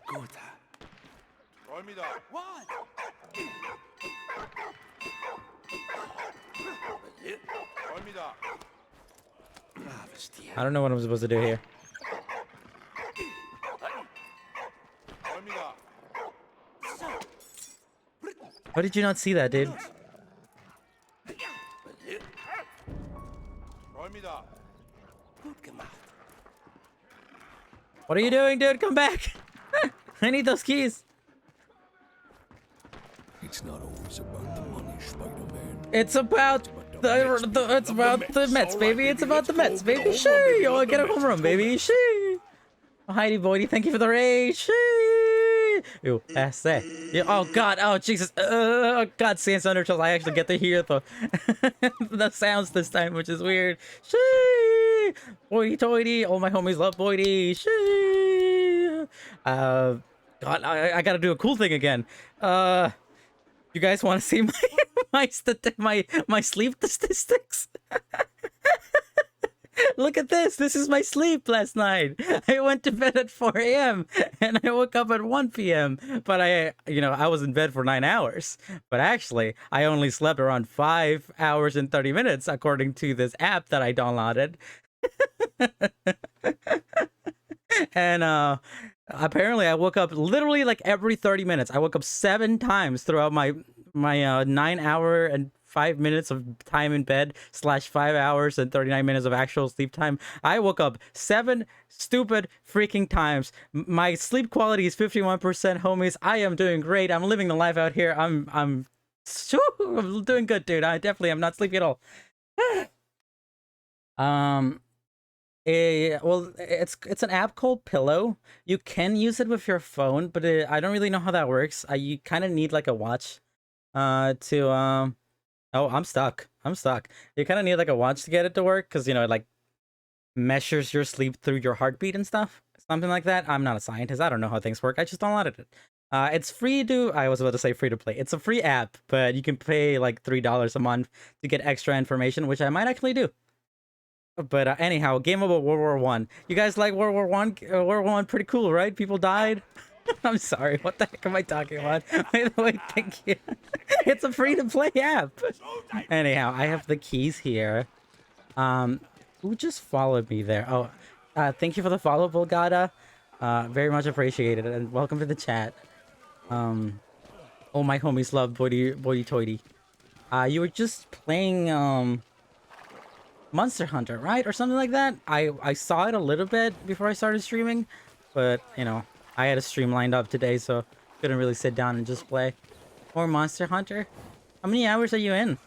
What? I don't know what I'm supposed to do here. Why did you not see that, dude? What are you doing, dude? Come back! I need those keys. It's not always about the money, Spider-Man. It's about the Mets, baby. It's about the Mets, baby. Shee! Oh, get a home run, baby. Shee! Oh, Heidi Boydie, thank you for the raid. Shee! Ew, that's that. Yeah, oh God, oh Jesus. Oh God, Sans Undertales. I actually get to hear the sounds this time, which is weird. Shee! Boydie Toity. All my homies love Boydie. Shee! God, I gotta do a cool thing again. You guys want to see my sleep statistics? Look at this. This is my sleep last night. I went to bed at 4 a.m. and I woke up at 1 p.m. But I was in bed for 9 hours. But actually, I only slept around 5 hours and 30 minutes according to this app that I downloaded. And apparently I woke up literally like every 30 minutes. I woke up 7 times throughout my 9 hour and 5 minutes of time in bed / 5 hours and 39 minutes of actual sleep time. I woke up 7 stupid freaking times. My sleep quality is 51%, homies. I am doing great. I'm living the life out here. I'm doing good, dude. I definitely am not sleepy at all. Well, it's an app called Pillow. You can use it with your phone, but I don't really know how that works. You kind of need like a watch to oh, I'm stuck. You kind of need like a watch to get it to work, because it like measures your sleep through your heartbeat and stuff, something like that. I'm not a scientist. I don't know how things work. I just downloaded it. It's free to, I was about to say free to play. It's a free app, but you can pay like $3 a month to get extra information, which I might actually do. But anyhow, game about World War One. You guys like World War One? World War One, pretty cool, right? People died. I'm sorry. What the heck am I talking about? By the way, thank you. It's a free-to-play app. Anyhow, I have the keys here. Who just followed me there? Oh, thank you for the follow, Volgada. Very much appreciated, and welcome to the chat. Oh, my homies love Boydie Toity. You were just playing Monster Hunter, right? Or something like that? I saw it a little bit before I started streaming, but, I had a stream lined up today, so couldn't really sit down and just play. More Monster Hunter? How many hours are you in?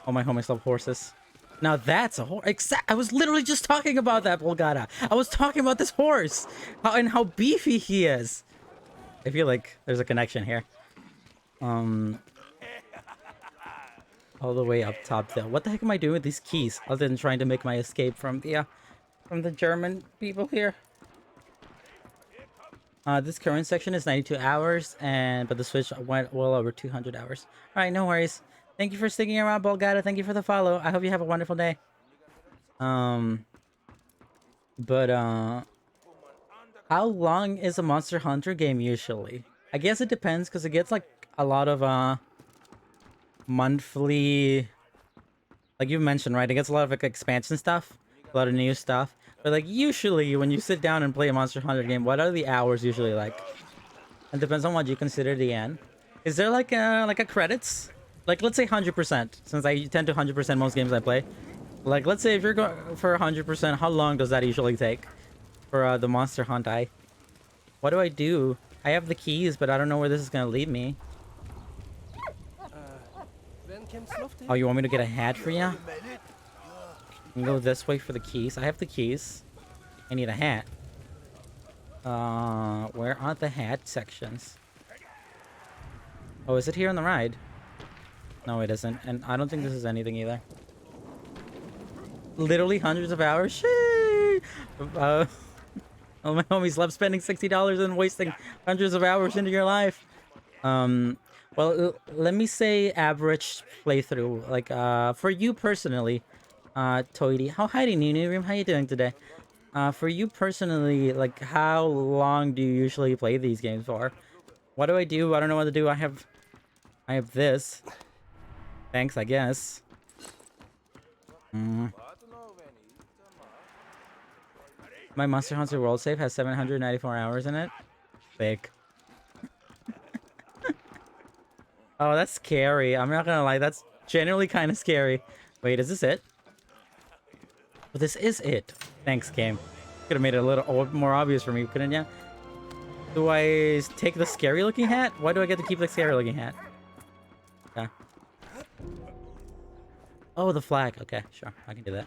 Oh, my homies love horses. Now that's a horse. I was literally just talking about that, Volgada. I was talking about this horse. How beefy he is. I feel like there's a connection here. All the way up top though. What the heck am I doing with these keys? Other than trying to make my escape from the German people here. This current section is 92 hours, but the Switch went well over 200 hours. All right, no worries. Thank you for sticking around, Bolgada. Thank you for the follow. I hope you have a wonderful day. How long is a Monster Hunter game usually? I guess it depends, because it gets like a lot of monthly Like you mentioned, right? It gets a lot of like expansion stuff, a lot of new stuff. But like usually when you sit down and play a Monster Hunter game, what are the hours usually like? It depends on what you consider the end. Is there like a credits? Like let's say 100%, since I tend to 100% most games I play. Like let's say if you're going for 100%, how long does that usually take for the Monster Hunt? What do I do? I have the keys, but I don't know where this is gonna lead me. Oh, you want me to get a hat for you? And go this way for the keys. I have the keys. I need a hat. Where are the hat sections? Oh, is it here on the ride? No, it isn't. And I don't think this is anything either. Literally hundreds of hours? Shee! Oh, my homies love spending $60 and wasting hundreds of hours into your life. Well, let me say average playthrough. Like, for you personally, Toity. Hi, Nunu. How you doing today? For you personally, like, how long do you usually play these games for? What do? I don't know what to do. I have this. Thanks, I guess. My Monster Hunter World save has 794 hours in it. Fake. Oh, that's scary. I'm not gonna lie. That's genuinely kind of scary. Wait, is this it? Oh, this is it. Thanks, game. Could have made it a little more obvious for me, couldn't ya? Do I take the scary-looking hat? Why do I get to keep the scary-looking hat? Okay. Oh, the flag. Okay, sure. I can do that.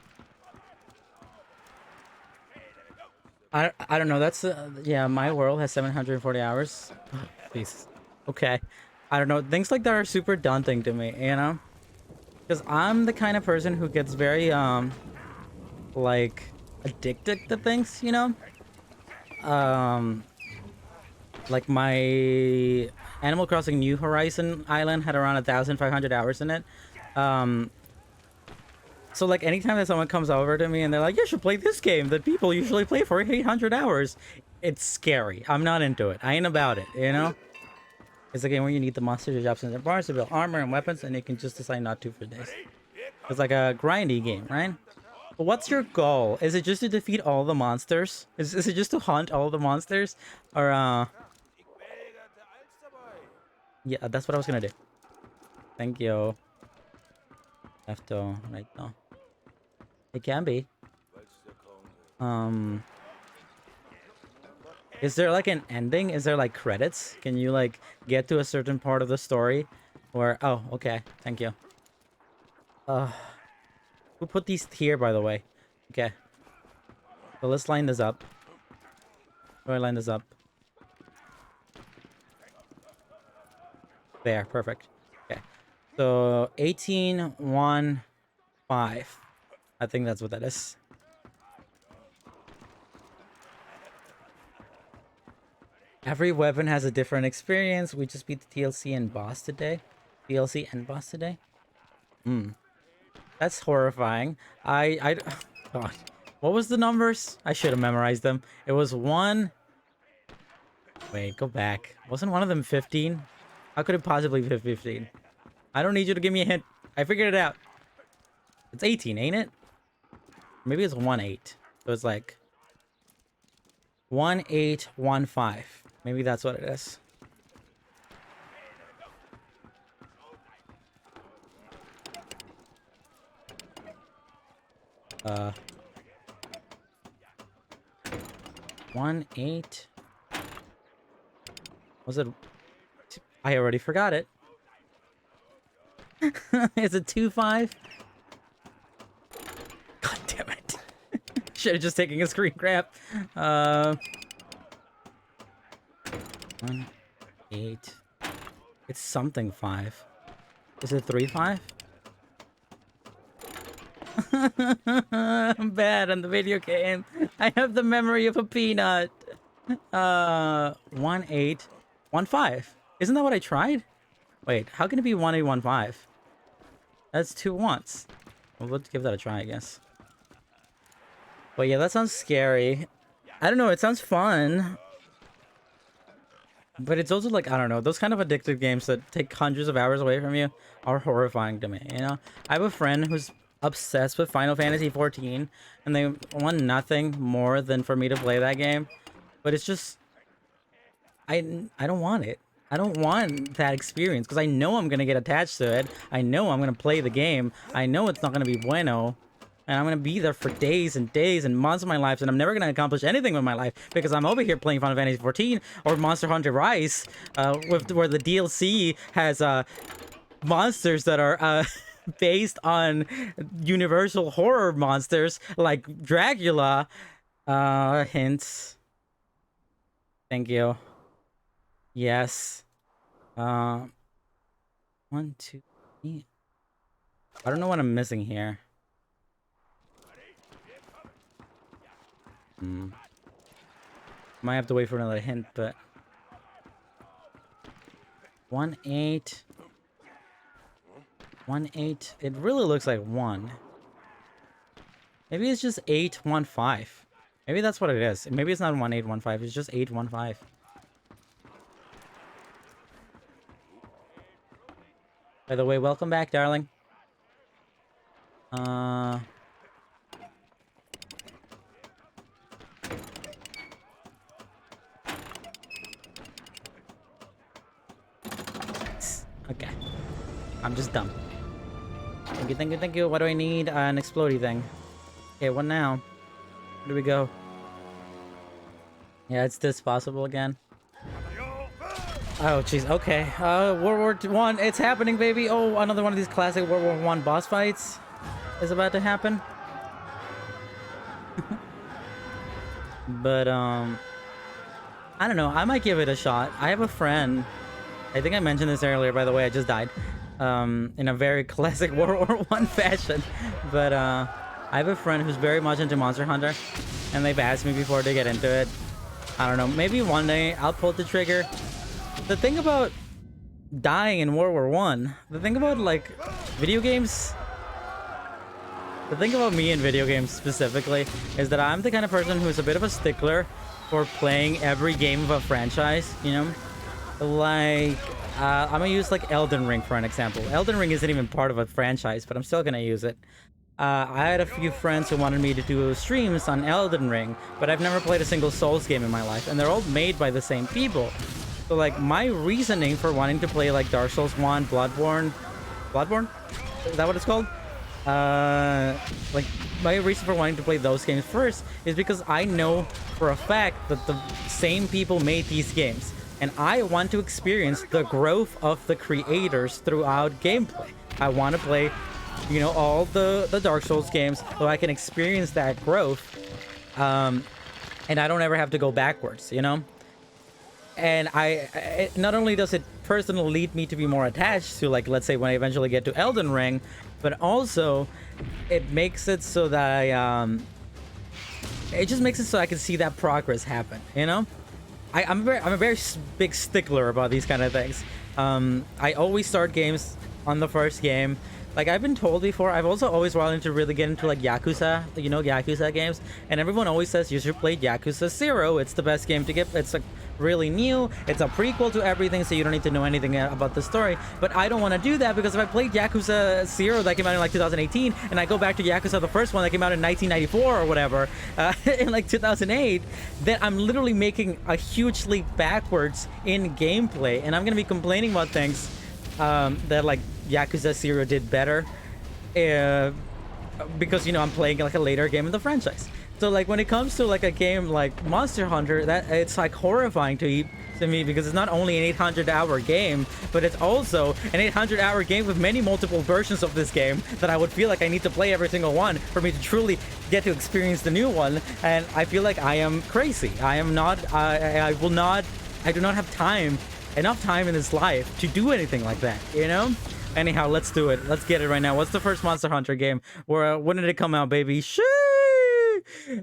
I don't know. That's yeah. My world has 740 hours. Please. Okay. I don't know. Things like that are super daunting to me. You know, because I'm the kind of person who gets very like addicted to things. You know. Like my Animal Crossing New Horizon island had around 1,500 hours in it. So like anytime that someone comes over to me and they're like, you should play this game that people usually play for 800 hours, it's scary. I'm not into it. I ain't about it, you know? It's a game where you need the monsters to drop some bars to build armor and weapons, and you can just decide not to for days. It's like a grindy game, right? But what's your goal? Is it just to defeat all the monsters? Is it just to hunt all the monsters? Or yeah, that's what I was gonna do. Thank you. Left to right now. It can be. Is there like an ending? Is there like credits? Can you like get to a certain part of the story? Or oh, okay. Thank you. Who put these here, by the way? Okay. So let's line this up. How do I line this up? There, perfect. Okay. So 18-1-5. I think that's what that is. Every weapon has a different experience. We just beat the DLC and boss today. DLC and boss today. That's horrifying. God. What was the numbers? I should have memorized them. It was 1. Wait, go back. Wasn't one of them 15? How could it possibly be 15? I don't need you to give me a hint. I figured it out. It's 18, ain't it? Maybe it's 1-8. So it's like 1-8-1-5. Maybe that's what it is. Uh 1-8. Was it? I already forgot it. Is it 2-5? God damn it. Should have just taken a screen grab. 1-8. It's something 5. Is it 3-5? I'm bad on the video game. I have the memory of a peanut. 1-8-1-5. Isn't that what I tried? Wait, how can it be 1-8-1-5? That's 2 once. Well, let's give that a try, I guess. But yeah, that sounds scary. I don't know, it sounds fun. But it's also like, I don't know, those kind of addictive games that take hundreds of hours away from you are horrifying to me, you know? I have a friend who's obsessed with Final Fantasy 14, and they want nothing more than for me to play that game. But it's just, I don't want it. I don't want that experience because I know I'm gonna get attached to it. I know I'm gonna play the game. I know it's not gonna be bueno, and I'm gonna be there for days and days and months of my life, and I'm never gonna accomplish anything with my life because I'm over here playing Final Fantasy 14 or Monster Hunter Rise, where the DLC has monsters that are based on universal horror monsters like Dracula. Hints. Thank you. Yes. 1, 2, 3. I don't know what I'm missing here. Might have to wait for another hint, but 1, 8. 1, 8. It really looks like 1. Maybe it's just 8, 1, 5. Maybe that's what it is. Maybe it's not 1, 8, 1, 5. It's just 8, 1, 5. By the way, welcome back, darling. Okay. I'm just dumb. Thank you, thank you, thank you. What do I need? An explodey thing. Okay, what now? Where do we go? Yeah, it's this possible again. Oh, jeez. Okay. World War I. It's happening, baby. Oh, another one of these classic World War I boss fights is about to happen. But, I don't know. I might give it a shot. I have a friend. I think I mentioned this earlier, by the way. I just died. In a very classic World War I fashion. But, I have a friend who's very much into Monster Hunter. And they've asked me before to get into it. I don't know. Maybe one day I'll pull the trigger. The thing about dying in World War I, the thing about, like, video games, the thing about me in video games specifically, is that I'm the kind of person who's a bit of a stickler for playing every game of a franchise, you know? Like, I'm gonna use, like, Elden Ring for an example. Elden Ring isn't even part of a franchise, but I'm still gonna use it. I had a few friends who wanted me to do streams on Elden Ring, but I've never played a single Souls game in my life, and they're all made by the same people. So, like, my reasoning for wanting to play, like, Dark Souls 1, Bloodborne? Is that what it's called? Like, my reason for wanting to play those games first is because I know for a fact that the same people made these games. And I want to experience the growth of the creators throughout gameplay. I want to play, you know, all the Dark Souls games so I can experience that growth. And I don't ever have to go backwards, you know? And it, not only does it personally lead me to be more attached to, like, let's say when I eventually get to Elden Ring, but also it makes it so that it just makes it so I can see that progress happen, you know? I'm a very big stickler about these kind of things. I always start games on the first game. Like, I've been told before, I've also always wanted to really get into, like, Yakuza, you know, Yakuza games. And everyone always says you should play Yakuza 0. It's the best game to get. It's, like, really new. It's a prequel to everything, so you don't need to know anything about the story. But I don't want to do that because if I played Yakuza 0 that came out in, like, 2018, and I go back to Yakuza the first one that came out in 1994 or whatever, in, like, 2008, then I'm literally making a huge leap backwards in gameplay. And I'm going to be complaining about things that, like, Yakuza 0 did better because, you know, I'm playing, like, a later game in the franchise. So, like, when it comes to, like, a game like Monster Hunter, that it's, like, horrifying to me because it's not only an 800-hour game, but it's also an 800-hour game with many multiple versions of this game that I would feel like I need to play every single one for me to truly get to experience the new one. And I feel like I am crazy. I am not, I do not have enough time in this life to do anything like that, you know? Anyhow, let's do it. Let's get it right now. What's the first Monster Hunter game? When did it come out, baby? Shee!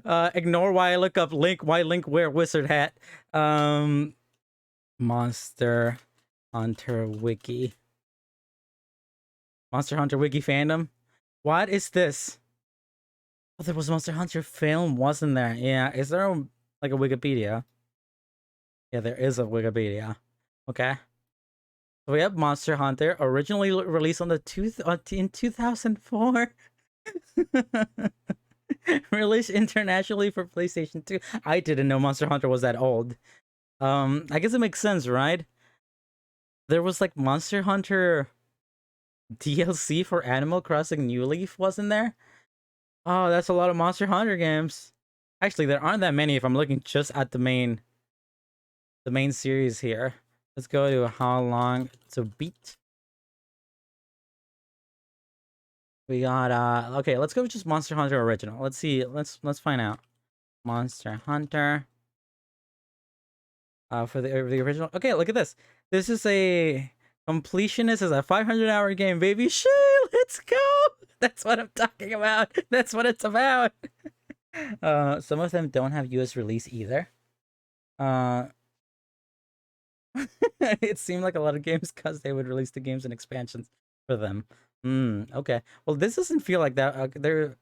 Ignore why I look up Link. Why Link wear wizard hat? Monster Hunter Wiki. Monster Hunter Wiki fandom? What is this? Oh, there was a Monster Hunter film, wasn't there? Yeah. Is there like a Wikipedia? Yeah, there is a Wikipedia. Okay. So we have Monster Hunter, originally released on in 2004. Released internationally for PlayStation 2. I didn't know Monster Hunter was that old. I guess it makes sense, right? There was like Monster Hunter DLC for Animal Crossing New Leaf, wasn't there? Oh, that's a lot of Monster Hunter games. Actually, there aren't that many if I'm looking just at the main series here. Let's go to how long to beat. We got okay, let's go with just Monster Hunter original. Let's see. Let's find out. Monster Hunter. For the original. Okay, look at this. This is a completionist is a 500-hour game, baby. Shoo, let's go. That's what I'm talking about. That's what it's about. Some of them don't have US release either. It seemed like a lot of games because they would release the games and expansions for them. Okay. Well, this doesn't feel like that. Okay.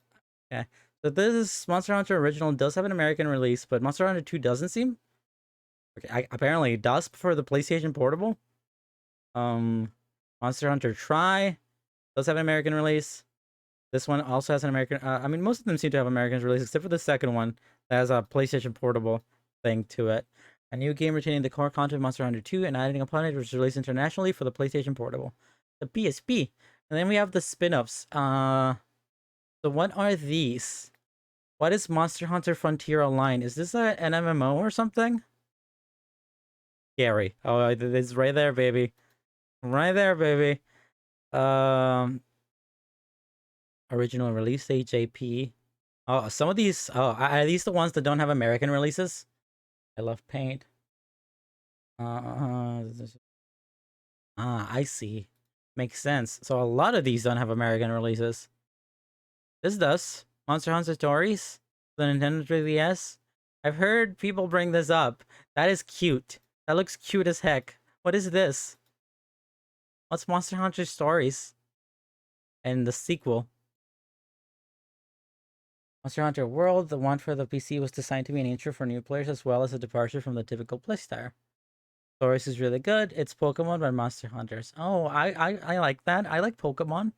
So this Monster Hunter original does have an American release, but Monster Hunter 2 doesn't seem. Okay, apparently it does for the PlayStation Portable. Monster Hunter Try does have an American release. This one also has an American. I mean, most of them seem to have American release, except for the second one that has a PlayStation Portable thing to it. A new game retaining the core content of Monster Hunter 2 and adding upon it, which was released internationally for the PlayStation Portable, the PSP. And then we have the spin-offs. So what are these? What is Monster Hunter Frontier Online? Is this an MMO or something? Scary. Oh, it's right there, baby. Right there, baby. Original release date, JP. Oh, some of these. Oh, are these the ones that don't have American releases? I love paint. I see. Makes sense. So a lot of these don't have American releases. This does. Monster Hunter Stories, the Nintendo 3DS. I've heard people bring this up. That is cute. That looks cute as heck. What is this? What's Monster Hunter Stories? And the sequel. Monster Hunter World, the one for the PC, was designed to be an intro for new players as well as a departure from the typical playstyle. Stories is really good. It's Pokemon by Monster Hunters. Oh, I like that. I like Pokemon.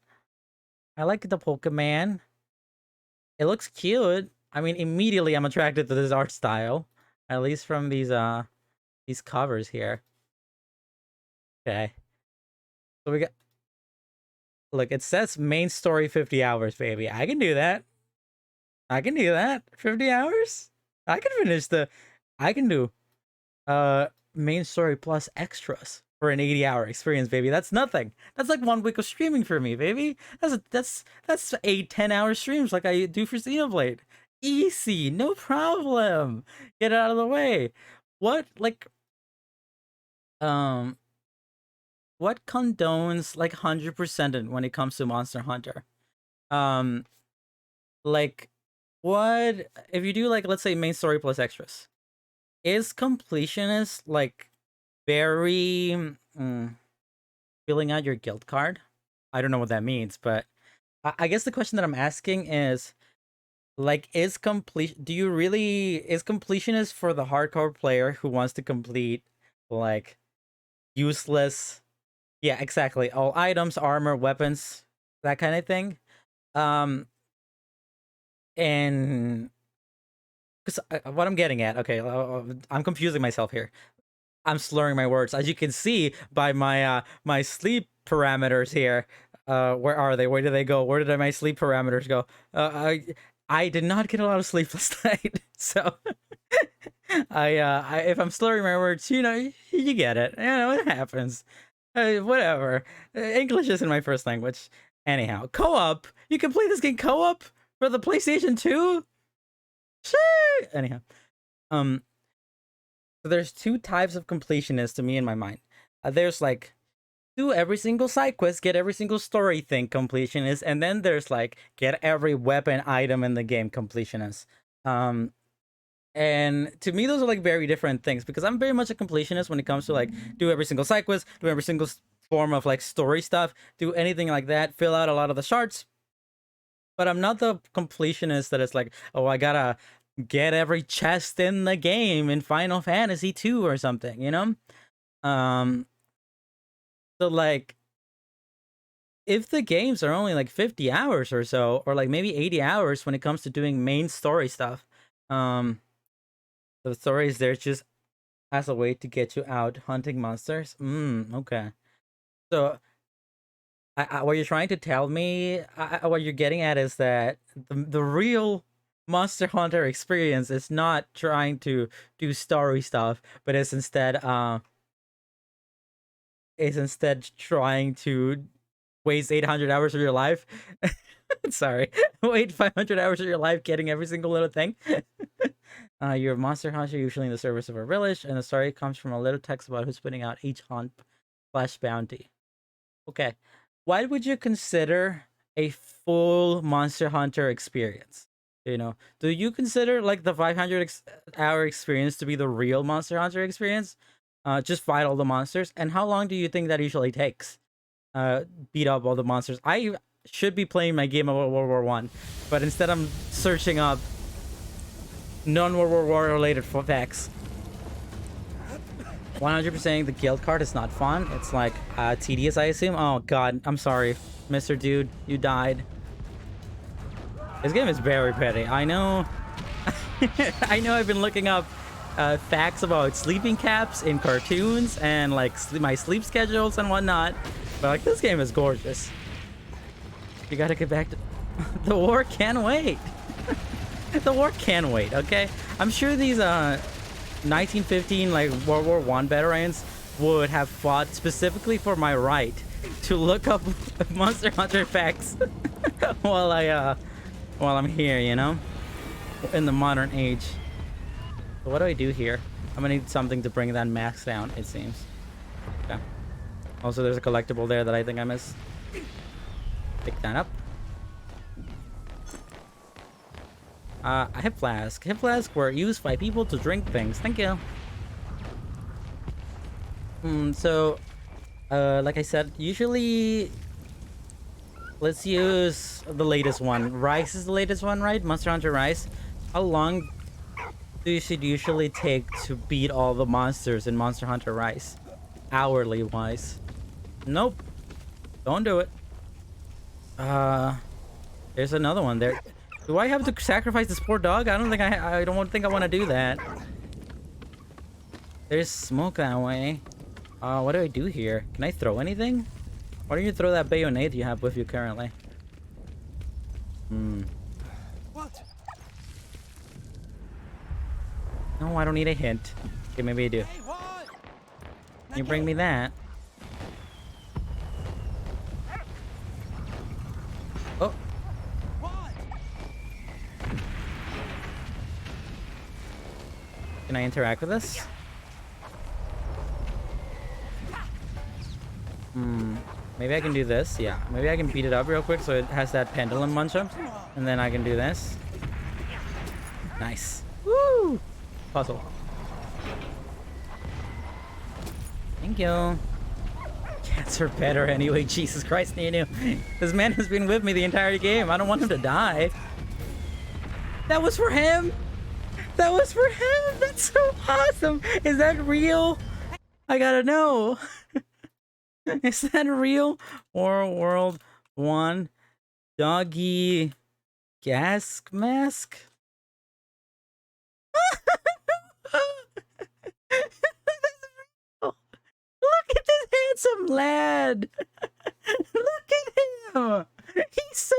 I like the Pokemon. It looks cute. I mean, immediately I'm attracted to this art style. At least from these covers here. Okay. So we got. Look, it says main story 50 hours, baby. I can do that. I can do that. 50 hours? I can finish I can do main story plus extras for an 80-hour experience, baby. That's nothing. That's like 1 week of streaming for me, baby. That's 8-10 hour streams like I do for Xenoblade. Easy, no problem. Get out of the way. What what condones like 100% when it comes to Monster Hunter? Like what if you do like let's say main story plus extras? Is completionist like very filling out your guild card? I don't know what that means, but I guess the question that I'm asking is like is completionist for the hardcore player who wants to complete like useless, yeah, exactly, all items, armor, weapons, that kind of thing? And because what I'm getting at, okay, I'm confusing myself here. I'm slurring my words, as you can see by my my sleep parameters here. Where are they? Where did they go? Where did my sleep parameters go? I did not get a lot of sleep last night, so I if I'm slurring my words, you get it. You know it happens. Whatever. English isn't my first language. Anyhow, co-op. You can play this game co-op for the PlayStation 2. Shit. Anyhow, so there's two types of completionists to me in my mind. There's like do every single side quest, get every single story thing completionist, and then there's like get every weapon item in the game completionist. And to me, those are like very different things because I'm very much a completionist when it comes to like do every single side quest, do every single form of like story stuff, do anything like that, fill out a lot of the shards. But I'm not the completionist that is like, oh, I gotta get every chest in the game in Final Fantasy 2 or something, So like if the games are only like 50 hours or so, or like maybe 80 hours when it comes to doing main story stuff, um, the story is there just as a way to get you out hunting monsters. Okay. So, what you're trying to tell me, what you're getting at is that the real Monster Hunter experience is not trying to do story stuff, but is instead trying to waste 800 hours of your life. Sorry, wait 500 hours of your life getting every single little thing. You're a monster hunter, usually in the service of a village, and the story comes from a little text about who's putting out each hunt / bounty. Okay, what would you consider a full Monster Hunter experience? You know, do you consider like the 500-hour experience to be the real Monster Hunter experience? Just fight all the monsters, and how long do you think that usually takes? Beat up all the monsters. I should be playing my game of World War One, but instead I'm searching up non-World War related facts. 100% the guild card is not fun. It's like tedious, I assume. Oh god, I'm sorry, Mr. Dude, you died. This game is very petty. I know. I know. I've been looking up facts about sleeping caps in cartoons and like my sleep schedules and whatnot, but like this game is gorgeous. You gotta get back to the war. Can wait. The war can wait. Okay, I'm sure these 1915 like World War One veterans would have fought specifically for my right to look up Monster Hunter facts while I'm here, you know, in the modern age. So what do I do here? I'm gonna need something to bring that max down, it seems. Okay. Also, there's a collectible there that I think I missed. Pick that up. I have flask. Hip flask were used by people to drink things. Thank you. So, like I said, usually let's use the latest one. Rice is the latest one, right? Monster Hunter Rise. How long do you should usually take to beat all the monsters in Monster Hunter Rise? Hourly wise. Nope. Don't do it. There's another one there. Do I have to sacrifice this poor dog? I don't think I don't think I want to do that. There's smoke that way. What do I do here? Can I throw anything? Why don't you throw that bayonet you have with you currently? What? No, I don't need a hint. Okay, maybe I do. Hey, what? Can you bring me that? Oh. What? Can I interact with this? Maybe I can do this. Yeah, maybe I can beat it up real quick so it has that pendulum munch up. And then I can do this. Nice. Woo! Puzzle. Thank you. Cats are better anyway. Jesus Christ, Nunu. This man has been with me the entire game. I don't want him to die. That was for him. That was for him. That's so awesome. Is that real? I gotta know. Is that real? Or World 1 doggy gas mask? Look at this handsome lad. Look at him. He's so...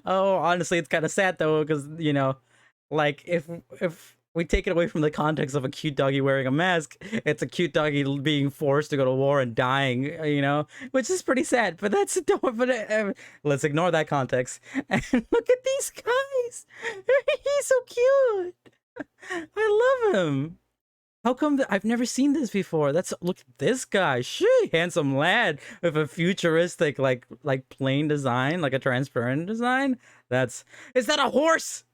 Oh, honestly, it's kind of sad though, because, you know, like if we take it away from the context of a cute doggy wearing a mask, it's a cute doggy being forced to go to war and dying, you know, which is pretty sad. But that's but let's ignore that context and look at these guys. He's so cute. I love him. How come I've never seen this before? Look at this guy. Shit, handsome lad with a futuristic like plain design, like a transparent design. Is that a horse?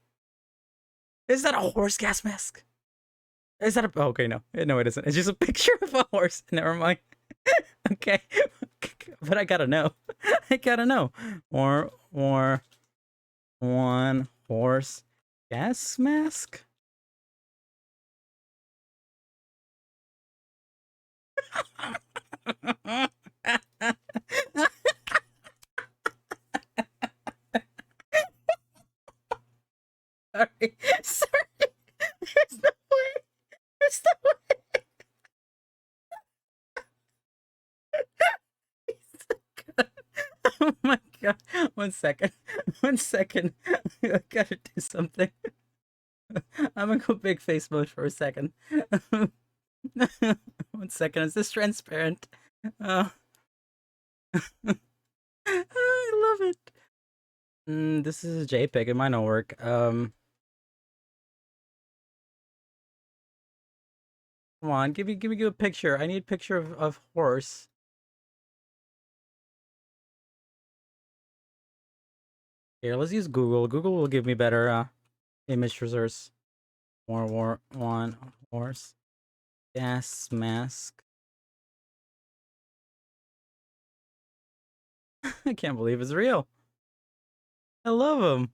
Is that a horse gas mask? Is that a... Oh, okay, no. No, it isn't. It's just a picture of a horse. Never mind. Okay. But I gotta know. I gotta know. Or one horse gas mask? God, 1 second. 1 second. I gotta do something. I'm gonna go big face mode for a second. 1 second. Is this transparent? I love it. This is a JPEG. It might not work. Come on, give me a picture. I need a picture of horse. Here, let's use Google. Google will give me better image results. War one horse. Gas mask. I can't believe it's real. I love him.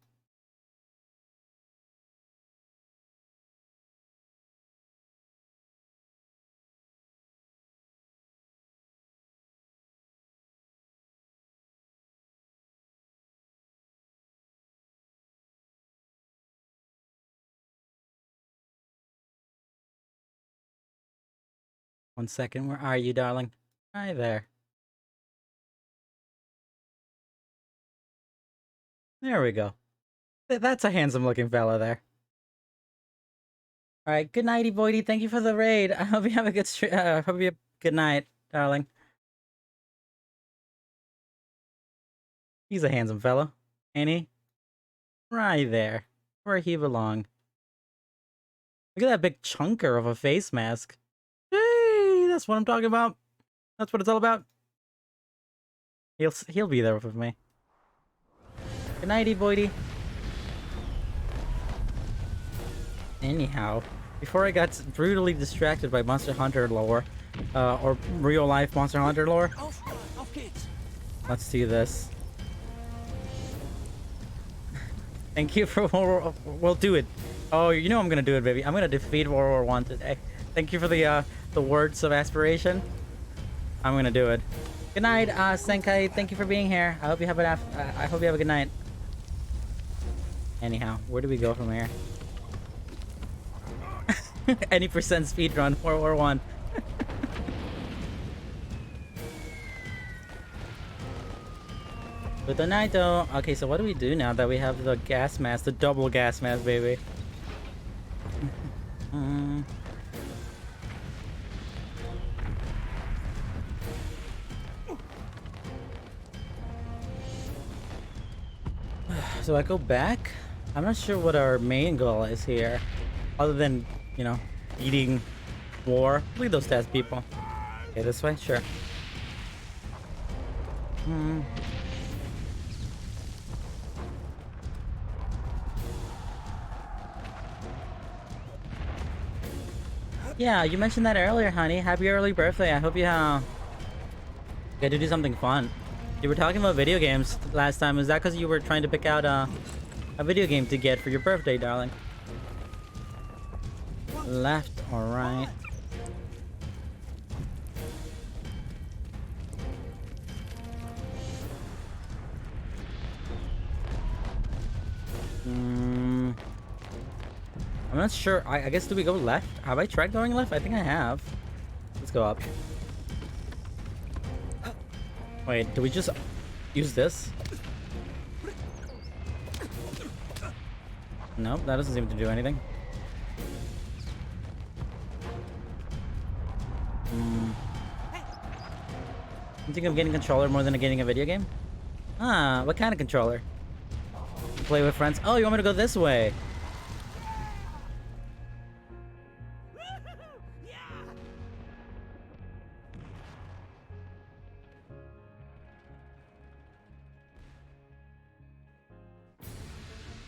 One second, where are you, darling? Hi there. There we go. That's a handsome-looking fella there. All right, good nighty, Voidy. Thank you for the raid. I hope you have a good hope you have a good night, darling. He's a handsome fellow, ain't he? Right there, where he belong. Look at that big chunker of a face mask. Hey, that's what I'm talking about. That's what it's all about. He'll be there with me. Good nighty, Voidy. Anyhow, before I got brutally distracted by Monster Hunter lore, or real life Monster Hunter lore, Off kids. let's do this. Thank you for we'll do it. Oh, you know I'm gonna do it, baby. I'm gonna defeat World War I today. Thank you for the words of aspiration. I'm gonna do it. Good night, Senkai. Thank you for being here. I hope you have I hope you have a good night. Anyhow, where do we go from here? Any percent speedrun, World War I. Good night, though. Okay, so what do we do now that we have the gas mask, the double gas mask, baby? So I go back. I'm not sure what our main goal is here, other than, you know, eating war. Look at those test people. Okay, this way, sure. Yeah, you mentioned that earlier, honey. Happy early birthday. I hope you get to do something fun. You were talking about video games last time. Is that because you were trying to pick out a video game to get for your birthday, darling? Left or right? I'm not sure. I guess, do we go left? Have I tried going left? I think I have. Let's go up. Wait, do we just use this? Nope, that doesn't seem to do anything. You think I'm getting a controller more than getting a video game? Ah, what kind of controller? Play with friends? Oh, you want me to go this way?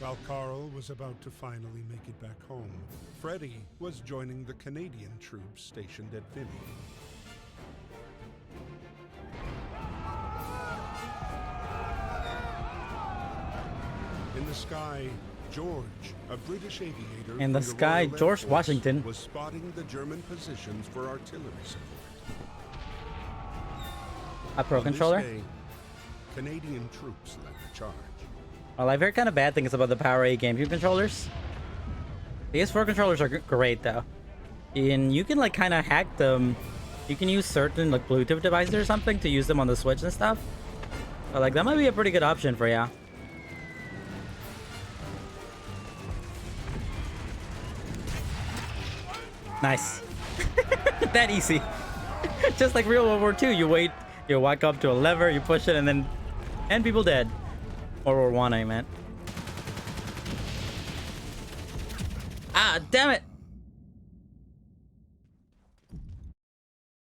While Carl was about to finally make it back home, Freddy was joining the Canadian troops stationed at Vinny. In the sky, George, a British aviator In the from sky, Royal Air George Force, Washington was spotting the German positions for artillery support. A Pro On this controller? day, Canadian troops led the charge. Well, I've heard kind of bad things about the Power 8 GameCube controllers. The PS4 controllers are great, though. And you can, like, kind of hack them. You can use certain, like, Bluetooth devices or something to use them on the Switch and stuff. But like that might be a pretty good option for ya. Nice. That easy. Just like real World War II, you wait, you walk up to a lever, you push it, and then 10 people dead. World War I meant. Ah, damn it!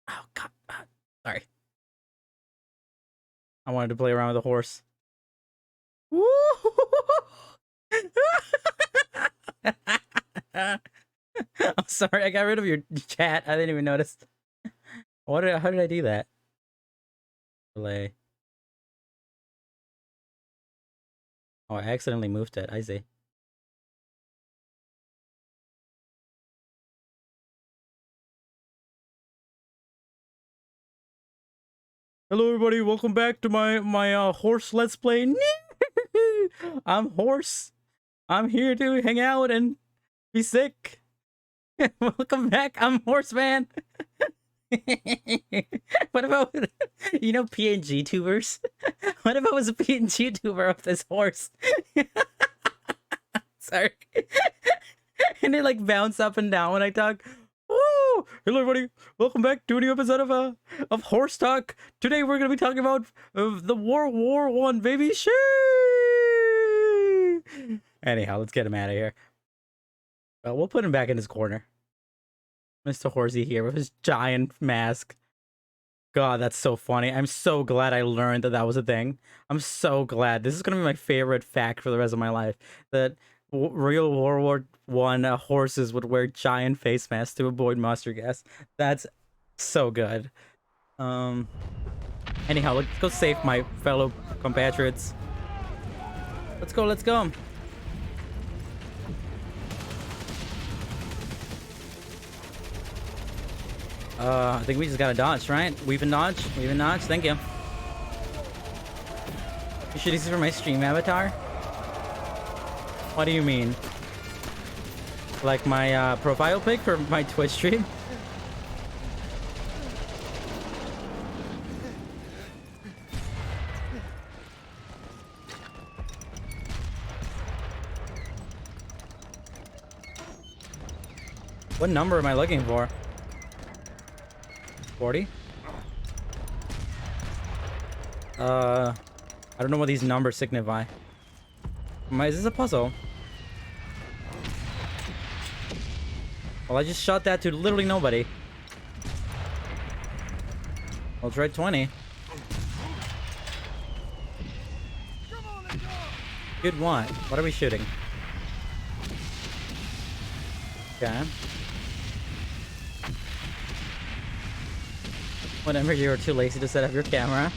Oh god, sorry. I wanted to play around with a horse. Woo! I'm sorry, I got rid of your chat. I didn't even notice. How did I do that? Play. Oh, I accidentally moved it. I see. Hello, everybody. Welcome back to my horse let's play. I'm Horse. I'm here to hang out and be sick. Welcome back. I'm Horseman. What about, you know, PNG tubers? What if I was a PNG tuber of this horse? Sorry. And they like bounce up and down when I talk. Oh, hello everybody. Welcome back to a new episode of Horse Talk. Today we're gonna be talking about the World War One, baby. Shoo! Anyhow, let's get him out of here. We'll put him back in his corner. Mr. Horsey here with his giant mask. God, that's so funny. I'm so glad I learned that that was a thing. I'm so glad. This is going to be my favorite fact for the rest of my life. That real World War One horses would wear giant face masks to avoid mustard gas. That's so good. Anyhow, let's go save my fellow compatriots. Let's go, let's go. I think we just gotta dodge, right? Weave and dodge. Thank you. You should use it for my stream avatar? What do you mean? Like my profile pic for my Twitch stream? What number am I looking for? 40? I don't know what these numbers signify. Is this a puzzle? Well, I just shot that to literally nobody. I'll try 20. Good one. What are we shooting? Okay. Whenever you're too lazy to set up your camera.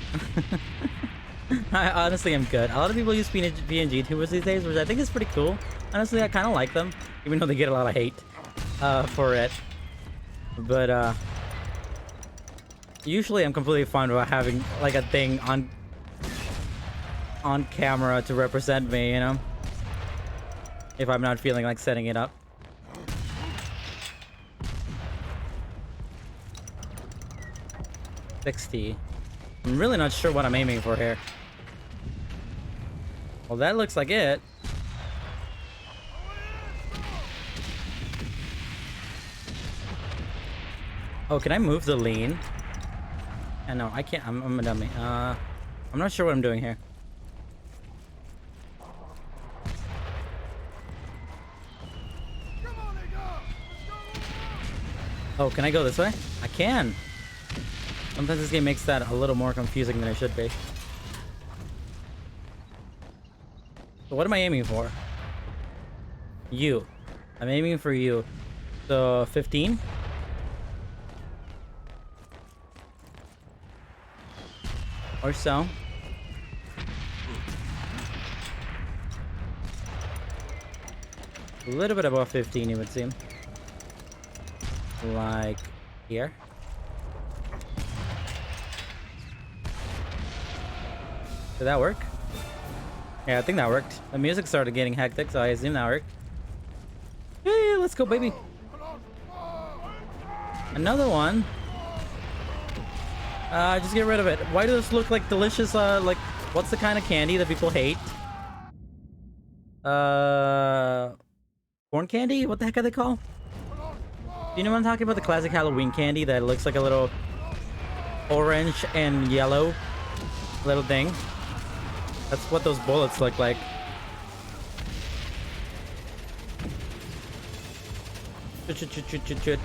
I honestly am good. A lot of people use PNG tubers these days, which I think is pretty cool. Honestly, I kind of like them, even though they get a lot of hate for it. But usually I'm completely fine with having like a thing on camera to represent me, you know? If I'm not feeling like setting it up. $60. I'm really not sure what I'm aiming for here. Well, that looks like it. Oh, can I move the lean? No, I can't. I'm a dummy. I'm not sure what I'm doing here. Oh, can I go this way? I can. Sometimes this game makes that a little more confusing than it should be. So what am I aiming for? You. I'm aiming for you. So 15? Or so. A little bit above 15, it would seem. Like here. Did that work? Yeah, I think that worked. The music started getting hectic, so I assume that worked. Hey, let's go, baby. Another one. Just get rid of it. Why does this look like delicious, like What's the kind of candy that people hate? Corn candy? What the heck are they called? Do you know what I'm talking about? The classic Halloween candy that looks like a little orange and yellow little thing. That's what those bullets look like. Chut.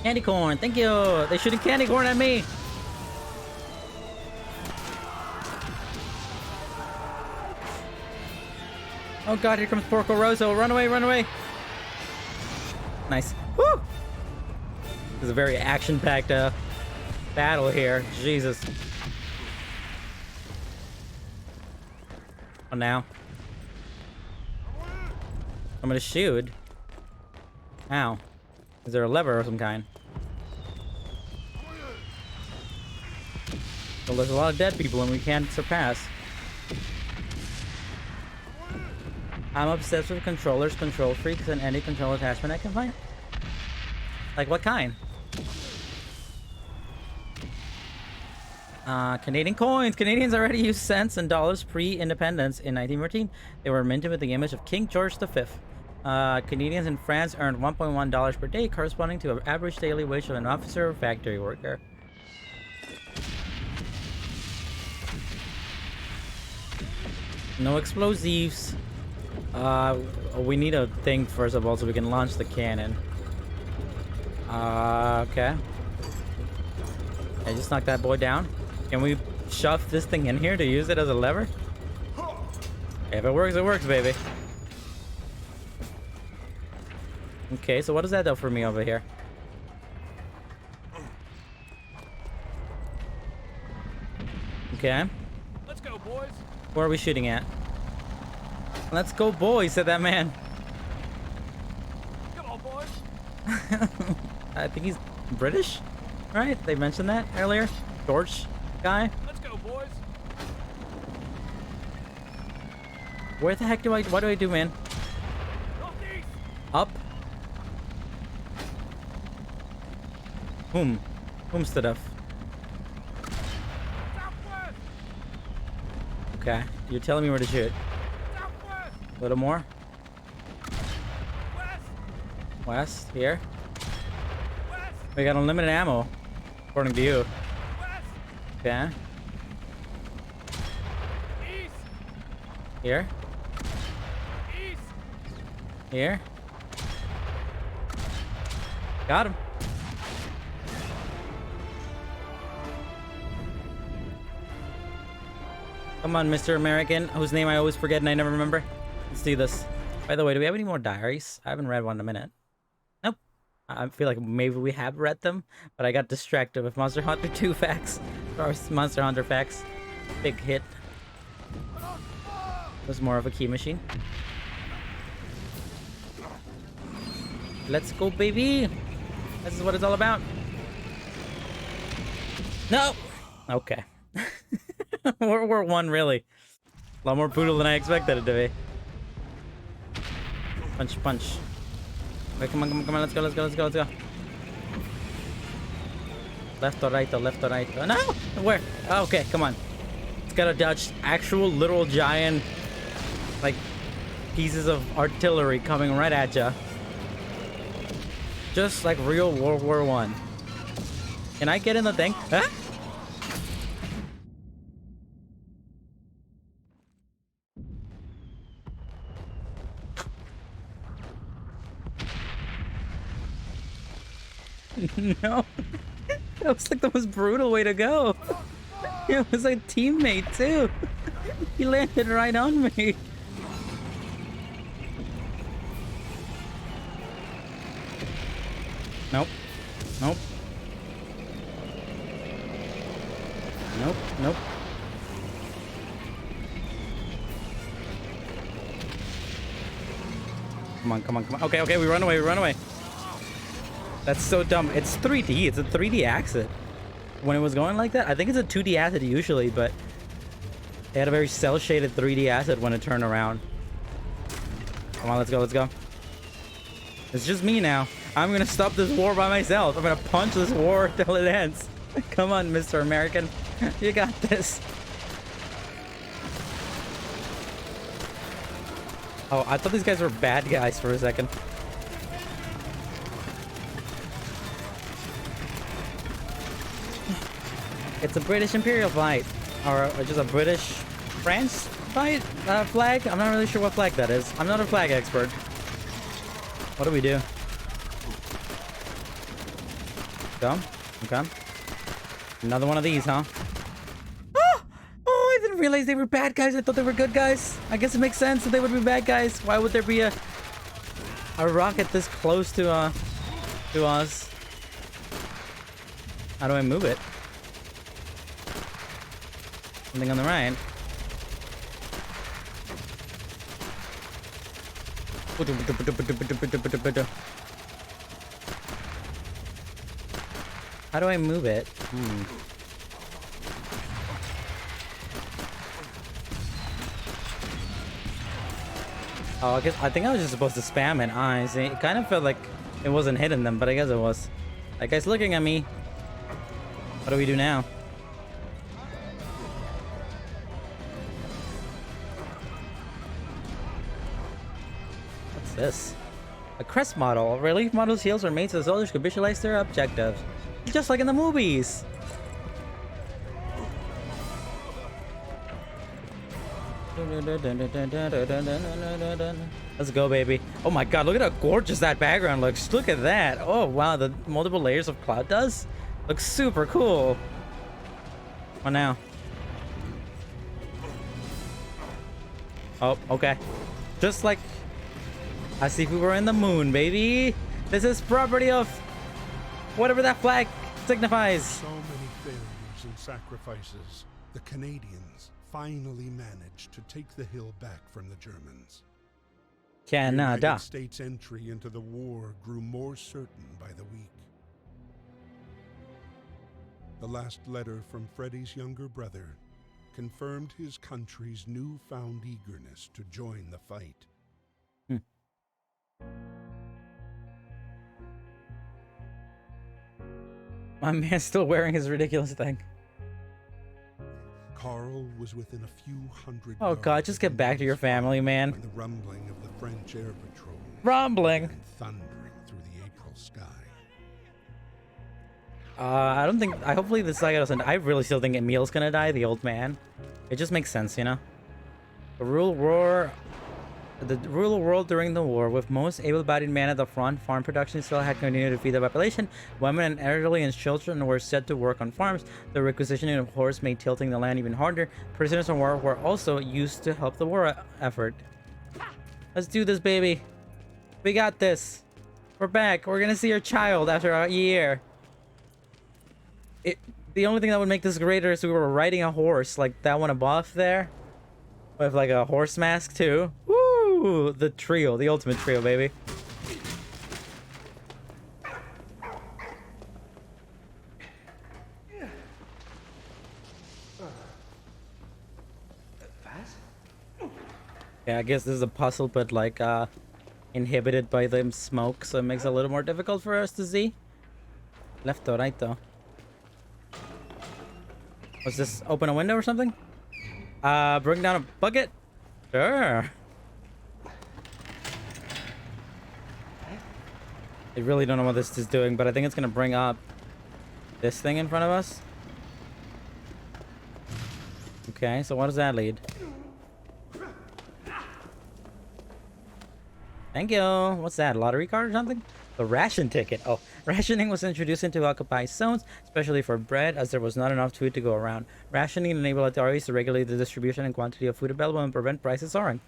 Candy corn, thank you. They're shooting candy corn at me. Oh god, here comes Porco Rosso. Run away, run away. Nice. Woo! This is a very action-packed battle here. Jesus. Oh, now. I'm gonna shoot. Ow. Is there a lever of some kind? Well, there's a lot of dead people and we can't surpass. I'm obsessed with controllers, control freaks, and any control attachment I can find. Like what kind? Canadian coins. Canadians already used cents and dollars pre-independence in 1914. They were minted with the image of King George V. Canadians in France earned $1.1 per day, corresponding to an average daily wage of an officer or factory worker. No explosives. We need a thing first of all so we can launch the cannon. Okay. I just knocked that boy down. Can we shove this thing in here to use it as a lever? If it works, baby. Okay, so what does that do for me over here? Okay. Let's go, boys. Where are we shooting at? Let's go, boys, said that man. Come on, boys. I think he's British, right? They mentioned that earlier. George guy. Let's go, boys. Where the heck what do I do, man? Northeast. Up? Whom stood up? Southwest. Okay, you're telling me where to shoot. Southwest. A little more. West. West, here. West. We got unlimited ammo, according to you. West. Okay, East. here, East. here. Got him. Come on, Mr. American, whose name I always forget and I never remember. Let's do this. By the way, do we have any more diaries? I haven't read one in a minute. Nope. I feel like maybe we have read them, but I got distracted with Monster Hunter 2 facts. Or Monster Hunter facts. Big hit. It was more of a key machine. Let's go, baby. This is what it's all about. No. Okay. World War I, really. A lot more brutal than I expected it to be. Punch, punch. Wait, come on, let's go. Left or right, left or right. Oh, no! Where? Oh, okay, come on. It's gotta dodge actual literal giant, like, pieces of artillery coming right at ya. Just like real World War I. Can I get in the thing? Huh? No. That was like the most brutal way to go. It was a teammate too. He landed right on me. Nope. Nope. Nope. Nope. Come on, come on, come on. Okay, okay, we run away. That's so dumb. It's 3D. It's a 3D exit. When it was going like that, I think it's a 2D acid usually, but they had a very cel-shaded 3D acid when it turned around. Come on, let's go. It's just me now. I'm gonna stop this war by myself. I'm gonna punch this war till it ends. Come on, Mr. American. You got this. Oh, I thought these guys were bad guys for a second. It's a British Imperial flight. Or just a British France flight? Flag? I'm not really sure what flag that is. I'm not a flag expert. What do we do? Go. Okay. Another one of these, huh? Oh! Oh, I didn't realize they were bad guys. I thought they were good guys. I guess it makes sense that they would be bad guys. Why would there be a rocket this close to us? How do I move it? Something on the right. How do I move it? Oh, I think I was just supposed to spam it. I see. It kind of felt like it wasn't hitting them, but I guess it was. That guy's looking at me. What do we do now? What's this? A crest model. Relief models' heals are made so the soldiers can visualize their objectives. Just like in the movies. Let's go, baby. Oh my god, look at how gorgeous that background looks. Look at that. Oh wow, the multiple layers of cloud does. Looks super cool. What now? Oh, okay. Just like as if we were in the moon, baby. This is property of whatever that flag signifies. So many failures and sacrifices. The Canadians finally managed to take the hill back from the Germans. The Canada. United States' entry into the war grew more certain by the week. The last letter from Freddie's younger brother confirmed his country's newfound eagerness to join the fight. My man's still wearing his ridiculous thing. Carl was within a few hundred Oh god, yards just of get back to your family, man. when the rumbling of the French air patrol Rumbling. and thundering through the April sky. I don't think. Hopefully this guy doesn't. I really still think Emil's gonna die, the old man. It just makes sense, you know. The rule world during the war, with most able-bodied men at the front, farm production still had continued to feed the population. Women and elderly and children were set to work on farms. The requisitioning of horse made tilting the land even harder. Prisoners of war were also used to help the war effort. Let's do this, baby. We got this. We're back. We're gonna see our child after a year. The only thing that would make this greater is we were riding a horse, like that one above there, with like a horse mask too. Woo! The trio, the ultimate trio, baby. Yeah, I guess this is a puzzle, but like inhibited by the smoke, so it makes it a little more difficult for us to see. Left or right though? What's this? Open a window or something? Bring down a bucket? Sure. I really don't know what this is doing, but I think it's gonna bring up this thing in front of us. Okay, so what does that lead? Thank you. What's that? Lottery card or something? The ration ticket. Oh, rationing was introduced into occupied zones, especially for bread, as there was not enough food to go around. Rationing enabled authorities to regulate the distribution and quantity of food available and prevent prices soaring.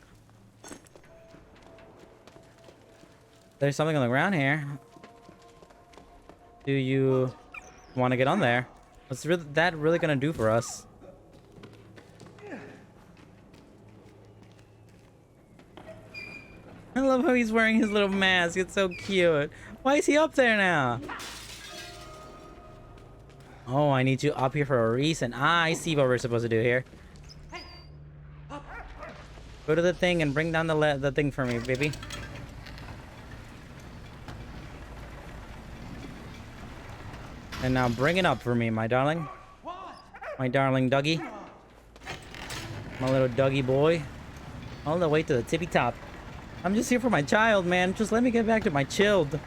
There's something on the ground here. Do you want to get on there? What's that really gonna do for us? I love how he's wearing his little mask. It's so cute. Why is he up there now? Oh, I need you up here for a reason. Ah, I see what we're supposed to do here. Go to the thing and bring down the thing for me, baby. And now bring it up for me, my darling. My darling Dougie. My little Dougie boy. All the way to the tippy top. I'm just here for my child, man. Just let me get back to my chilled.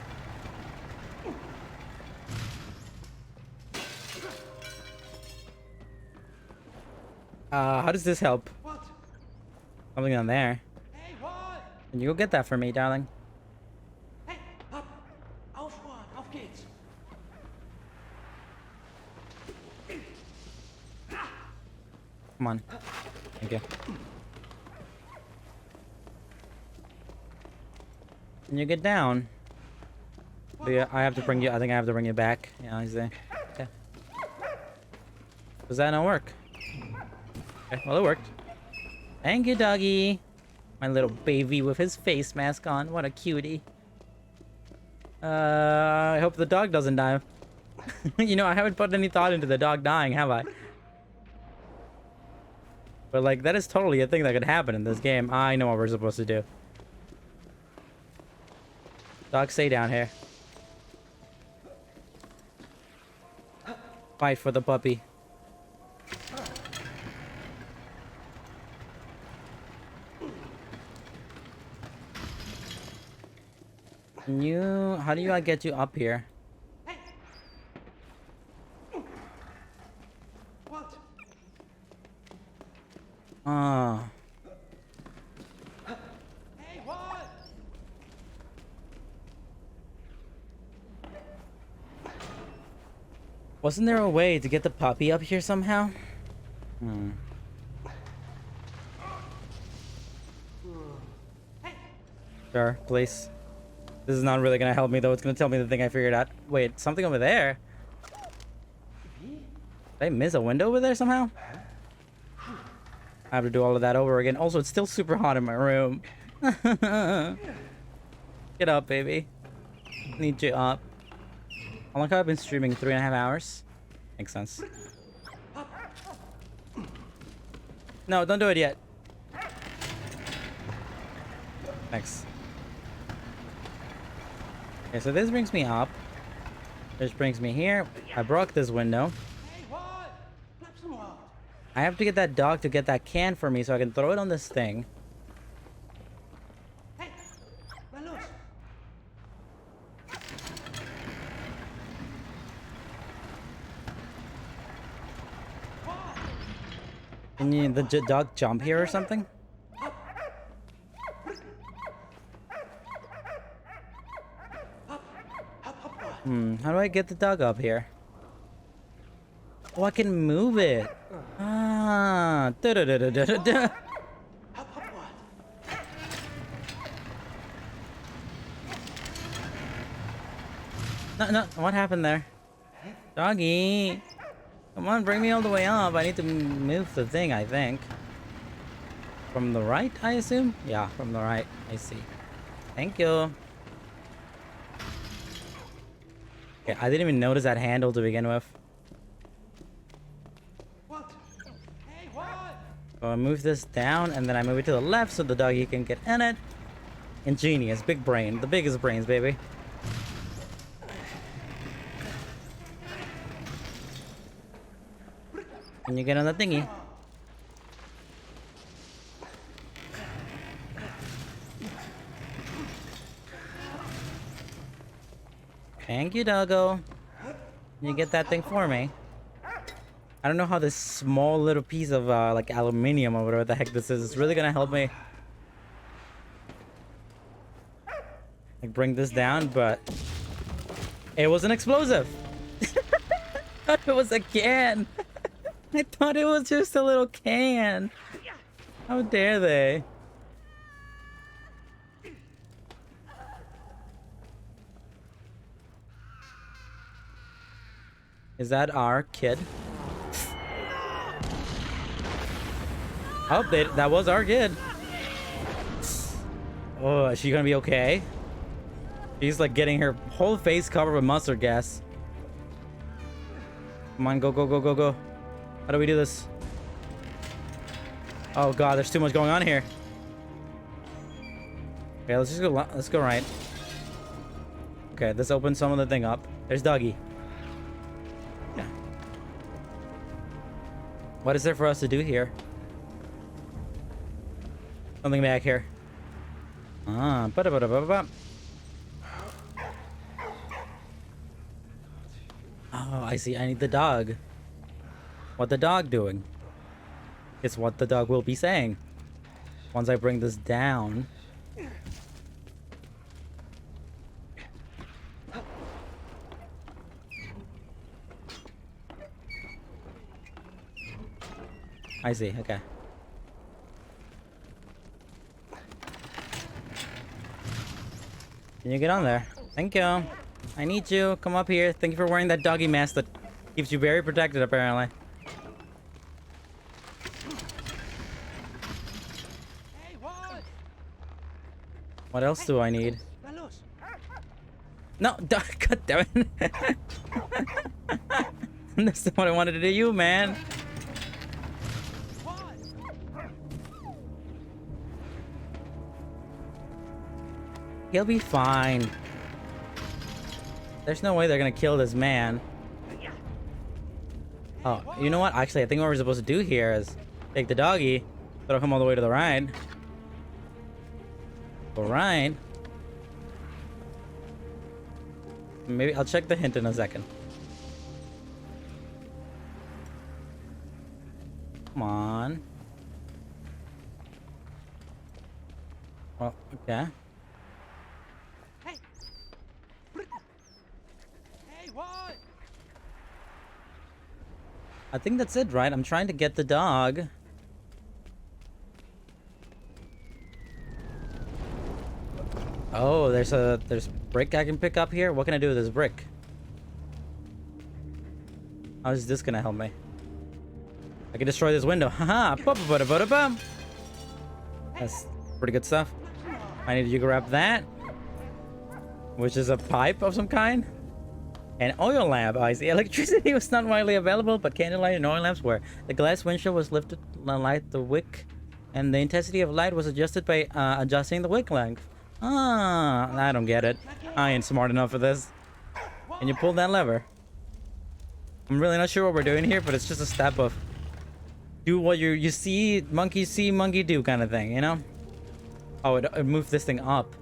How does this help? Something on there. Can you go get that for me, darling? Come on. Thank you. Can you get down? Yeah, I have to bring you. I think I have to bring you back. Yeah, he's there. Okay. Does that not work? Okay, well, it worked. Thank you, doggy. My little baby with his face mask on. What a cutie. I hope the dog doesn't die. You know, I haven't put any thought into the dog dying, have I? But, like, that is totally a thing that could happen in this game. I know what we're supposed to do. Dog, stay down here. Fight for the puppy. Can you... How do I get you up here? Wasn't there a way to get the puppy up here somehow? Sure, please. This is not really gonna help me though. It's gonna tell me the thing I figured out. Wait, something over there? Did I miss a window over there somehow? I have to do all of that over again. Also, it's still super hot in my room. Get up, baby. Need you up. How long have I been streaming? 3.5 hours? Makes sense. No, don't do it yet. Thanks. Okay, so this brings me up. This brings me here. I broke this window. I have to get that dog to get that can for me so I can throw it on this thing. Can the dog jump here or something? How do I get the dog up here? Oh, I can move it. Ah. Da-da-da-da-da-da. No, what happened there? Doggy. Come on, bring me all the way up. I need to move the thing, I think. From the right, I assume? Yeah, from the right. I see. Thank you. Okay, I didn't even notice that handle to begin with. So I move this down, and then I move it to the left so the doggy can get in it. Ingenious. Big brain. The biggest brains, baby. Can you get on the thingy? Thank you, doggo. Can you get that thing for me? I don't know how this small little piece of like aluminium or whatever the heck this is really gonna help me like bring this down, but it was an explosive. I thought it was a can. I thought it was just a little can. How dare they? Is that our kid? Oh, that was our kid. Oh, is she gonna be okay? She's like getting her whole face covered with mustard gas. Come on, go, go, go, go, go. How do we do this? Oh god, there's too much going on here. Okay, let's just go. Let's go right. Okay, let's open some of the thing up. There's Dougie. Yeah. What is there for us to do here? Something back here. Ah, ba-da-ba-da-ba-ba. Oh, I see. I need the dog. What the dog doing? It's what the dog will be saying. Once I bring this down. I see. Okay. Can you get on there? Thank you. I need you. Come up here. Thank you for wearing that doggy mask that keeps you very protected, apparently. Hey, what? What else do I need? Velos. No, God damn it. That's what I wanted to do, you, man. What? He'll be fine. There's no way they're gonna kill this man. Oh, you know what? Actually, I think what we're supposed to do here is take the doggy, throw him all the way to the right. All right. Maybe I'll check the hint in a second. Come on. Well, okay. Hey. Hey, what? I think that's it, right? I'm trying to get the dog. Oh, there's brick I can pick up here. What can I do with this brick? How is this gonna help me? I can destroy this window. Haha! Ba-ba-ba-da-ba-da-bum. That's pretty good stuff. I need you to grab that, which is a pipe of some kind. An oil lamp. I see. Electricity was not widely available, but candlelight and oil lamps were. The glass windshield was lifted to light the wick, and the intensity of light was adjusted by adjusting the wick length. Ah, I don't get it. I ain't smart enough for this. Can you pull that lever? I'm really not sure what we're doing here, but it's just a step of do what you see monkey do kind of thing, you know? Oh, it moved this thing up.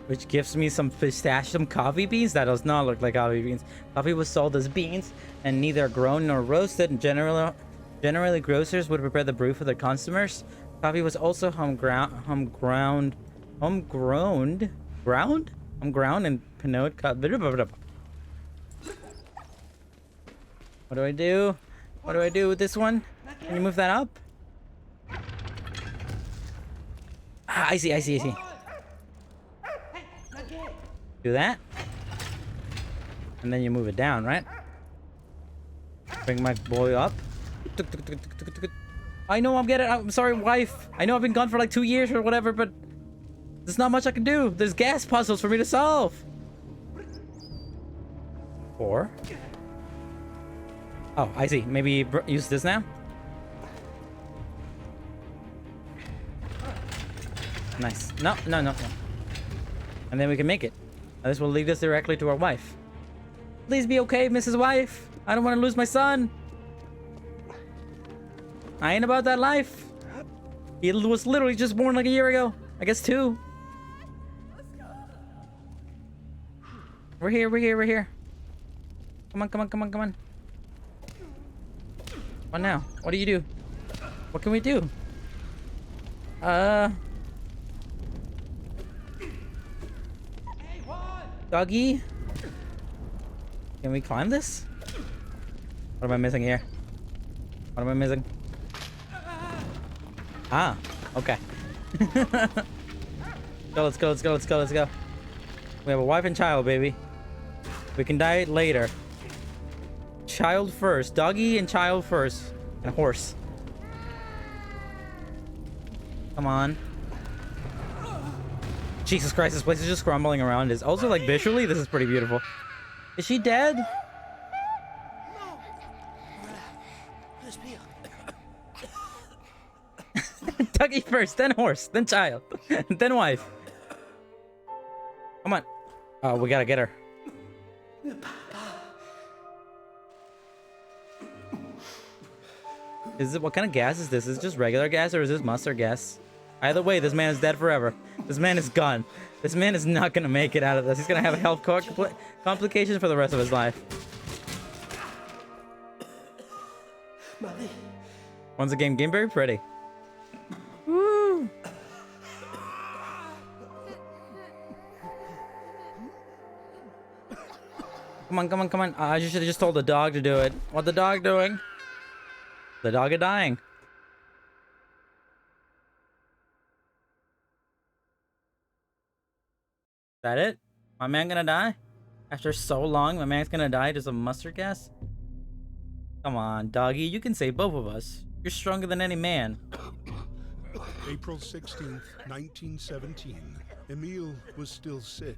Which gives me some pistachio coffee beans. That does not look like coffee beans. Coffee was sold as beans and neither grown nor roasted. And generally grocers would prepare the brew for their customers. Coffee was also homegrown and Pinot cut. What do I do? What do I do with this one? Can you move that up? Ah, I see. Do that. And then you move it down, right? Bring my boy up. I know I'm sorry, wife. I know I've been gone for like 2 years or whatever, but there's not much I can do. There's gas puzzles for me to solve. 4. Oh, I see. Maybe use this now. Nice. No. And then we can make it. Now this will lead us directly to our wife. Please be okay, Mrs. Wife. I don't want to lose my son. I ain't about that life. He was literally just born like a year ago. I guess 2. We're here. Come on. What now? What do you do? What can we do? Doggy? Can we climb this? What am I missing here? What am I missing? Ah, okay. Let's go. We have a wife and child, baby. We can die later. Child first. Doggy and child first. And horse. Come on. Jesus Christ, this place is just crumbling around. It's also like visually, this is pretty beautiful. Is she dead? Doggy first, then horse, then child, then wife. Come on. Oh, we gotta get her. Is it, what kind of gas is this? Is it just regular gas or is this mustard gas? Either way, this man is dead forever. This man is gone. This man is not gonna make it out of this. He's gonna have health complications for the rest of his life. Once again, game very pretty. Woo! Come on, come on, come on. I should have just told the dog to do it. What the dog doing? The dog is dying. Is that it? My man gonna die? After so long, my man's gonna die just of mustard gas? Come on, doggy. You can save both of us. You're stronger than any man. April 16th, 1917. Emile was still sick.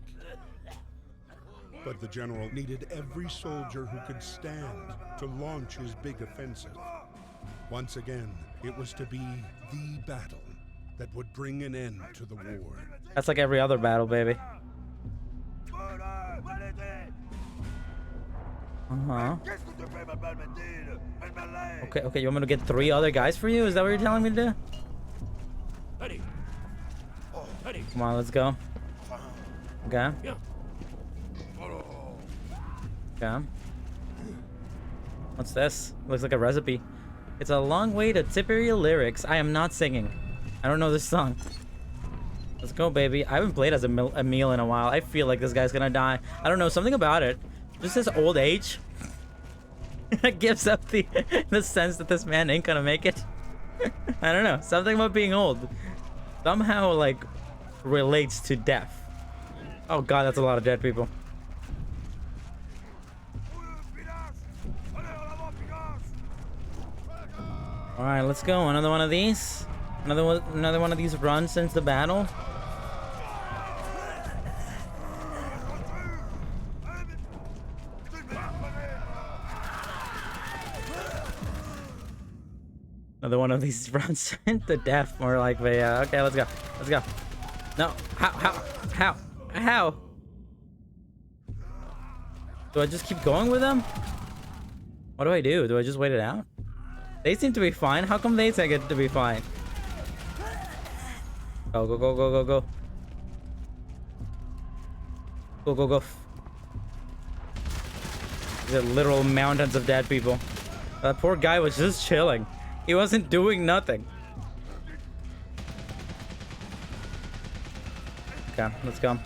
But the general needed every soldier who could stand to launch his big offensive. Once again, it was to be the battle that would bring an end to the war. That's like every other battle, baby. Uh-huh. Okay, okay, you want me to get 3 other guys for you? Is that what you're telling me to do? Come on, let's go. Okay. Okay. What's this? Looks like a recipe. It's a long way to Tipperary lyrics. I am not singing. I don't know this song. Let's go, baby. I haven't played as a meal in a while. I feel like this guy's gonna die. I don't know, something about it. Just his old age. It gives up the sense that this man ain't gonna make it. I don't know. Something about being old somehow like relates to death. Oh god, that's a lot of dead people. All right, let's go. Another one of these. Another one of these runs since the battle. Another one of these runs into death, more like, but yeah. Okay, let's go. Let's go. No, how? Do I just keep going with them? What do I do? Do I just wait it out? They seem to be fine. How come they take it to be fine? Go, go, go, go, go, go. Go, go, go. These are literal mountains of dead people. That poor guy was just chilling. He wasn't doing nothing. Okay, let's go.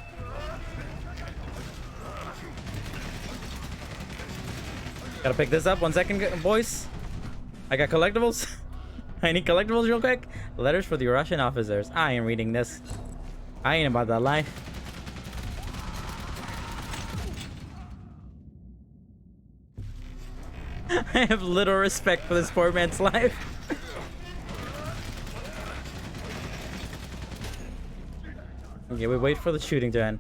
Gotta pick this up. 1 second, boys. I got collectibles. I need collectibles real quick. Letters for the Russian officers. I ain't reading this. I ain't about that life. I have little respect for this poor man's life. Okay, we wait for the shooting to end.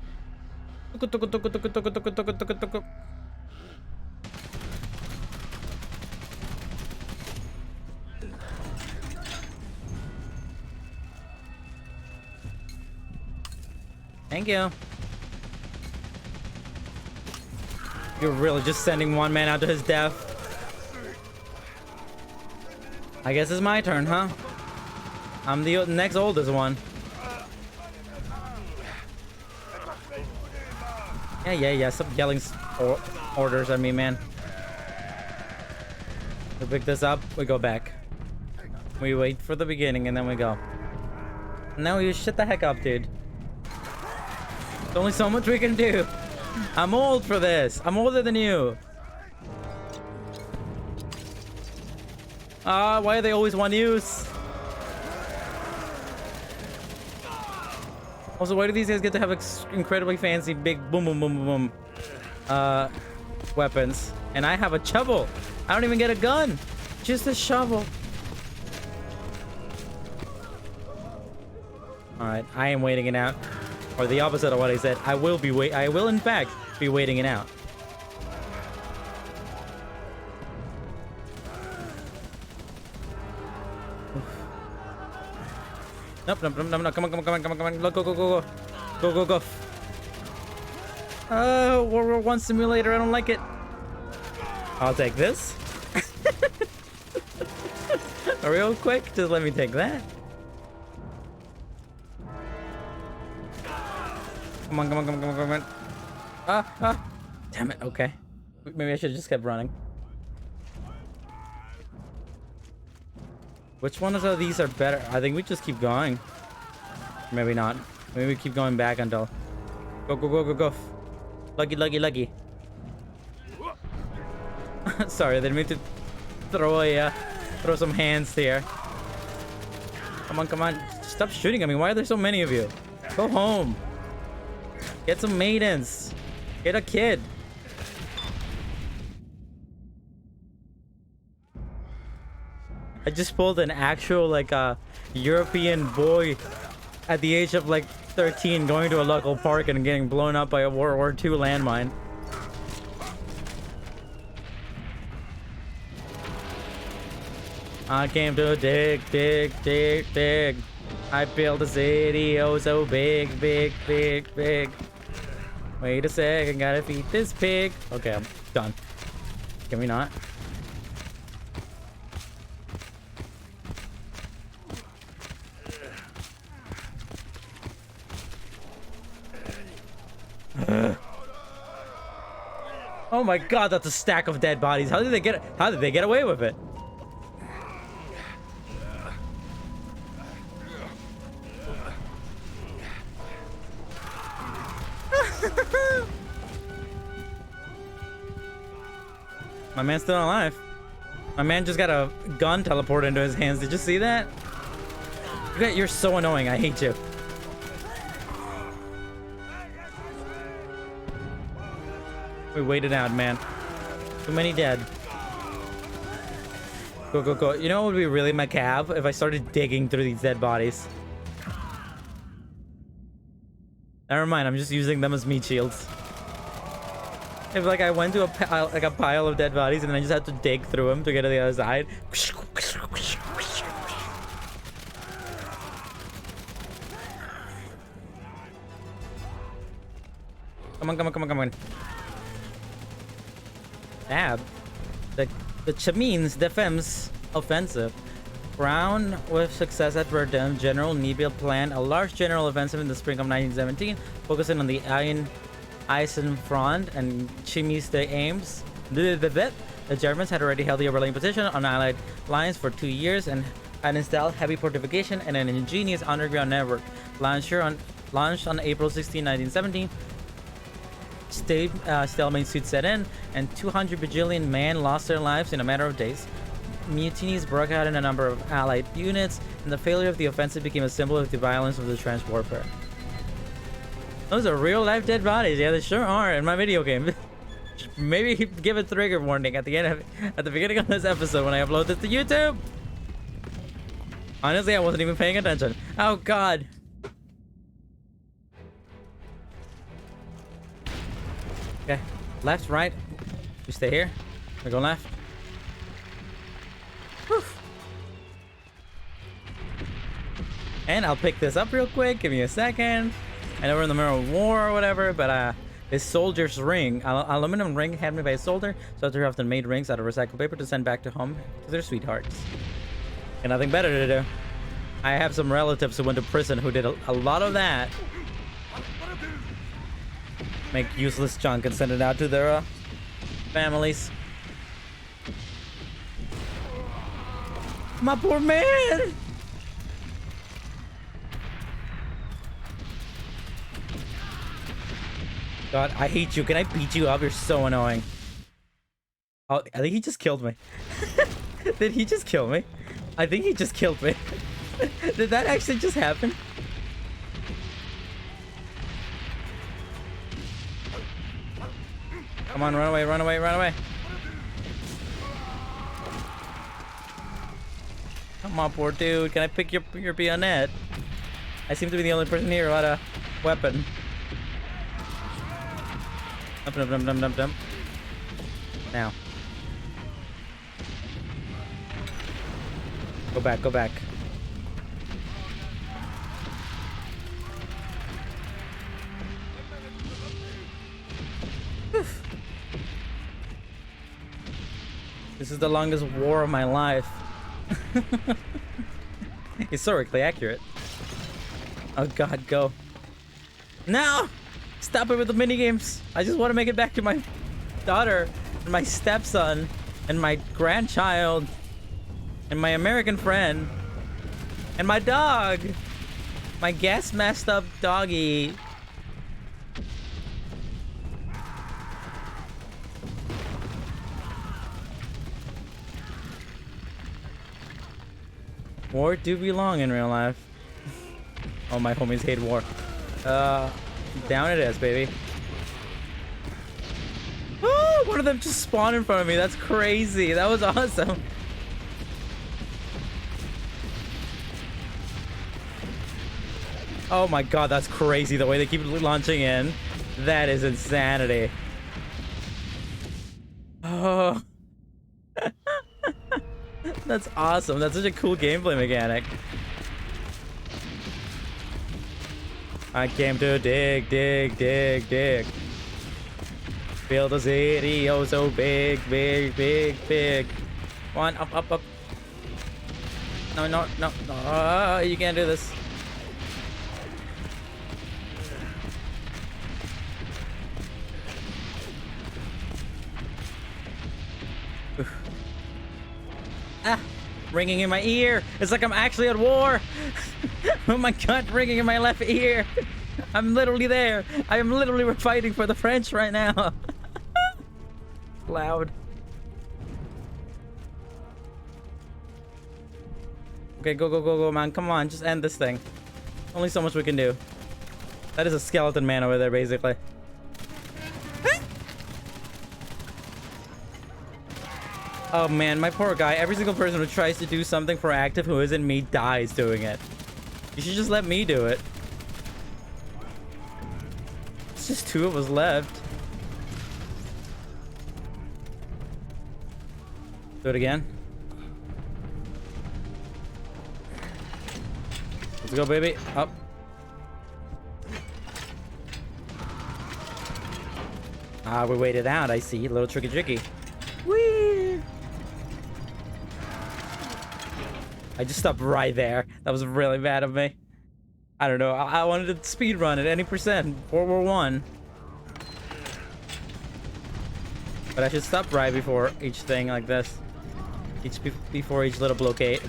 Thank you. You're really just sending one man out to his death. I guess it's my turn, huh? I'm the next oldest one. Yeah. Stop yelling orders at me, man. We pick this up, we go back. We wait for the beginning, and then we go. Now you shut the heck up, dude. There's only so much we can do. I'm old for this. I'm older than you. Why are they always one use? Also, why do these guys get to have incredibly fancy big boom boom boom boom boom weapons? And I have a shovel. I don't even get a gun. Just a shovel. Alright, I am waiting it out. Or the opposite of what I said. I will in fact be waiting it out. Nope. Come on. Look, go. Go. World War One simulator. I don't like it. I'll take this. Real quick, just let me take that. Come on, come on, come on, come on, come on. Damn it, okay. Maybe I should have just kept running. Which one of these are better? I think we just keep going. Maybe not. Maybe we keep going back until... Go, go, go, go, go. Lucky, lucky, lucky. Sorry, I didn't mean to throw some hands here. Come on, come on. Stop shooting at me. Why are there so many of you? Go home. Get some maidens. Get a kid. I just pulled an actual like European boy at the age of like 13 going to a local park and getting blown up by a World War II landmine. I came to dig, dig, dig, dig. I built a city oh so big, big, big, big. Wait a second, gotta feed this pig. Okay, I'm done. Can we not? Oh my god, that's a stack of dead bodies. How did they get away with it? My man's still alive. My man just got a gun teleported into his hands. Did you see that? You're so annoying. I hate you. We waited out, man. Too many dead. Go, go, go. You know what would be really macabre? If I started digging through these dead bodies. Never mind, I'm just using them as meat shields. If like I went to a pile of dead bodies and then I just had to dig through them to get to the other side. Come on, come on, come on, come on. Dab. The Chamines defense offensive. Crowned with success at Verdun, General Niebuhr planned a large general offensive in the spring of 1917, focusing on the Eisenfront and Chemiste Ames. The Germans had already held the overlaying position on Allied lines for 2 years and had installed heavy fortification and an ingenious underground network. Launched on April 16, 1917. Stalemate suit set in, and 200 bajillion men lost their lives in a matter of days. Mutinies broke out in a number of Allied units, and the failure of the offensive became a symbol of the violence of the trench warfare. Those are real-life dead bodies. Yeah, they sure are in my video game. Maybe give a trigger warning at the beginning of this episode when I upload this to YouTube. Honestly, I wasn't even paying attention. Oh God. Okay, left, right. You stay here. We go left. Whew. And I'll pick this up real quick. Give me a second. I know we're in the middle of war or whatever, but this soldier's ring, aluminum ring handmade by a soldier. Soldiers often made rings out of recycled paper to send back to home to their sweethearts. And nothing better to do. I have some relatives who went to prison who did a lot of that. Make useless junk and send it out to their families. My poor man! God, I hate you. Can I beat you up? You're so annoying. Oh, I think he just killed me. Did he just kill me? I think he just killed me. Did that actually just happen? Come on, run away, run away, run away. Come on, poor dude. Can I pick your bayonet? I seem to be the only person here without a weapon. Dump. Now. Go back, go back. This is the longest war of my life. Historically accurate. Oh god, go. No! Stop it with the mini games. I just want to make it back to my daughter, and my stepson, and my grandchild, and my American friend, and my dog. My gas messed up doggy. War do belong in real life. Oh, my homies hate war. Down it is, baby. Oh, one of them just spawned in front of me. That's crazy. That was awesome. Oh my god, that's crazy. The way they keep launching in. That is insanity. Oh. That's awesome. That's such a cool gameplay mechanic. I came to dig, dig, dig, dig. Build a city, oh so big, big, big, big. Come on, up, up, up. No, no, no, no. You can't do this. Ah, ringing in my ear. It's like I'm actually at war. Oh my god, ringing in my left ear. I'm literally there. I am literally fighting for the French right now. Loud. Okay, go, go, go, go, man. Come on, just end this thing. Only so much we can do. That is a skeleton man over there, basically. Oh man, my poor guy. Every single person who tries to do something for active who isn't me dies doing it. You should just let me do it. It's just 2 of us left. Do it again. Let's go, baby. Up. Ah, we waited out. I see. A little tricky. Whee! I just stopped right there. That was really bad of me. I don't know. I wanted to speed run at any percent. World War I. But I should stop right before each thing like this. Before each little blockade.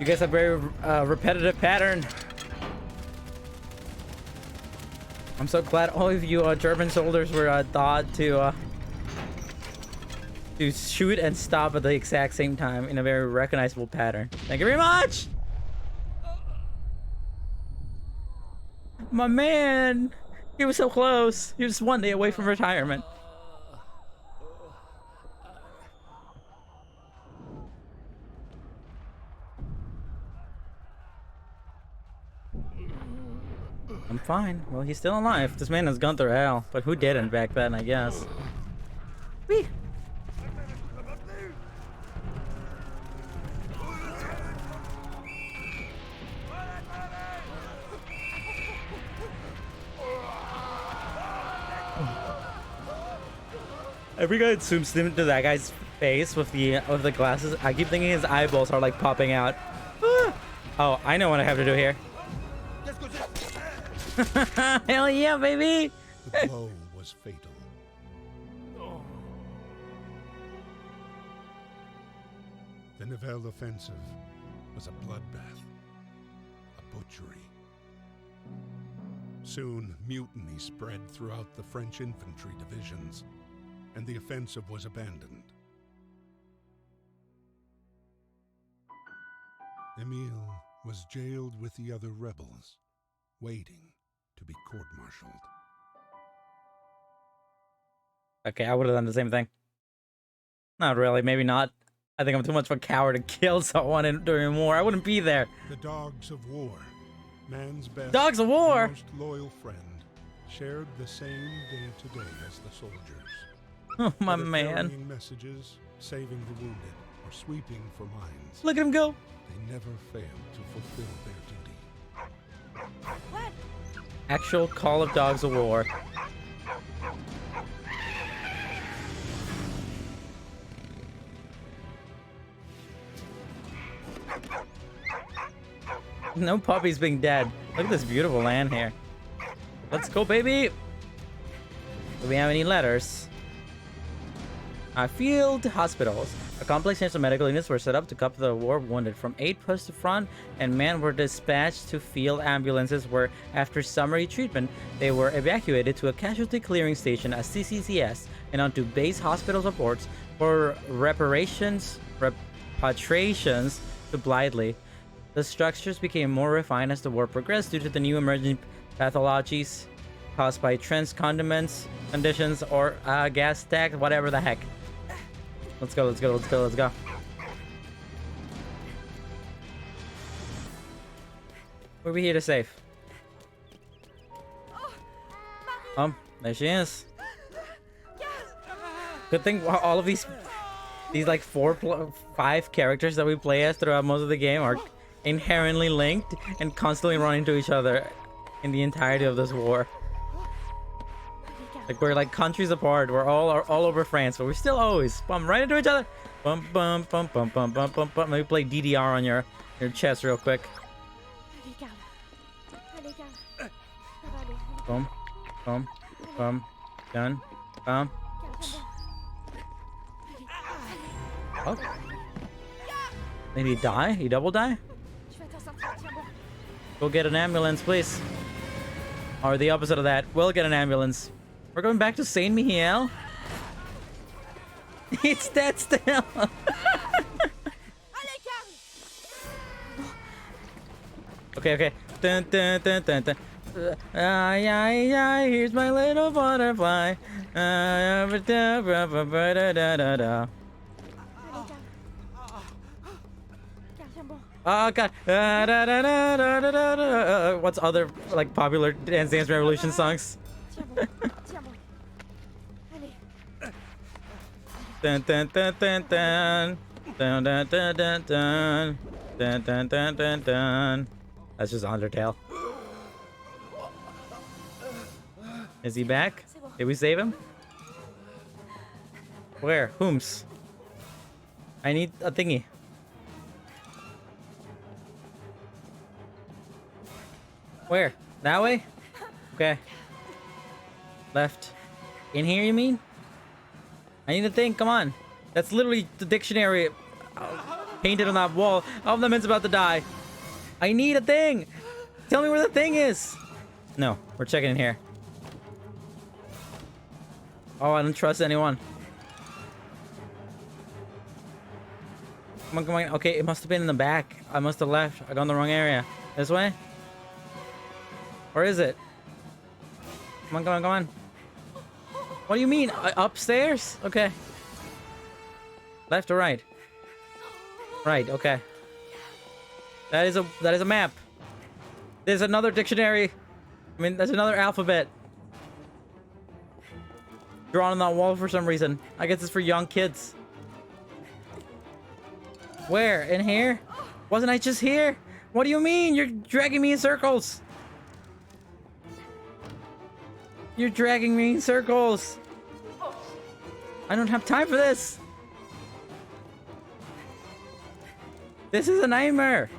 You guys have very repetitive pattern. I'm so glad all of you German soldiers were taught to shoot and stop at the exact same time in a very recognizable pattern. Thank you very much! My man! He was so close. He was 1 day away from retirement. I'm fine. Well, he's still alive. This man has gone through hell. But who didn't back then, I guess. Whee! Every guy that zooms into that guy's face with the glasses, I keep thinking his eyeballs are like popping out. Oh, I know what I have to do here. Hell yeah, baby! The blow was fatal. The Nivelle offensive was a bloodbath, a butchery. Soon, mutiny spread throughout the French infantry divisions, and the offensive was abandoned. Emile was jailed with the other rebels, waiting to be court-martialed. Okay, I would have done the same thing. Not really, maybe not. I think I'm too much of a coward to kill someone during war. I wouldn't be there. The dogs of war, man's best, Dogs of war! most loyal friend, shared the same day-to-day as the soldiers. Oh, my Whether man. carrying messages, saving the wounded, or sweeping for mines, Look at him go. they never failed to fulfill their duty. Actual Call of Dogs of War. No puppies being dead. Look at this beautiful land here. Let's go, baby. Do we have any letters? Field hospitals. A complex range of medical units were set up to cover the war wounded. From 8 posts to front, and men were dispatched to field ambulances where, after summary treatment, they were evacuated to a casualty clearing station at CCCS and onto base hospital supports for repatriations to Blithely. The structures became more refined as the war progressed due to the new emerging pathologies caused by trans condiments, conditions, or gas stacks, whatever the heck. Let's go, let's go, let's go, let's go. What are we here to save? There she is. Good thing all of these like 5 characters that we play as throughout most of the game are inherently linked and constantly run into each other in the entirety of this war. Like we're like countries apart. We're all over France, but we still always bump right into each other. Bump, bump, bump, bump, bump, bump, bump, bump. Maybe play DDR on your chest real quick. Boom, boom, boom, done, boom. Oh. Maybe die? You double die? Go get an ambulance, please. Or the opposite of that. We'll get an ambulance. We're going back to Saint Mihiel? It's dead still. Okay. Dun, dun, dun, dun, dun. Here's my little butterfly. Oh god. What's other like popular Dance Revolution songs? Dun dun dun dun dun dun dun dun dun dun dun dun dun dun dun. That's just Undertale. Is he back? Did we save him? Where? Whom's? I need a thingy. Where? That way? Okay. Left. In here, you mean? I need a thing. Come on. That's literally the dictionary painted on that wall. Oh, the man's about to die. I need a thing. Tell me where the thing is. No, we're checking in here. Oh, I don't trust anyone. Come on, come on. Okay, it must have been in the back. I must have left. I got in the wrong area. This way? Where is it? Come on, come on, come on. What do you mean? Upstairs? Okay. Left or right? Right, okay. That is a map. There's another dictionary. I mean, there's another alphabet drawn on that wall for some reason. I guess it's for young kids. Where? In here? Wasn't I just here? What do you mean? You're dragging me in circles. You're dragging me in circles. I don't have time for this. This is a nightmare.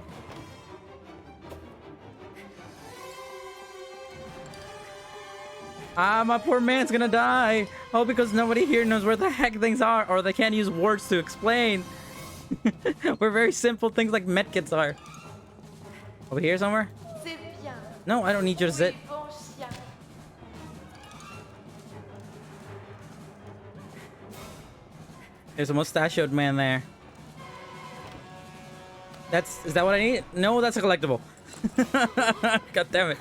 My poor man's gonna die. Oh, because nobody here knows where the heck things are, or they can't use words to explain. We're very simple things like medkits are. Over here somewhere? No, I don't need you to sit. There's a mustachioed man there. Is that what I need? No, that's a collectible. God damn it.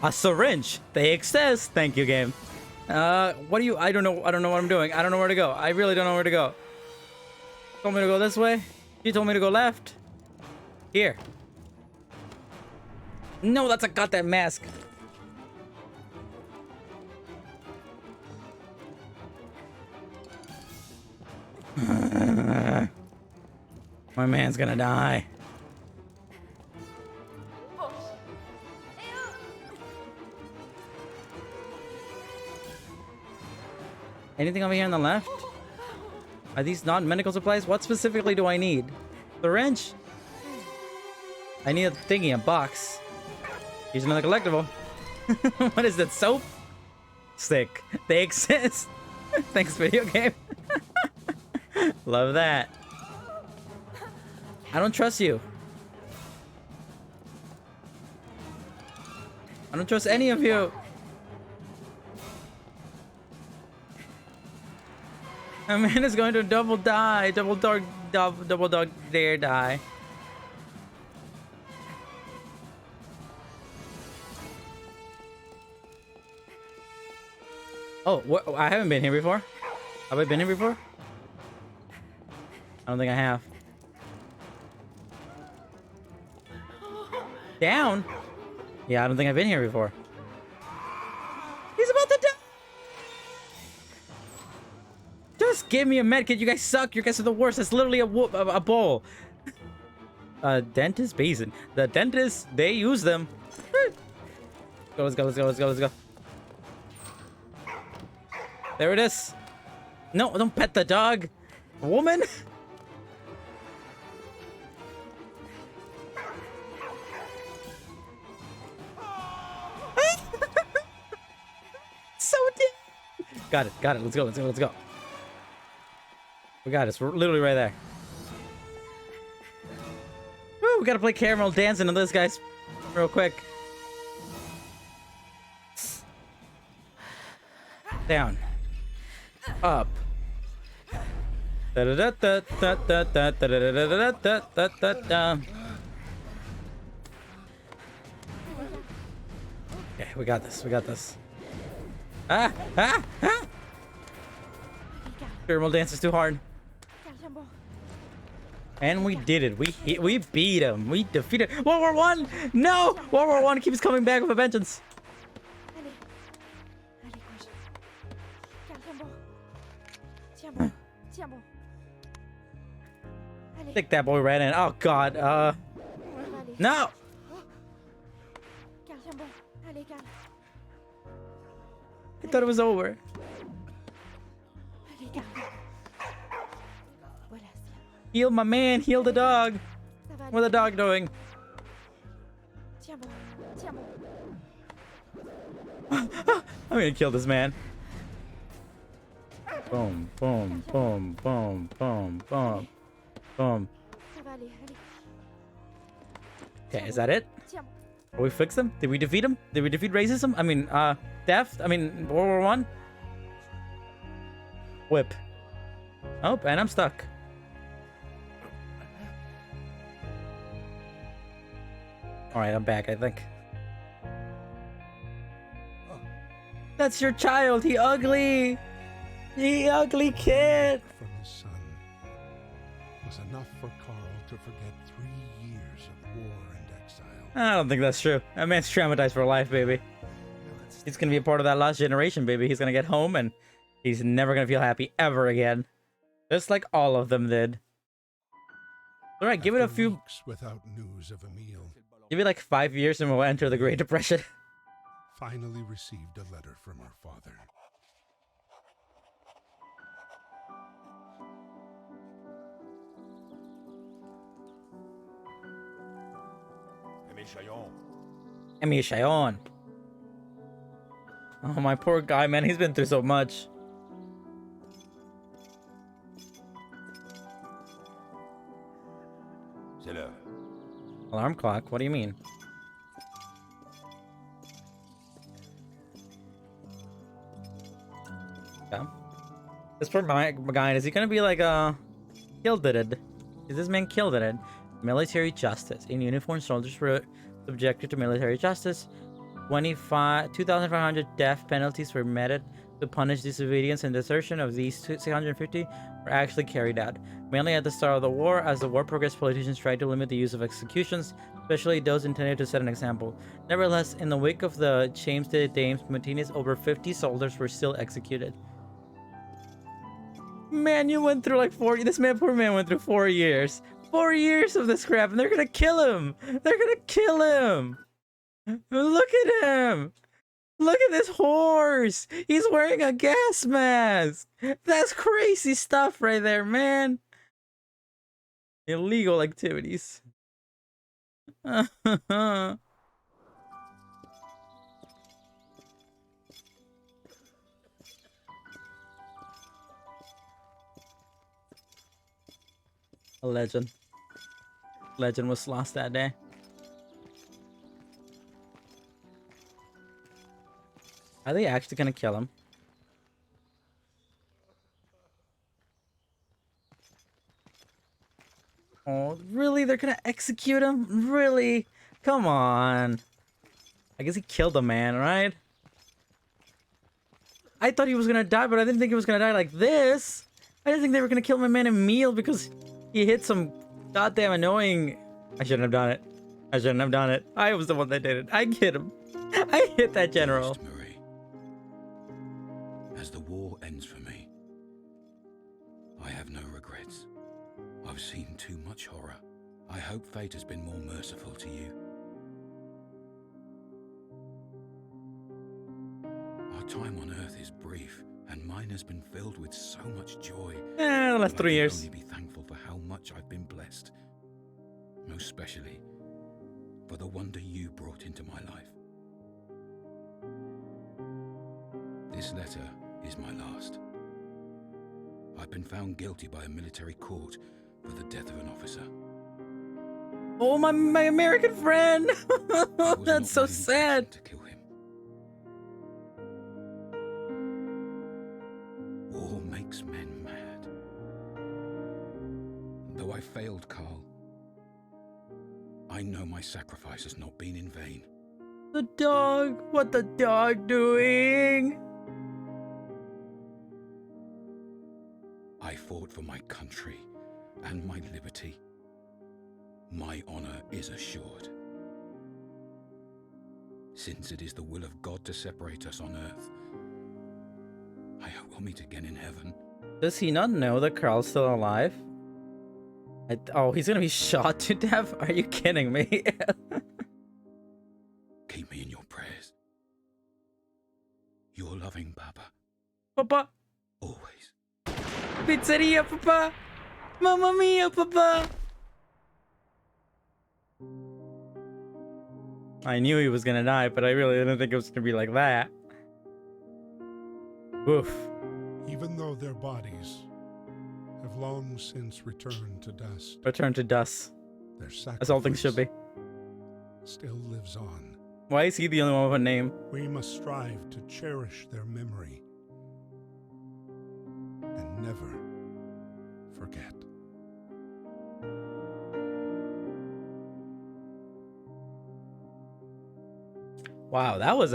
A syringe. They exist. Thank you, game. What do you? I don't know what I'm doing. I don't know where to go. I really don't know where to go. Told me to go this way. She told me to go left. Here. No, that's a goddamn mask. My man's gonna die. Anything over here on the left? Are these not medical supplies? What specifically do I need? The wrench? I need a thingy, a box. Here's another collectible. What is that, soap? Sick. They exist. Thanks, video game. Love that. I don't trust you. I don't trust any of you. A man is going to double die. Double dog dare die. Oh, what? I haven't been here before. Have I been here before? I don't think I have. Down? Yeah, I don't think I've been here before. He's about to die. Just give me a medkit. You guys suck. You guys are the worst. It's literally a bowl. Dentist basin. The dentists, they use them. Let's go, let's go, let's go, let's go. There it is. No, don't pet the dog. Woman. So dead. Got it, got it. Let's go, let's go, let's go. We got it. We're literally right there. Woo, we gotta play caramel dancing on this, guys. Real quick. Down. Up. Okay, we got this. We got this. Ah! Ah! Ah! Caramel dance is too hard. And we did it. We beat him. We defeated World War One. No! World War One keeps coming back with a vengeance. I think that boy ran in. Oh god. No! I thought it was over. Heal my man, heal the dog. What's the dog doing? I'm gonna kill this man. Boom, boom, boom, boom, boom, boom, boom. Okay, is that it? Did we fix him? Did we defeat him? Did we defeat racism? I mean, theft? I mean, World War One? Whip. Oh, and I'm stuck. Alright, I'm back, I think. That's your child, he ugly! He ugly kid! From his son was enough for Carl to forget 3 years of war and exile. I don't think that's true. That man's traumatized for life, baby. He's gonna be a part of that lost generation, baby. He's gonna get home and he's never gonna feel happy ever again. Just like all of them did. Alright, give it a After few... weeks without news of Emile, Give it like 5 years and we'll enter the Great Depression. finally received a letter from her father. Emile Chayon. Oh, my poor guy, man. He's been through so much. Alarm clock? What do you mean? Yeah. This poor guy, is he gonna be like, killed it? Is this man killed it? Military justice. In uniform, soldiers were subjected to military justice. 2,500 death penalties were meted to punish disobedience and desertion. Of these, 650 were actually carried out. Mainly at the start of the war, as the war progressed, politicians tried to limit the use of executions, especially those intended to set an example. Nevertheless, in the wake of the Champs-Élysées Dames mutinies, over 50 soldiers were still executed. Man, you went through like 40. This man, poor man, went through 4 years. 4 years of this crap, and they're gonna kill him. They're gonna kill him. Look at him. Look at this horse. He's wearing a gas mask. That's crazy stuff right there, man. Illegal activities. A legend. Legend was lost that day. Are they actually gonna kill him? Oh, really? They're gonna execute him? Really? Come on. I guess he killed a man, right? I thought he was gonna die, but I didn't think he was gonna die like this. I didn't think they were gonna kill my man Emil because he hit some goddamn annoying... I shouldn't have done it. I shouldn't have done it. I was the one that did it. I hit him. I hit that general. Marie, as the war ends for me, I have no regrets. I've seen too much horror. I hope fate has been more merciful to you. Our time on Earth is brief, and mine has been filled with so much joy. The last 3 years. I can only be thankful for how much I've been blessed. Most especially for the wonder you brought into my life. This letter is my last. I've been found guilty by a military court for the death of an officer. Oh, my American friend! I was That's not so my sad. intention to kill him. War makes men mad. Though I failed Carl, I know my sacrifice has not been in vain. The dog. What the dog doing? I fought for my country and my liberty. My honor is assured. Since it is the will of God to separate us on earth, I hope we'll meet again in heaven. Does he not know that Carl's still alive? Oh, he's gonna be shot to death? Are you kidding me? Keep me in your prayers. Your loving Papa, Papa! always. Pizzeria, Papa! Mamma mia, Papa! I knew he was gonna die, but I really didn't think it was gonna be like that. Oof. Even though their bodies have long since returned to dust, Return to dust. their sacrifice As all things should be. still lives on. Why is he the only one with a name? We must strive to cherish their memory and never forget. Wow, that was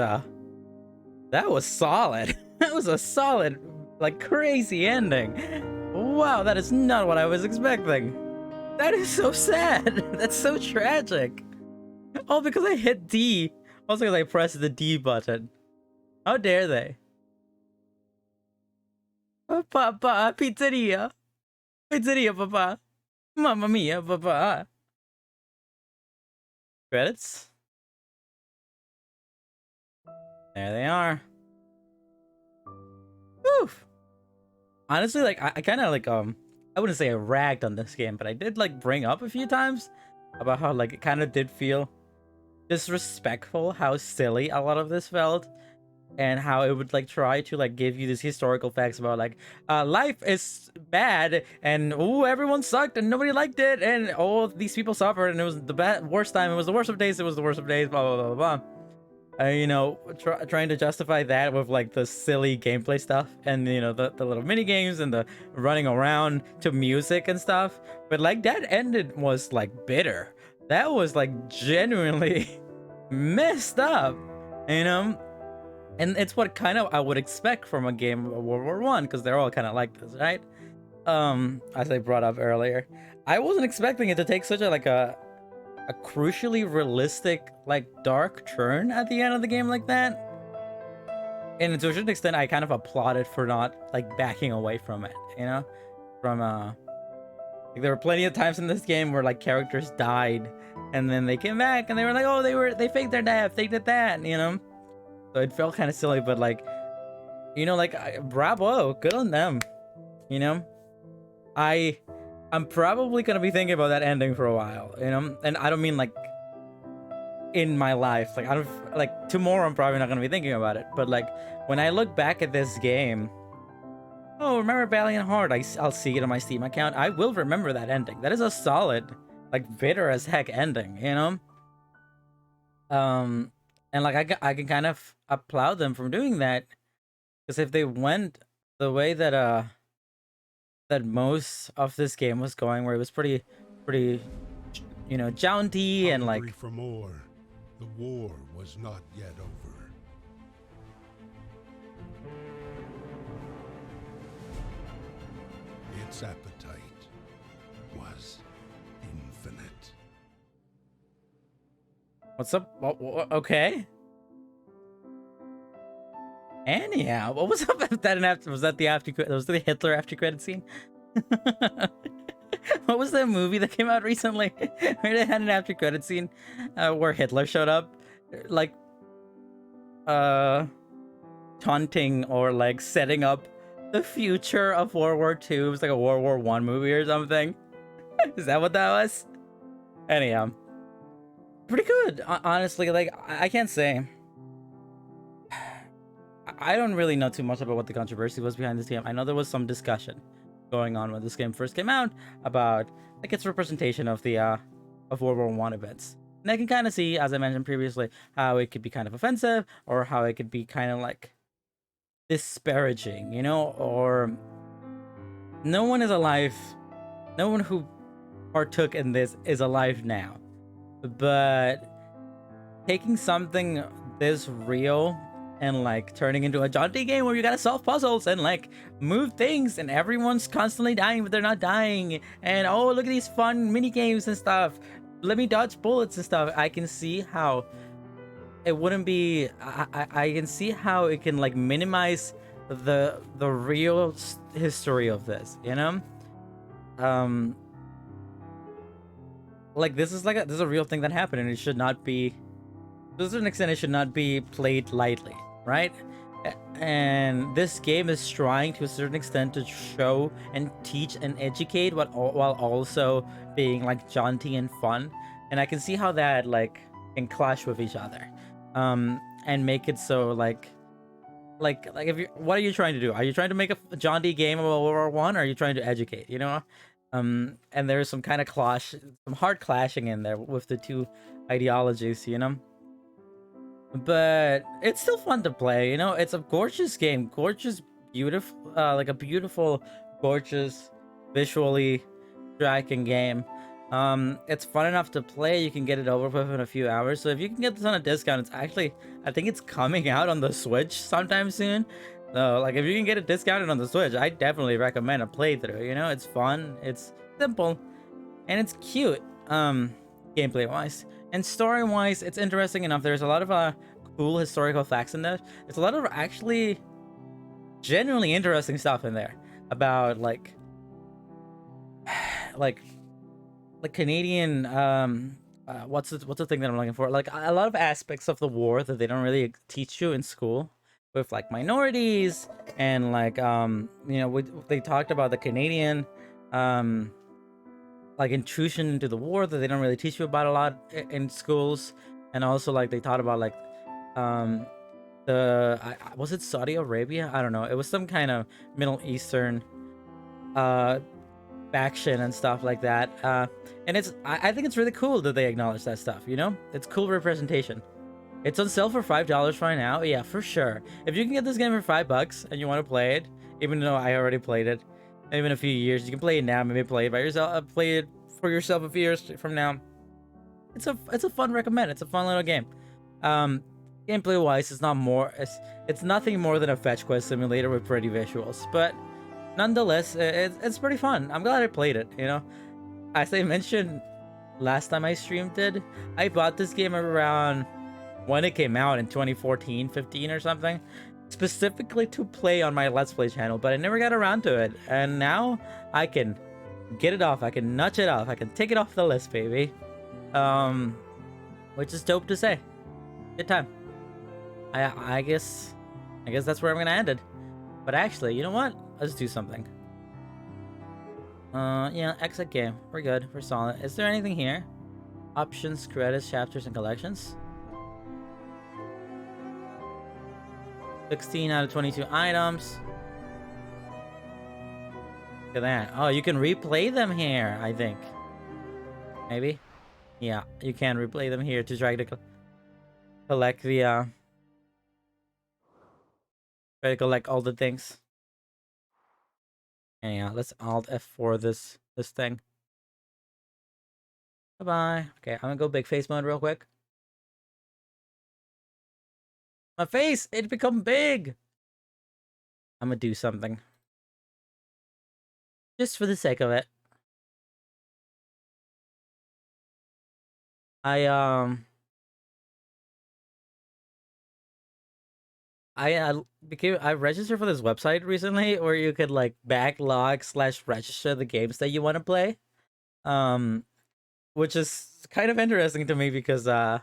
solid. That was a solid, like, crazy ending. Wow, that is not what I was expecting. That is so sad. That's so tragic. All because I hit D. Also because I pressed the D button. How dare they? Papa, pizzeria. Pizzeria, papa. Mamma mia, papa. Credits. There they are. Oof. Honestly, like, I kind of like, I wouldn't say I ragged on this game, but I did like bring up a few times about how like it kind of did feel disrespectful, how silly a lot of this felt, and how it would like try to like give you these historical facts about like life is bad and oh everyone sucked and nobody liked it and oh these people suffered and it was the worst time, it was the worst of days, it was the worst of days, blah blah blah blah blah. You know, trying to justify that with like the silly gameplay stuff and you know the little mini games and the running around to music and stuff, but like that ended was like bitter. That was like genuinely messed up, you know. And it's what kind of I would expect from a game of World War I, because they're all kind of like this, right? As I brought up earlier, I wasn't expecting it to take such a crucially realistic, like, dark turn at the end of the game like that. And to a certain extent, I kind of applauded for not, like, backing away from it, you know? From, like, there were plenty of times in this game where, like, characters died, and then they came back, and they were like, oh, they faked their death, they did that, you know? So it felt kind of silly, but, like, you know, like, bravo, good on them, you know? I'm probably gonna be thinking about that ending for a while, you know? And I don't mean like in my life. Like I don't like tomorrow. I'm probably not gonna be thinking about it. But like when I look back at this game, oh, remember Valiant Heart? I'll see it on my Steam account. I will remember that ending. That is a solid, like bitter as heck ending. You know. And like I can kind of applaud them from doing that, because if they went the way that that most of this game was going, where it was pretty, you know, jaunty and like Hungry for more, the war was not yet over. Its appetite was infinite. what's up? Okay. Anyhow, what was up with that? Was that the after? Was the Hitler after credit scene? What was that movie that came out recently where they had an after credit scene where Hitler showed up, like taunting or like setting up the future of World War II? It was like a World War I movie or something. Is that what that was? Anyhow, pretty good, honestly. Like I can't say. I don't really know too much about what the controversy was behind this game. I know there was some discussion going on when this game first came out about like its representation of the of World War I events. And I can kind of see, as I mentioned previously, how it could be kind of offensive or how it could be kind of like disparaging, you know, or no one is alive. No one who partook in this is alive now. But taking something this real and like turning into a jaunty game where you gotta solve puzzles and like move things and everyone's constantly dying but they're not dying, and oh, look at these fun mini games and stuff, let me dodge bullets and stuff. I can see how it wouldn't be I can see how it can like minimize the real history of this, you know. Like this is a real thing that happened, and it should not be, to a certain extent, it should not be played lightly, right? And this game is trying to a certain extent to show and teach and educate while also being like jaunty and fun. And I can see how that like can clash with each other, and make it so like if you, what are you trying to do? Are you trying to make a jaunty game about World War One, or are you trying to educate? You know, and there's some kind of some hard clashing in there with the two ideologies, you know. But it's still fun to play, you know. It's a gorgeous game, gorgeous, beautiful, like a beautiful, gorgeous, visually striking game. It's fun enough to play. You can get it over with in a few hours. So if you can get this on a discount, it's actually, I think it's coming out on the Switch sometime soon. So like if you can get it discounted on the Switch, I definitely recommend a playthrough. You know, it's fun, it's simple, and it's cute. Gameplay wise. And story-wise, it's interesting enough. There's a lot of cool historical facts in there. There's a lot of actually genuinely interesting stuff in there about like Canadian what's the thing that I'm looking for? Like a lot of aspects of the war that they don't really teach you in school, with like minorities and like you know, they talked about the Canadian like intrusion into the war that they don't really teach you about a lot in schools. And also like they taught about like was it Saudi Arabia? I don't know, it was some kind of Middle Eastern faction and stuff like that, and I think it's really cool that they acknowledge that stuff, you know. It's cool representation. It's on sale for $5 right now. Yeah, for sure. If you can get this game for $5 and you want to play it, even though I already played it, maybe in a few years, you can play it now. Maybe play it by yourself. Play it for yourself a few years from now. It's a fun recommend. It's a fun little game. Gameplay wise, it's nothing more than a fetch quest simulator with pretty visuals, but nonetheless, it's pretty fun. I'm glad I played it. You know, as I mentioned last time I streamed it, I bought this game around when it came out in 2014, 15 or something, specifically to play on my Let's Play channel, but I never got around to it. And now I can get it off. I can notch it off. I can take it off the list, baby. Which is dope to say. Good time. I guess that's where I'm gonna end it. But actually, you know what? Let's do something. Yeah, exit game. We're good. We're solid. Is there anything here? Options, credits, chapters, and collections. 16 out of 22 items. Look at that. Oh, you can replay them here, I think. Maybe? Yeah, you can replay them here to try to collect the, try to collect all the things. Anyhow, let's Alt F4 this thing. Bye-bye. Okay, I'm gonna go big face mode real quick. My face! It become big! I'm gonna do something. Just for the sake of it. I registered for this website recently where you could like backlog / register the games that you want to play. Which is kind of interesting to me because I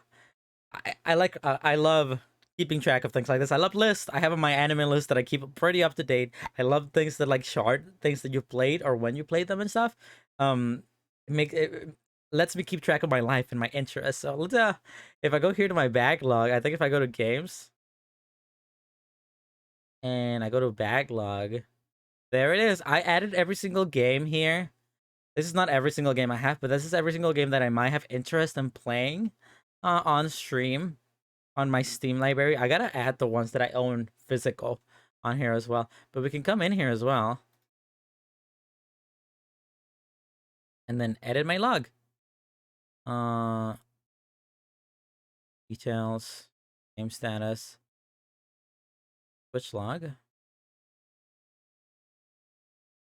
love keeping track of things like this. I love lists. I have my anime list that I keep pretty up to date. I love things that like chart things that you played or when you played them and stuff. It lets me keep track of my life and my interests. So let's if I go here to my backlog, I think if I go to games and I go to backlog, there it is. I added every single game here. This is not every single game I have, but this is every single game that I might have interest in playing on stream on my Steam library. I gotta add the ones that I own physical on here as well. But we can come in here as well. And then edit my log. Details, game status, Switch log.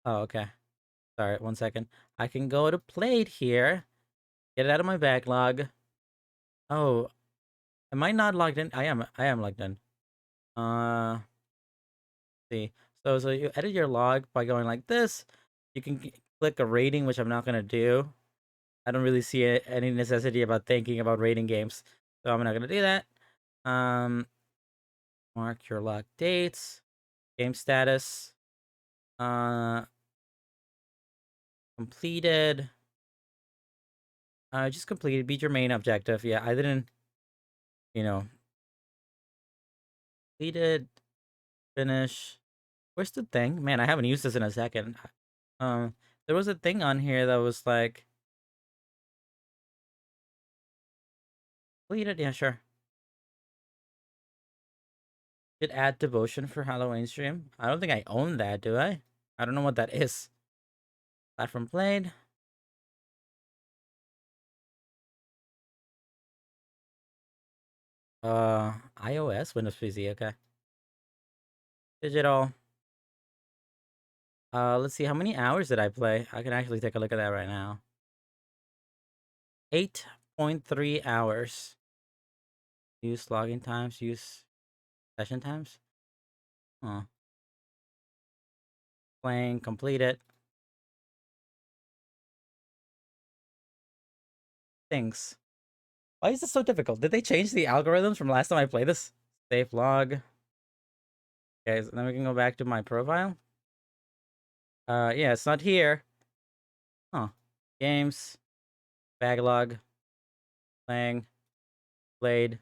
Oh, okay. Sorry, 1 second. I can go to played here. Get it out of my backlog. Oh, am I not logged in? I am logged in. See. So you edit your log by going like this. You can click a rating, which I'm not gonna do. I don't really see any necessity about thinking about rating games, so I'm not gonna do that. Mark your log dates, game status, completed. Just completed. Beat your main objective. Yeah, I didn't. You know, completed. Finish. Where's the thing? Man, I haven't used this in a second. There was a thing on here that was like completed. Yeah, sure. Did add devotion for Halloween stream. I don't think I own that, do I? I don't know what that is. Platform played. iOS, Windows PC, okay. Digital. Let's see, how many hours did I play? I can actually take a look at that right now. 8.3 hours. Use login times, use session times. Huh. Playing, complete it. Things. Why is this so difficult? Did they change the algorithms from last time I played this? Save log. Okay, so then we can go back to my profile. Yeah, it's not here. Huh. Games. Backlog. Playing. Played.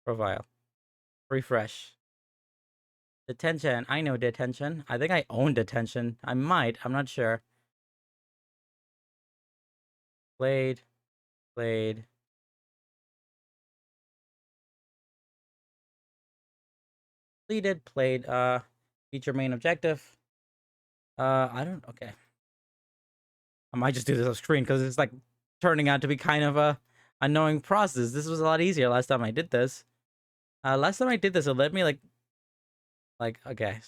Profile. Refresh. Detention. I know detention. I think I own detention. I might. I'm not sure. Played. Played. Completed. Played. Feature main objective. I don't. Okay. I might just do this off screen because it's like turning out to be kind of a annoying process. This was a lot easier last time I did this. Last time I did this, it let me like okay.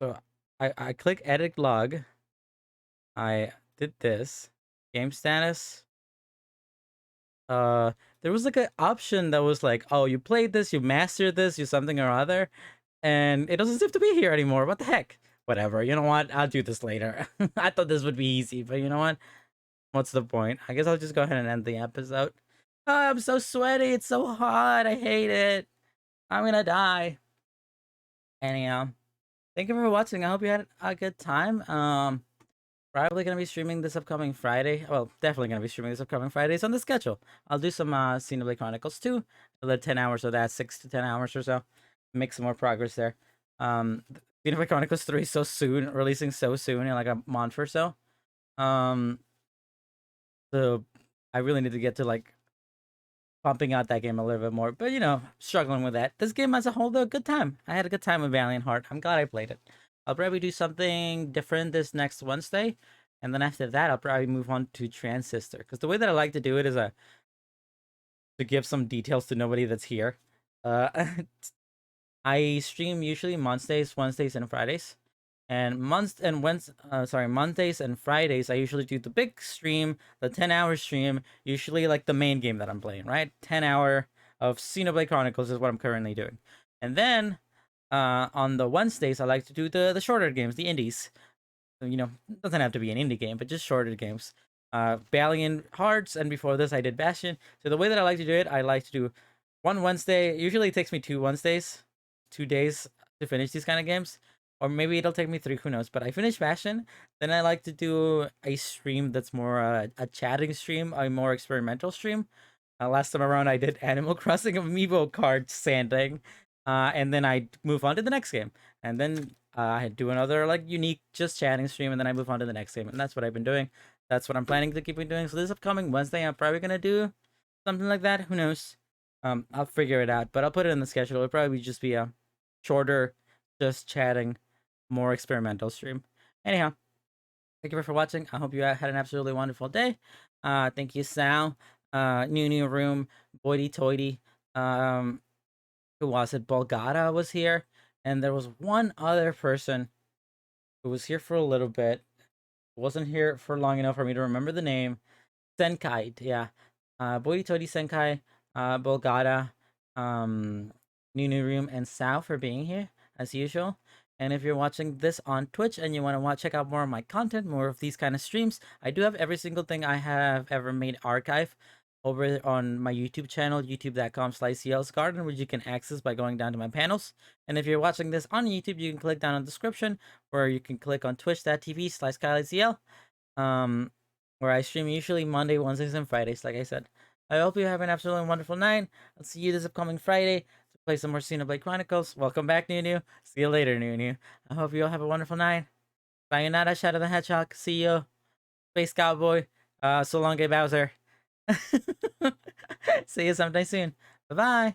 So I click edit log. I did this. Game status. There was like an option that was like, oh, you played this, you mastered this, you something or other, and it doesn't seem to be here anymore. What the heck? Whatever. You know what? I'll do this later. I thought this would be easy, but you know what? What's the point? I guess I'll just go ahead and end the episode. Oh, I'm so sweaty. It's so hot. I hate it. I'm gonna die. Anyhow, thank you for watching. I hope you had a good time. Probably gonna be streaming this upcoming Friday. Well, definitely gonna be streaming this upcoming Friday. It's on the schedule. I'll do some Xenoblade Chronicles 2, another 10 hours of that, 6 to 10 hours or so. Make some more progress there. Xenoblade Chronicles 3 so soon, releasing so soon in like a month or so. Um, so I really need to get to like pumping out that game a little bit more. But you know, struggling with that. This game as a whole, though, good time. I had a good time with Valiant Heart. I'm glad I played it. I'll probably do something different this next Wednesday, and then after that, I'll probably move on to Transistor. Because the way that I like to do it is to give some details to nobody that's here. Uh, I stream usually Mondays, Wednesdays, and Fridays. And Mondays and Fridays, I usually do the big stream, the 10-hour stream, usually like the main game that I'm playing, right? 10-hour of Xenoblade Chronicles is what I'm currently doing. And then on the Wednesdays, I like to do the shorter games, the indies. You know, it doesn't have to be an indie game, but just shorter games. Valiant Hearts, and before this, I did Bastion. So the way that I like to do it, I like to do one Wednesday. Usually it takes me 2 Wednesdays, 2 days to finish these kind of games. Or maybe it'll take me 3, who knows. But I finish Bastion, then I like to do a stream that's more a chatting stream, a more experimental stream. Last time around, I did Animal Crossing Amiibo card sanding, and then I move on to the next game, and then I do another like unique just chatting stream, and then I move on to the next game, and that's what I've been doing. That's what I'm planning to keep doing. So this upcoming Wednesday, I'm probably gonna do something like that. Who knows? I'll figure it out, but I'll put it in the schedule. It'll probably just be a shorter, just chatting, more experimental stream. Anyhow, thank you for watching. I hope you had an absolutely wonderful day. Thank you, Sal. New room, Boydie Toity. Who was it? Bolgata was here, and there was one other person who was here for a little bit. Wasn't here for long enough for me to remember the name. Senkai, yeah. Boydie Toity, Senkai, Bolgata, New room, and Sal for being here as usual. And if you're watching this on Twitch and you want to check out more of my content, more of these kind of streams, I do have every single thing I have ever made archive over on my YouTube channel, youtube.com/CLsGarden, which you can access by going down to my panels. And if you're watching this on YouTube, you can click down in the description, or you can click on twitch.tv/KylieCL, where I stream usually Monday, Wednesdays, and Fridays, like I said. I hope you have an absolutely wonderful night. I'll see you this upcoming Friday to play some more Xenoblade Chronicles. Welcome back, New. See you later, New. I hope you all have a wonderful night. Sayonara, Shadow the Hedgehog. See you, Space Cowboy. So long, Bowser. See you sometime soon. Bye-bye.